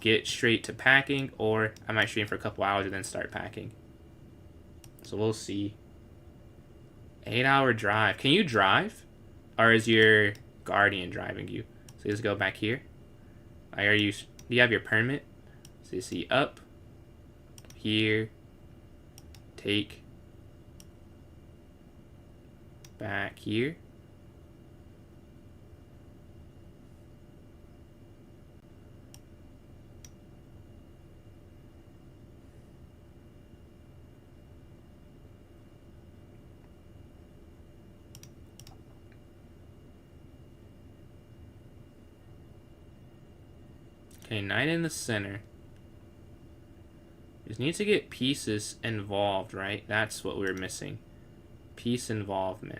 get straight to packing, or I might stream for a couple hours and then start packing. So we'll see. 8-hour drive. Can you drive? Or is your guardian driving you? So let's go back here. Do you have your permit? So you see up, here, take, back here. Okay, knight in the center. Just need to get pieces involved, right? That's what we're missing. Piece involvement.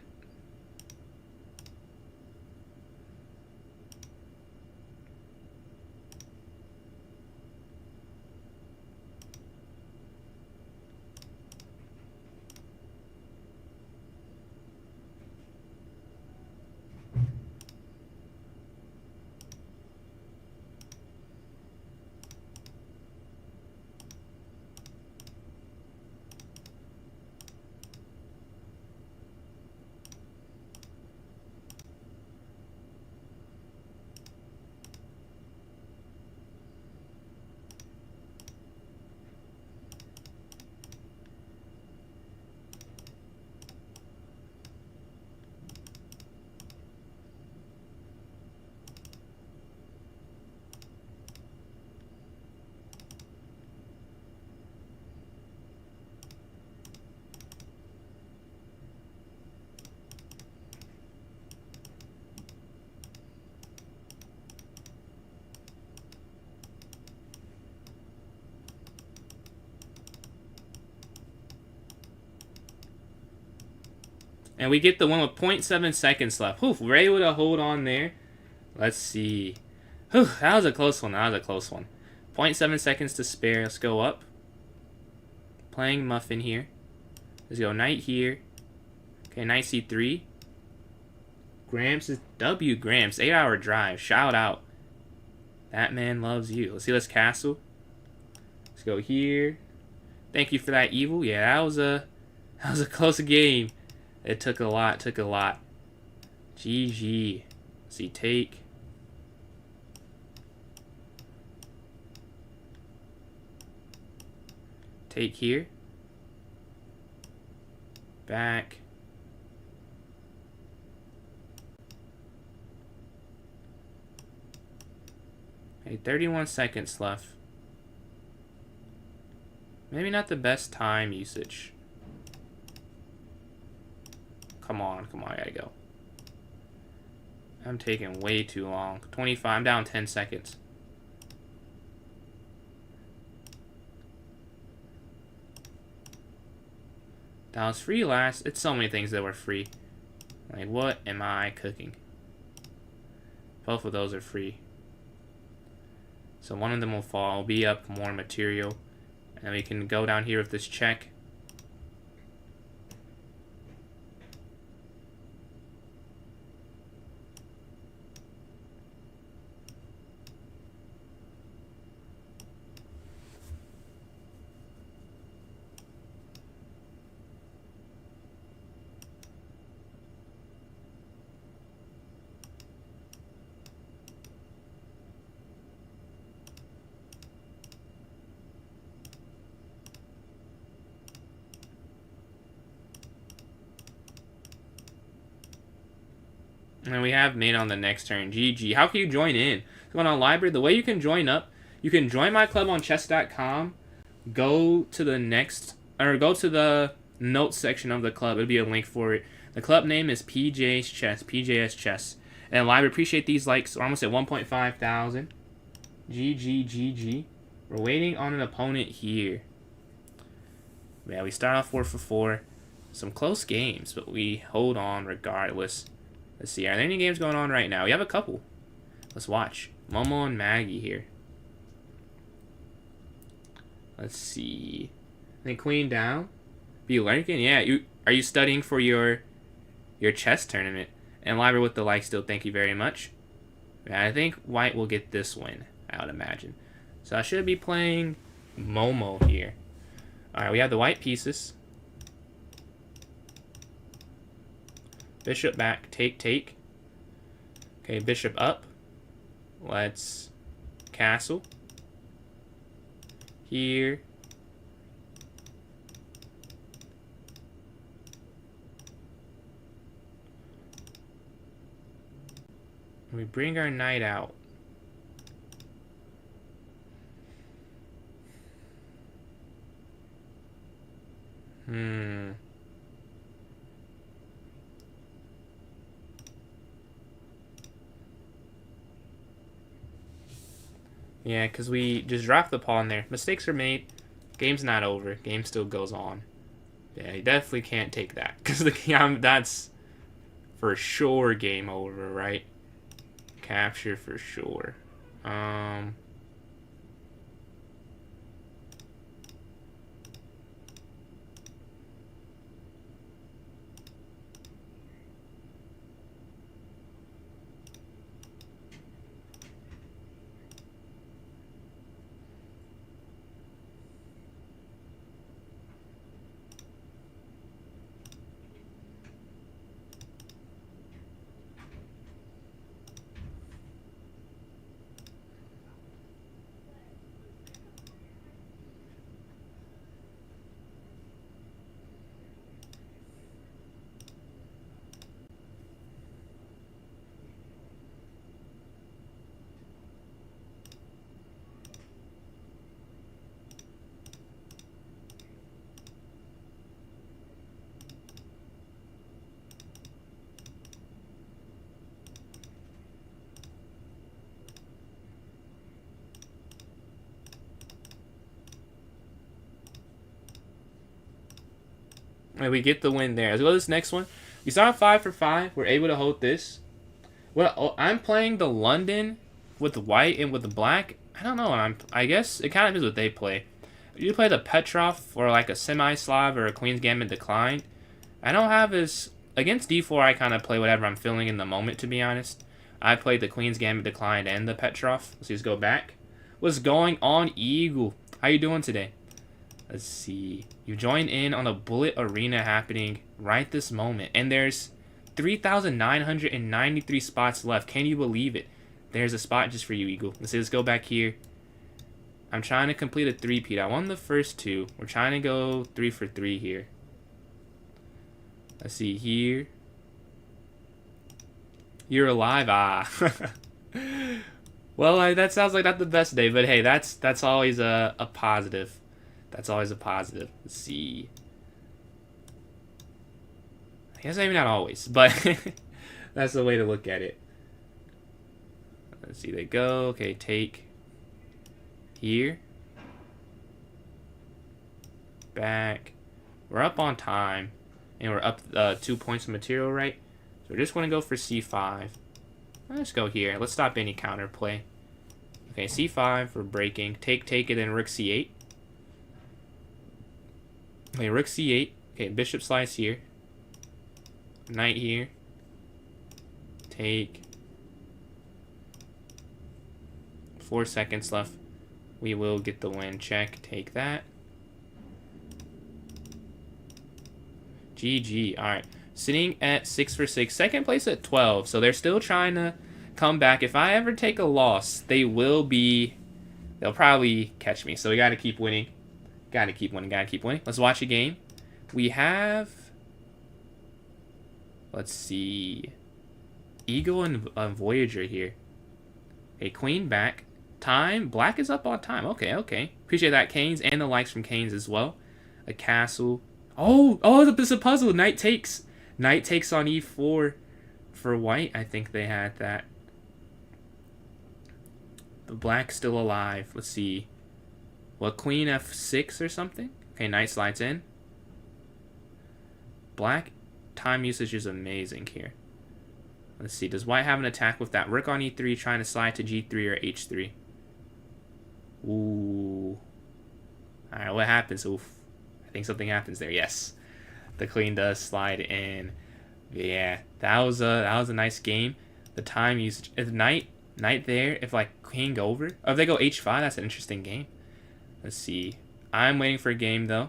And we get the win with 0.7 seconds left. Whew, we're able to hold on there. Let's see. Whew, that was a close one. That was a close one. 0.7 seconds to spare. Let's go up. Playing Muffin here. Let's go knight here. Okay, knight c3. Gramps is W. Gramps. 8-hour drive. Shout out. That man loves you. Let's see. Let's castle. Let's go here. Thank you for that evil. Yeah, that was a close game. It took a lot. Took a lot. GG. Let's see. Take. Take here. Back. Okay, 31 seconds left. Maybe not the best time usage. Come on, I gotta go. I'm taking way too long. 25, I'm down 10 seconds. That was free last. It's so many things that were free. Like, what am I cooking? Both of those are free. So one of them will fall. I'll be up more material. And we can go down here with this check. And we have mate on the next turn. GG. How can you join in? Going on library. The way you can join up, you can join my club on chess.com. Go to the next, or go to the notes section of the club. It'll be a link for it. The club name is PJ's Chess. PJS Chess. And library, appreciate these likes. We're almost at 1.5 thousand. GG, GG. We're waiting on an opponent here. Yeah, we start off 4 for 4. Some close games, but we hold on regardless. Let's see, are there any games going on right now? We have a couple. Let's watch. Momo and Maggie here. Let's see. I think Queen down. Be lurking? Yeah, are you studying for your chess tournament? And library with the like still, thank you very much. Yeah, I think White will get this win, I would imagine. So I should be playing Momo here. Alright, we have the white pieces. Bishop back, take. Okay, bishop up. Let's castle. Here. We bring our knight out. Yeah, because we just dropped the pawn there. Mistakes are made. Game's not over. Game still goes on. Yeah, you definitely can't take that. Because that's for sure game over, right? Capture for sure. And we get the win there. As well as this next one. We start 5 for 5. We're able to hold this. Well, I'm playing the London with the white and with the black. I don't know. I guess it kind of is what they play. You play the Petrov or like a semi-Slav or a Queen's Gambit Declined. I don't have as... Against d4, I kind of play whatever I'm feeling in the moment, to be honest. I played the Queen's Gambit Declined and the Petrov. Let's just go back. What's going on, Eagle? How you doing today? Let's see. You joined in on a bullet arena happening right this moment. And there's 3,993 spots left. Can you believe it? There's a spot just for you, Eagle. Let's go back here. I'm trying to complete a three-peat. I won the first two. We're trying to go 3 for 3 here. Let's see here. You're alive. Ah. Well, that sounds like not the best day, but hey, that's always a positive. That's always a positive. Let's see. I guess maybe not always, but that's the way to look at it. Let's see, they go. Okay, take here. Back. We're up on time. And we're up 2 points of material, right? So we're just going to go for c5. Let's go here. Let's stop any counterplay. Okay, c5 for breaking. Take it, and rook c8. Okay, rook c8. Okay, bishop slides here. Knight here. Take. 4 seconds left. We will get the win. Check. Take that. GG. Alright. Sitting at 6 for 6. Second place at 12. So they're still trying to come back. If I ever take a loss, they'll probably catch me. So we gotta keep winning. Gotta keep winning. Let's watch a game. We have... Let's see. Eagle and Voyager here. A queen back. Time. Black is up on time. Okay. Appreciate that, Canes. And the likes from Canes as well. A castle. Oh, it's a puzzle. Knight takes. Knight takes on e4 for white. I think they had that. The black's still alive. Let's see. What, queen f6 or something? Okay, knight slides in. Black time usage is amazing here. Let's see. Does white have an attack with that? Rook on e3 trying to slide to g3 or h3. Ooh. Alright, what happens? Oof. I think something happens there. Yes, the queen does slide in. Yeah, that was a nice game. The time usage. If knight there. If like queen go over. Or if they go h5, that's an interesting game. Let's see. I'm waiting for a game though.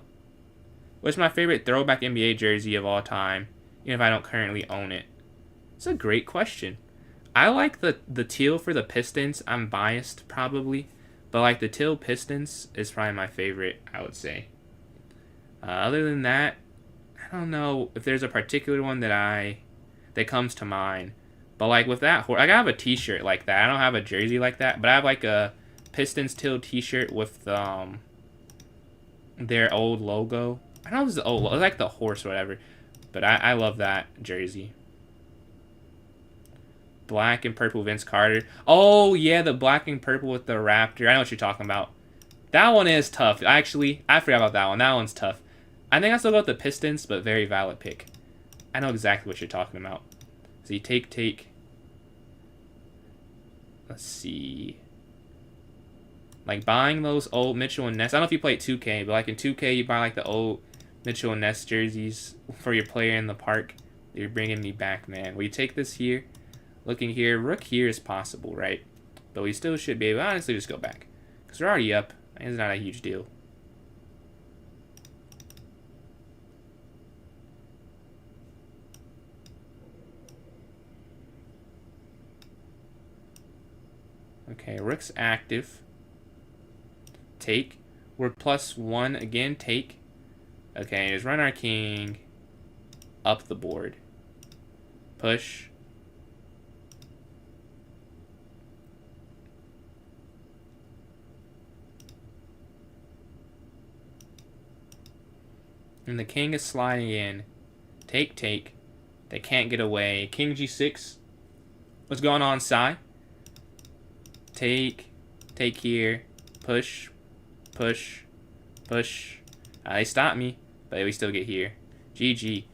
What's my favorite throwback NBA jersey of all time? Even if I don't currently own it. It's a great question. I like the teal for the Pistons. I'm biased probably, but like the teal Pistons is probably my favorite. I would say. Other than that, I don't know if there's a particular one that comes to mind. But like with that, like I have a T-shirt like that. I don't have a jersey like that, but I have like a Pistons teal T-shirt with their old logo. I don't know if it's the old, it's like the horse or whatever. But I love that jersey. Black and purple Vince Carter. Oh yeah, the black and purple with the Raptor. I know what you're talking about. That one is tough. Actually, I forgot about that one. That one's tough. I think I still go with the Pistons, but very valid pick. I know exactly what you're talking about. So you take. Let's see. Like buying those old Mitchell and Ness. I don't know if you play 2K, but like in 2K, you buy like the old Mitchell and Ness jerseys for your player in the park. You're bringing me back, man. We take this here. Looking here. Rook here is possible, right? But we still should be able to honestly just go back. Because we're already up. It's not a huge deal. Okay, rook's active. Take. We're +1 again. Take. Okay, just run our king up the board. Push. And the king is sliding in. Take. They can't get away. King g6. What's going on, Sai? Take here. Push. They stop me, but we still get here. GG.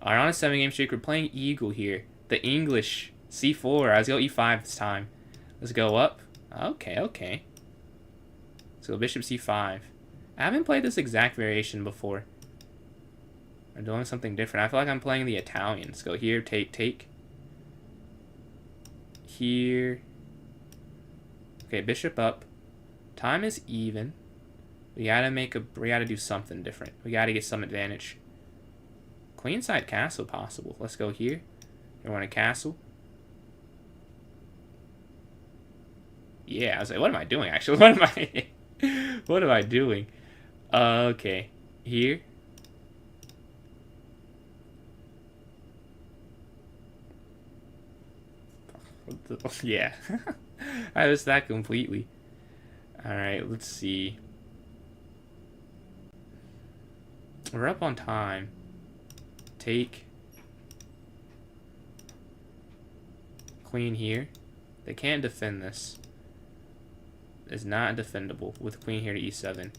Alright, on a 7-game streak. We're playing eagle here. The English. C4. Let's go E5 this time. Let's go up. Okay, okay. So bishop C5. I haven't played this exact variation before. I'm doing something different. I feel like I'm playing the Italian. Let's go here. Take, take. Here. Okay, bishop up. Time is even. We gotta do something different. We gotta get some advantage. Queenside castle possible. Let's go here. You want a castle? Yeah, I was like, what am I doing actually? What am I doing? Okay. Here. Yeah. I missed that completely. Alright, let's see. We're up on time. Take. Queen here. They can't defend this. It's not defendable with queen here to e7.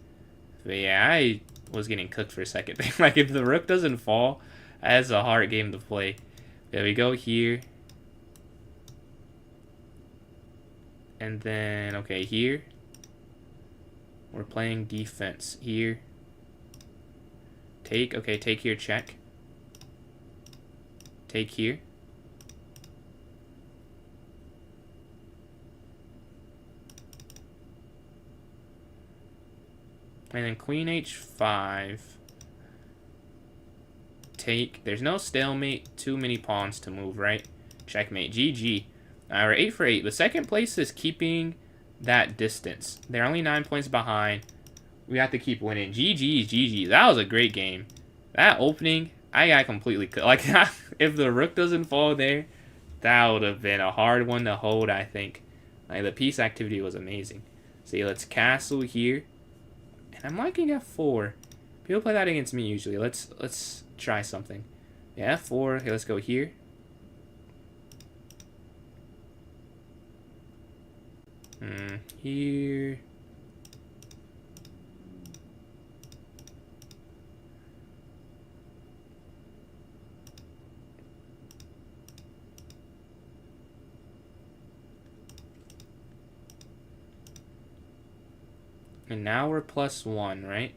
But yeah, I was getting cooked for a second. Like, if the rook doesn't fall, that's a hard game to play. There we go here. And then, okay, here. We're playing defense here. Take, okay, take here, check. Take here. And then queen h5. Take. There's no stalemate. Too many pawns to move, right? Checkmate. GG. We're 8 for 8. The second place is keeping that distance. They're only 9 points behind. We have to keep winning. GG's, GG's. That was a great game. That opening, I got completely... Like, if the rook doesn't fall there, that would have been a hard one to hold, I think. Like, the piece activity was amazing. See, let's castle here. And I'm liking f4. People play that against me usually. Let's try something. Yeah, f4. Okay, let's go here. Here. And now we're +1, right?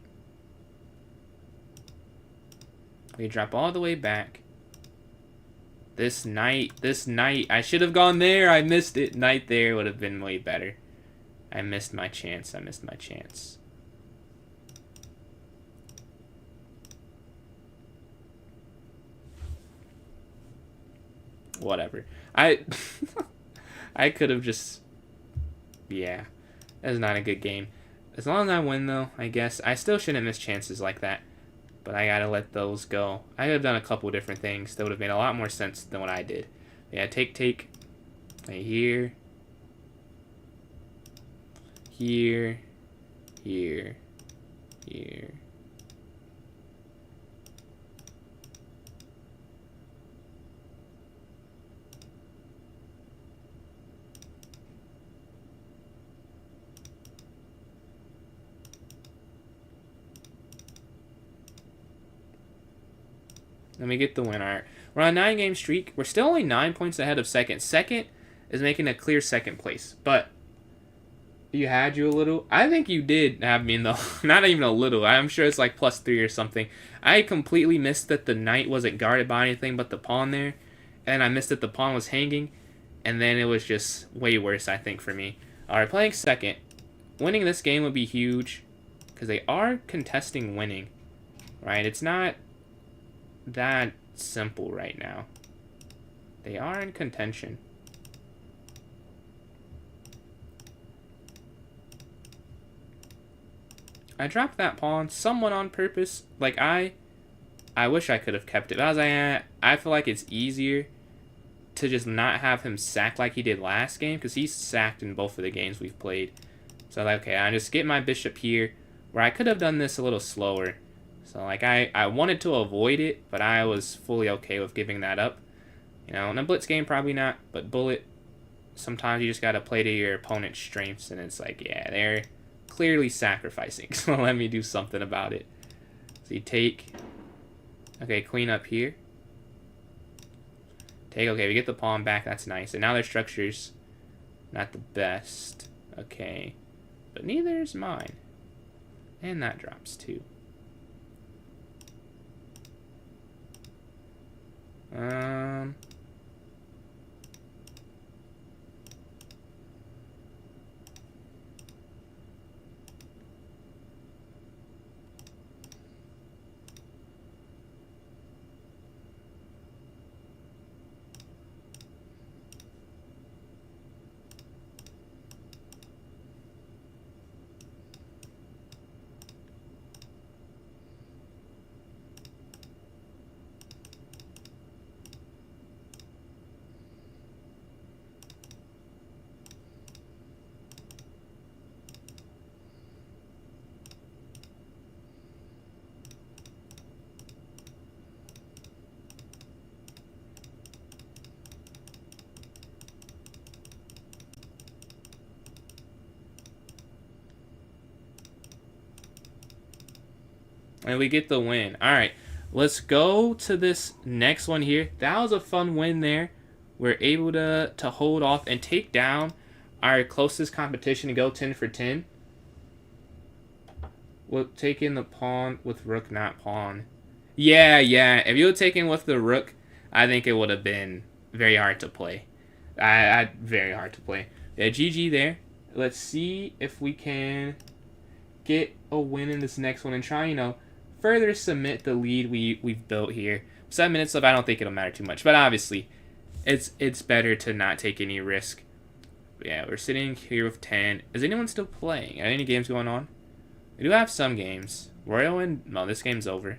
We drop all the way back. This knight, I should have gone there. I missed it. Knight there would have been way better. I missed my chance. Whatever. I could have just... Yeah. That's not a good game. As long as I win, though, I guess. I still shouldn't miss chances like that. But I gotta let those go. I could have done a couple different things that would have made a lot more sense than what I did. Yeah, take. Right here. Here. Here. Here. Let me get the win. Alright. We're on a 9-game streak. We're still only 9 points ahead of second. Second is making a clear second place. But you had you a little. I think you did have me in the... Not even a little. I'm sure it's like +3 or something. I completely missed that the knight wasn't guarded by anything but the pawn there. And I missed that the pawn was hanging. And then it was just way worse, I think, for me. Alright, playing second. Winning this game would be huge. Because they are contesting winning. Right? It's not that simple right now. They are in contention. I dropped that pawn somewhat on purpose. Like, I wish I could have kept it. But I feel like it's easier to just not have him sack like he did last game, because he's sacked in both of the games we've played. So, like, okay, I just get my bishop here, where I could have done this a little slower. So, like, I wanted to avoid it, but I was fully okay with giving that up. You know, in a blitz game, probably not, but bullet, sometimes you just gotta play to your opponent's strengths, and it's like, yeah, they're clearly sacrificing, so let me do something about it. So you take, okay, queen up here. Take, okay, we get the pawn back. That's nice. And now their structure's not the best. Okay. But neither is mine. And that drops too. And we get the win. All right, let's go to this next one here. That was a fun win there. We're able to hold off and take down our closest competition to go 10 for 10. We'll take in the pawn with rook, not pawn. Yeah. If you had taken with the rook, I think it would have been very hard to play. Very hard to play. Yeah, GG there. Let's see if we can get a win in this next one and try, further cement the lead we've built here. 7 minutes left. I don't think it'll matter too much, but obviously, it's better to not take any risk. But yeah, we're sitting here with 10. Is anyone still playing? Are any games going on? We do have some games. Royal and no, this game's over.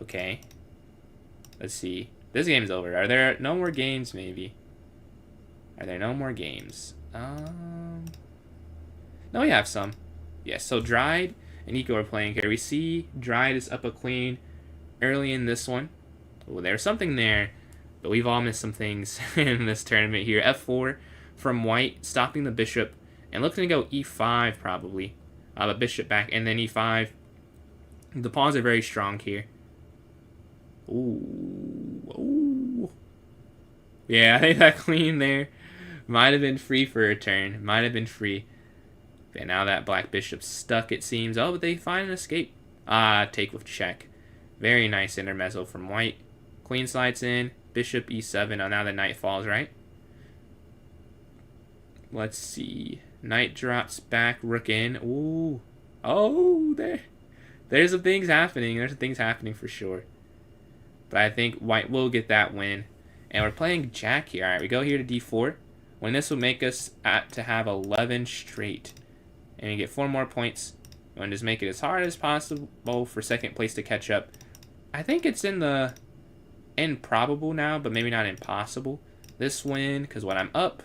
Okay. Let's see. This game's over. Are there no more games? Maybe. Are there no more games? No, we have some. Yes. So Dried and Eco are playing here. We see Dried is up a queen early in this one. Oh, there's something there, but we've all missed some things in this tournament here. F4 from White, stopping the bishop, and looking to go E5 probably. The bishop back, and then E5. The pawns are very strong here. Ooh. Yeah, I think that queen there might have been free for a turn. Might have been free. Okay, now that black bishop's stuck, it seems. Oh, but they find an escape. Take with check. Very nice intermezzo from White. Queen slides in. Bishop E7. Oh, now the knight falls, right? Let's see. Knight drops back. Rook in. Ooh. Oh, there's some things happening. There's some things happening for sure. But I think White will get that win. And we're playing Jack here. All right, we go here to D4. When this will make us to have 11 straight. And we get 4 more points. We want to just make it as hard as possible for second place to catch up. I think it's in the improbable now, but maybe not impossible. This win, because what I'm up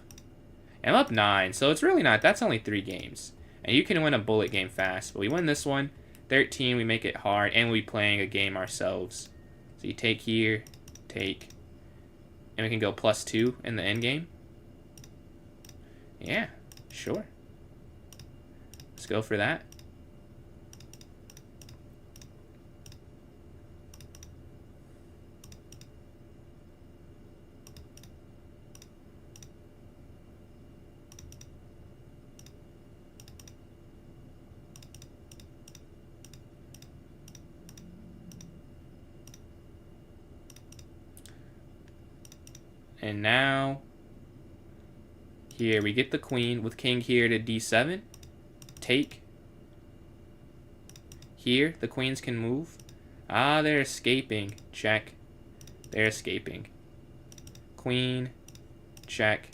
9, so it's really not. That's only 3 games. And you can win a bullet game fast. But we win this one. 13, we make it hard, and we playing a game ourselves. So you take here, take, and we can go +2 in the end game. Yeah, sure. Let's go for that. And now, here we get the queen with king here to D7. Take. Here, the queens can move. They're escaping. Check. They're escaping. Queen. Check.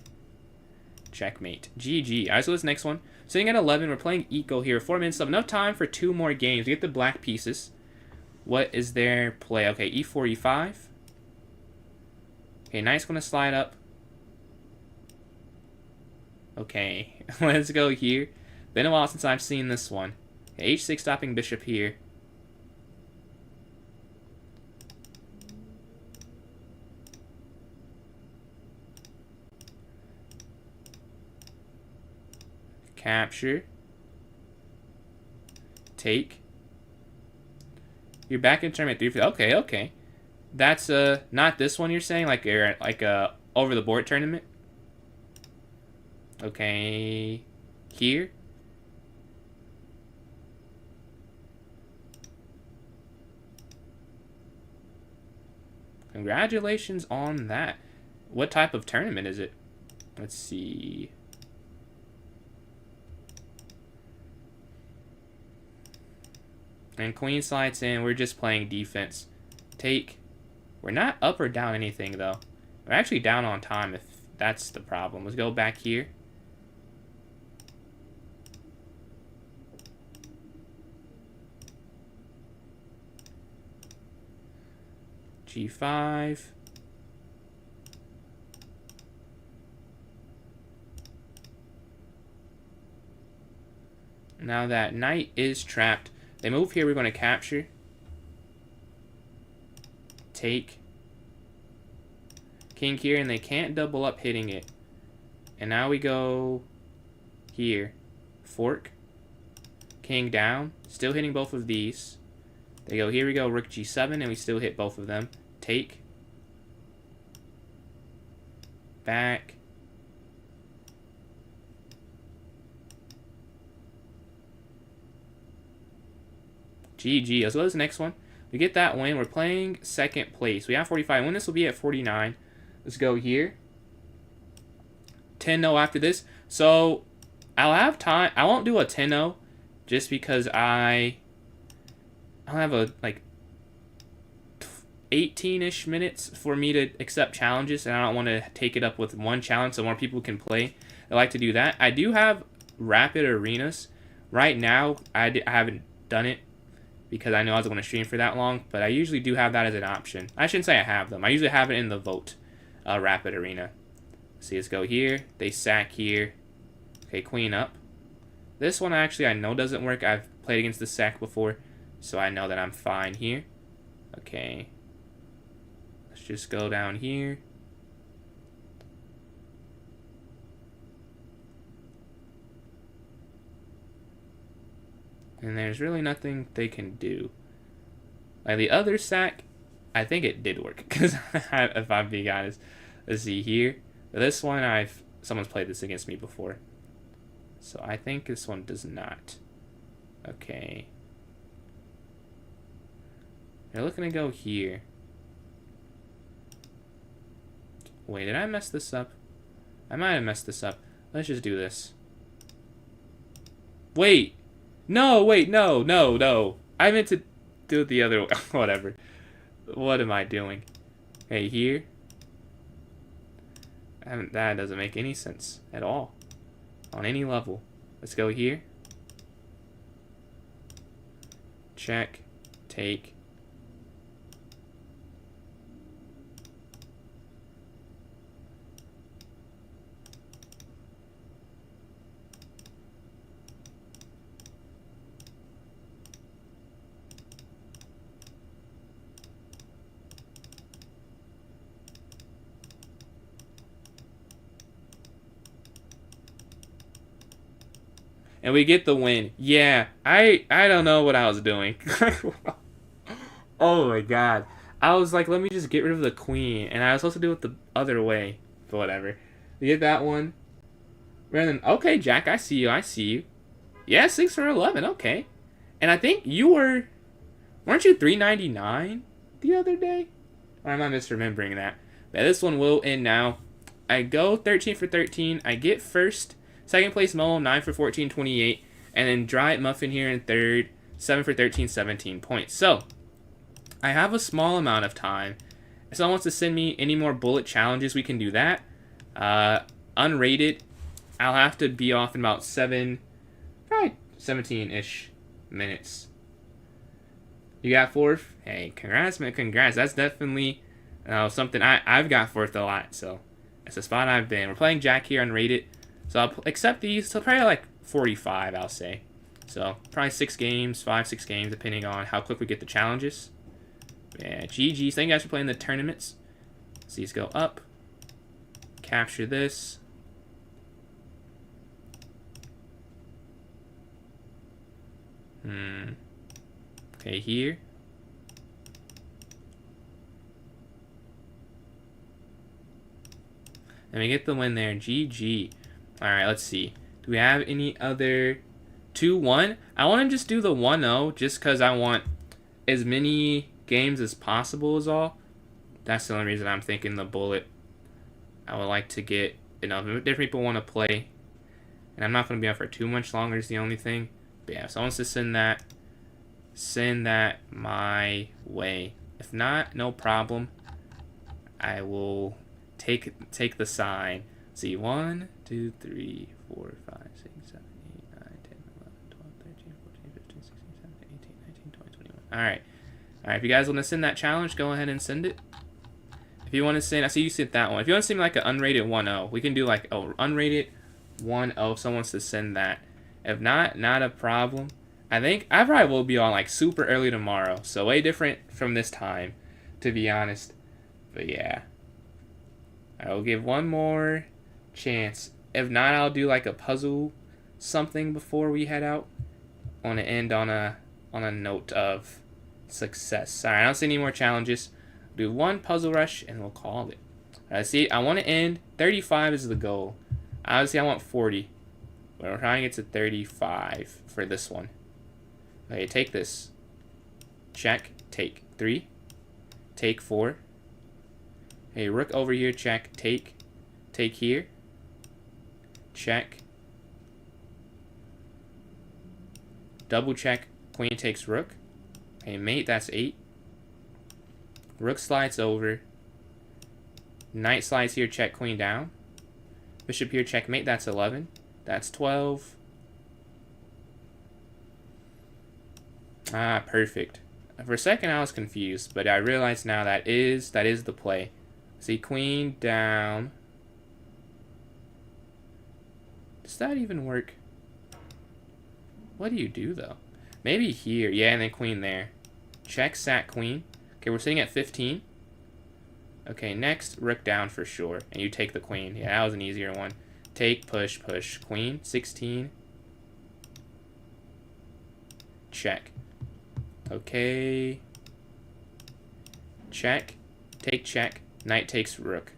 Checkmate. GG. Alright, so this next one. Sitting at 11, we're playing eco here. 4 minutes left. Enough time for 2 more games. We get the black pieces. What is their play? Okay, E4, E5. Okay, knight's going to slide up. Okay, let's go here. Been a while since I've seen this one. Okay, H6 stopping bishop here. Capture. Take. You're back in tournament 3. Okay. That's not this one you're saying, like a over the board tournament. Okay, here. Congratulations on that. What type of tournament is it? Let's see. And queen slides in. We're just playing defense. Take. We're not up or down anything, though. We're actually down on time, if that's the problem. Let's go back here. G5. Now that knight is trapped. They move here, we're going to capture. Take. King here, and they can't double up hitting it. And now we go here. Fork. King down. Still hitting both of these. They go, here we go, rook g7, and we still hit both of them. Take. Back. GG. Let's go to the next one. We get that win. We're playing second place. We have 45. Win this will be at 49. Let's go here. 10-0 after this. So, I'll have time. I won't do a 10-0 just because I'll have a, like, 18-ish minutes for me to accept challenges, and I don't want to take it up with one challenge so more people can play. I like to do that. I do have rapid arenas. Right now, I haven't done it because I know I was going to stream for that long, but I usually do have that as an option. I shouldn't say I have them. I usually have it in the vote rapid arena. See, let's go here. They sack here. Okay, queen up. This one actually I know doesn't work. I've played against the sack before, so I know that I'm fine here. Okay. Let's just go down here. And there's really nothing they can do. Like the other sack, I think it did work. Because if I'm being honest, let's see here. This one, someone's played this against me before. So I think this one does not. Okay. They're looking to go here. Wait, did I mess this up? I might have messed this up. Let's just do this. Wait! No, wait, no. I meant to do it the other way. Whatever. What am I doing? Okay, here. That doesn't make any sense at all. On any level. Let's go here. Check. Take. And we get the win. Yeah, I don't know what I was doing. Oh my god. I was like, let me just get rid of the queen. And I was supposed to do it the other way. But whatever. We get that one. Rather than, okay, Jack, I see you. Yeah, 6 for 11. Okay. And I think weren't you 399 the other day? Or am I misremembering that? But this one will end now. I go 13 for 13. I get first. Second place, Mo, 9 for 14, 28. And then Dry Muffin here in third, 7 for 13, 17 points. So, I have a small amount of time. If someone wants to send me any more bullet challenges, we can do that. Unrated, I'll have to be off in about probably 17-ish minutes. You got fourth? Hey, congrats, man. Congrats. That's definitely something I've got fourth a lot. So, that's the spot I've been. We're playing Jack here unrated. So I'll accept these. So probably like 45, I'll say. So probably 6 games, 5-6 games, depending on how quick we get the challenges. Yeah, GG's. Thank you guys for playing the tournaments. So these go up. Capture this. Okay, here. And we get the win there. GG. Alright, let's see. Do we have any other 2-1? I want to just do the 1-0 just because I want as many games as possible is all. That's the only reason I'm thinking the bullet. I would like to get, you know, different people want to play. And I'm not going to be on for too much longer is the only thing. But yeah, if someone wants to send that my way. If not, no problem. I will take the sign. See, 1, 2, 3, 4, 5, 6, 7, 8, 9, 10, 11, 12, 13, 14, 15, 16, 17, 18, 19, 20, 21. Alright. Alright, if you guys want to send that challenge, go ahead and send it. If you want to send, I see you sent that one. If you want to send me like an unrated 1-0, we can do like a unrated 1-0 if someone wants to send that. If not, not a problem. I think I probably will be on like super early tomorrow, so way different from this time, to be honest. But yeah, I will give one more chance. If not, I'll do like a puzzle something before we head out. I want to end on a note of success. Alright, I don't see any more challenges. Do one puzzle rush and we'll call it. Alright, see, I want to end 35 is the goal. Obviously, I want 40. But we're trying to get to 35 for this one. Okay, take this. Check. Take 3. Take 4. Hey, rook over here. Check. Take. Take here. Check. Double check. Queen takes rook. Hey, mate, that's 8. Rook slides over. Knight slides here. Check. Queen down. Bishop here. Checkmate. That's 11. That's 12. Ah, perfect. For a second I was confused, but I realize now that is the play. See, queen down. Does that even work? What do you do though? Maybe here, yeah, and then queen there. Check, sat, queen. Okay, we're sitting at 15. Okay, next, rook down for sure, and you take the queen. Yeah, that was an easier one. Take, push, push, queen, 16. Check. Okay. Check. Take, check. Knight takes rook.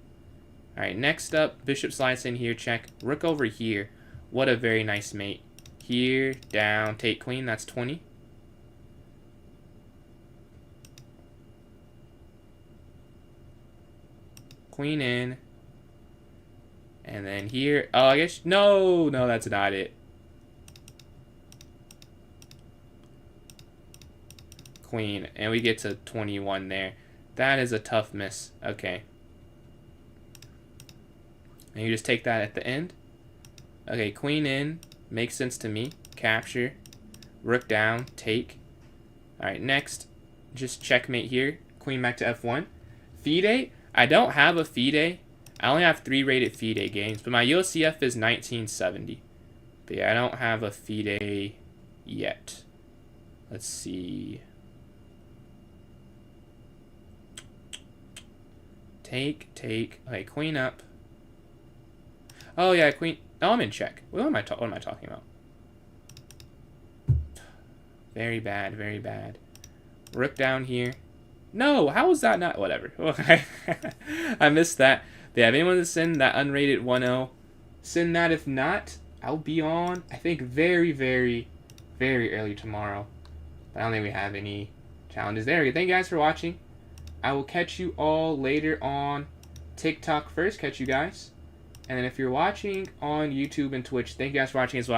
Alright, next up, bishop slides in here, check. Rook over here. What a very nice mate. Here, down, take queen, that's 20. Queen in. And then here, oh, I guess, no, that's not it. Queen, and we get to 21 there. That is a tough miss. Okay. And you just take that at the end. Okay, queen in. Makes sense to me. Capture. Rook down. Take. Alright, next. Just checkmate here. Queen back to f1. FIDE. I don't have a FIDE. I only have 3 rated FIDE games, but my USCF is 1970. But yeah, I don't have a FIDE yet. Let's see. Take. Okay, queen up. Oh yeah, queen. Oh, I'm in check. What am I talking about? Very bad, very bad. Rook down here. No, how was that not? Whatever. I missed that. But yeah, if anyone to send that unrated 1-0, send that. If not, I'll be on, I think, very, very, very early tomorrow. But I don't think we have any challenges there. Thank you guys for watching. I will catch you all later on TikTok first. Catch you guys. And then if you're watching on YouTube and Twitch, thank you guys for watching as well.